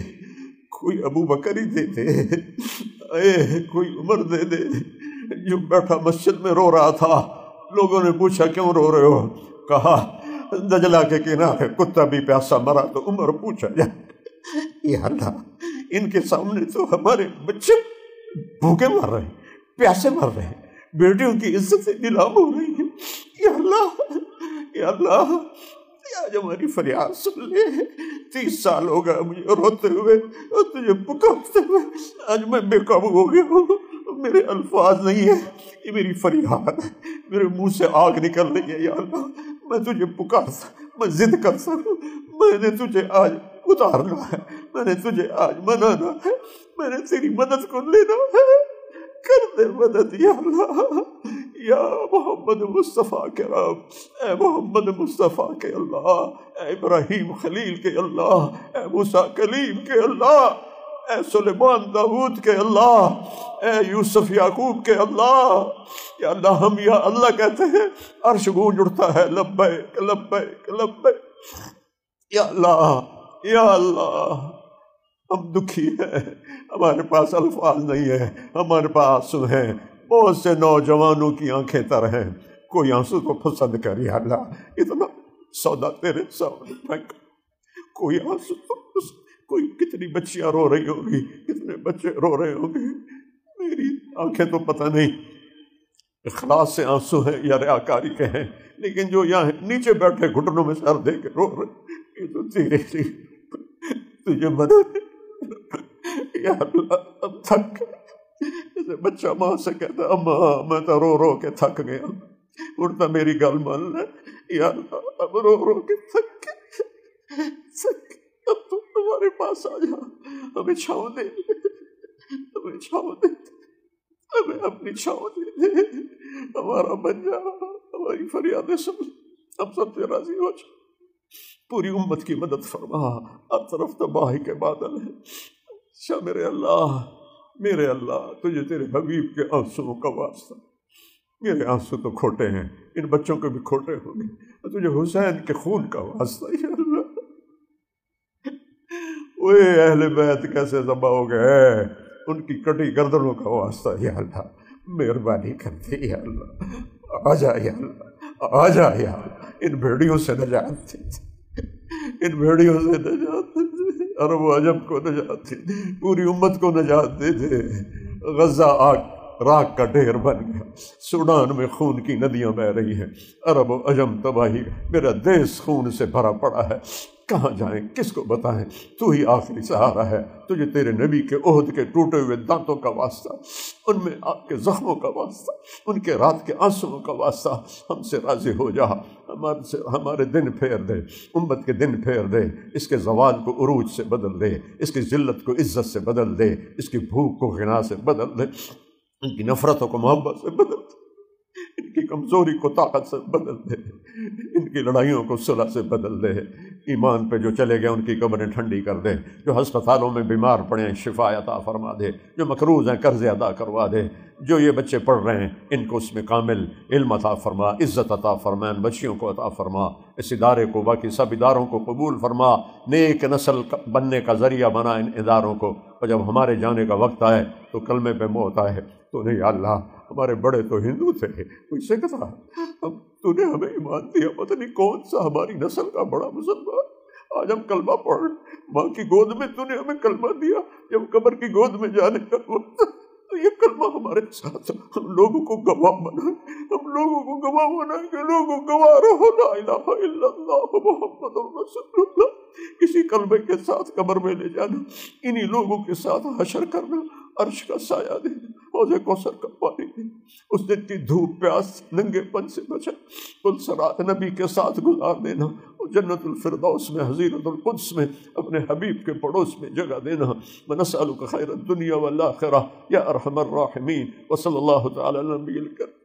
کوئی ابو بکر ہی دے دے، اے کوئی عمر دے دے۔ جو بیٹھا مسجد میں رو رہا تھا، لوگوں نے پوچھا کیوں رو رہے ہو؟ کہا دجلہ کے کنارے کتا بھی پیاسا مرا تو عمر پوچھا جائے۔ یا اللہ، ان کے سامنے تو ہمارے بچے بھوکے مر رہے ہیں، پیاسے مر رہے ہیں، بیٹیوں کی عزت سے نیلام ہو رہی ہے۔ یا اللہ، یا اللہ، آج ہماری فریاد سن لے۔ 30 سال ہو گیا مجھے روتے ہوئے اور تجھے پکارتے ہوئے، آج میں بے قابو ہو گیا ہوں، میرے الفاظ نہیں ہے، یہ میری فریاد ہے، میرے منہ سے آگ نکل رہی ہے۔ یا اللہ، میں تجھے پکارتا، میں ضد کرتا ہوں، میں نے تجھے آج اتارنا ہے، میں نے تجھے آج منانا ہے، میں نے تیری مدد کو لینا ہے، کر دے مدد یا اللہ۔ یا محمد مصطفیٰ کے رب، اے محمد مصطفیٰ کے اللہ، اے ابراہیم خلیل کے اللہ، اے موسیٰ کلیم کے اللہ، اے سلیمان داؤد کے اللہ، اے یوسف یعقوب کے اللہ۔ یا اللہ، ہم یا اللہ کہتے ہیں، عرش گونج اٹھتا ہے، لبیک لبیک لبیک۔ یا اللہ، یا اللہ، ہم دکھی ہیں، ہمارے پاس الفاظ نہیں ہے، ہمارے پاس آنسو ہیں، بہت سے نوجوانوں کی آنکھیں تر ہیں، کوئی آنسو کو پسند کر۔ یا اللہ، اتنا سودا تیرے سامنے پھینک، کوئی آنسو تو کوئی، کتنی بچیاں رو رہی ہوگی، کتنے بچے رو رہے ہوں گے، میری آنکھیں تو پتہ نہیں اخلاص سے آنسو ہیں یا ریاکاری کے ہیں، لیکن جو یہاں نیچے بیٹھے گھٹنوں میں سر دے کے رو رہے، یہ تو تیرے لیے تجھے مدد۔ یا اللہ، اب تھک گئے، جیسے بچہ ماں سے کہتا اماں میں تو رو رو کے تھک گیا، اڑتا میری گل مان لے۔ یا اللہ، اب رو رو کے تھک گئے، اب تو تمہارے پاس آ جا، ہمیں چھاؤں دے دے، ہمیں چھاؤں دے دے، ہمیں اپنی چھاؤں دے دے، ہمارا بن جا، ہماری فریادیں سن، ہم سب سے راضی ہو جا، پوری امت کی مدد فرما، ہر طرف تباہی کے بادل ہیں۔ شاہ میرے اللہ، میرے اللہ، تجھے تیرے حبیب کے آنسوؤں کا واسطہ، میرے آنسو تو کھوٹے ہیں، ان بچوں کے بھی کھوٹے ہوں گے، تجھے حسین کے خون کا واسطہ۔ یا اللہ، وہ اہل بیت کیسے ذبح ہو گئے، ان کی کٹی گردنوں کا واسطہ۔ یا اللہ، مہربانی کر دے، یا اللہ، آ جا، یا اللہ، آ جا، یا اللہ، ان بھیڑیوں سے نجات دے دے، ان بھیڑیوں سے نجات دے دے، عرب و عجم کو نجات دے دے، پوری امت کو نجات دے دے۔ غزہ آگ راک کا ڈھیر بن گیا، سوڈان میں خون کی ندیاں بہ رہی ہیں، عرب و عجم تباہی، میرا دیس خون سے بھرا پڑا ہے، کہاں جائیں، کس کو بتائیں، تو ہی آخری سہارا ہے، تجھے تیرے نبی کے عہد کے ٹوٹے ہوئے دانتوں کا واسطہ، ان میں آپ کے زخموں کا واسطہ، ان کے رات کے آنسوؤں کا واسطہ، ہم سے راضی ہو جا، ہمارے دن پھیر دے، امت کے دن پھیر دے، اس کے زوال کو عروج سے بدل دے، اس کی ذلت کو عزت سے بدل دے، اس کی بھوک کو غنا سے بدل دے، ان کی نفرتوں کو محبت سے بدل دے، ان کی کمزوری کو طاقت سے بدل دے، ان کی لڑائیوں کو صلح سے بدل دے، ایمان پہ جو چلے گئے ان کی قبریں ٹھنڈی کر دے، جو ہسپتالوں میں بیمار پڑے ہیں شفا عطا فرما دے، جو مقروض ہیں قرض ادا کروا دے، جو یہ بچے پڑھ رہے ہیں ان کو اس میں کامل علم عطا فرما، عزت عطا فرما، ان بچیوں کو عطا فرما، اس ادارے کو باقی سب اداروں کو قبول فرما، نیک نسل بننے کا ذریعہ بنا ان اداروں کو، اور جب ہمارے جانے کا وقت آئے تو کلمے پہ موت آئے تو نہیں یا اللہ ہمارے بڑے تو ہندو تھے، کوئی سے کہا اب تو نے ہمیں ایمان دیا، پتہ نہیں کون سا ہماری نسل کا بڑا مسلمان، آج ہم کلمہ پڑھ، ماں کی گود میں تو نے ہمیں کلمہ دیا، جب قبر کی گود میں جانے کا وقت تو یہ کلمہ ہمارے ساتھ، ہم لوگوں کو گواہ بنائیں، ہم لوگوں کو گواہ بنائیں کہ لوگوں گواہ رہو لا الہ الا اللہ محمد رسول اللہ، اسی کلمے کے ساتھ قبر میں لے جانا، انہی لوگوں کے ساتھ حشر کرنا، عرش کا سایہ دینا، حوض کوثر کا پانی دینا، اس دن کی دھوپ پیاس ننگے پن سے بچا، پلسرات نبی کے ساتھ گزار دینا، اور جنت الفردوس میں حضیرت القدس میں اپنے حبیب کے پڑوس میں جگہ دینا۔ ونسألک خیر الدنیا والآخرہ یا ارحم الراحمین، وصلی اللہ تعالی علی نبی الکریم۔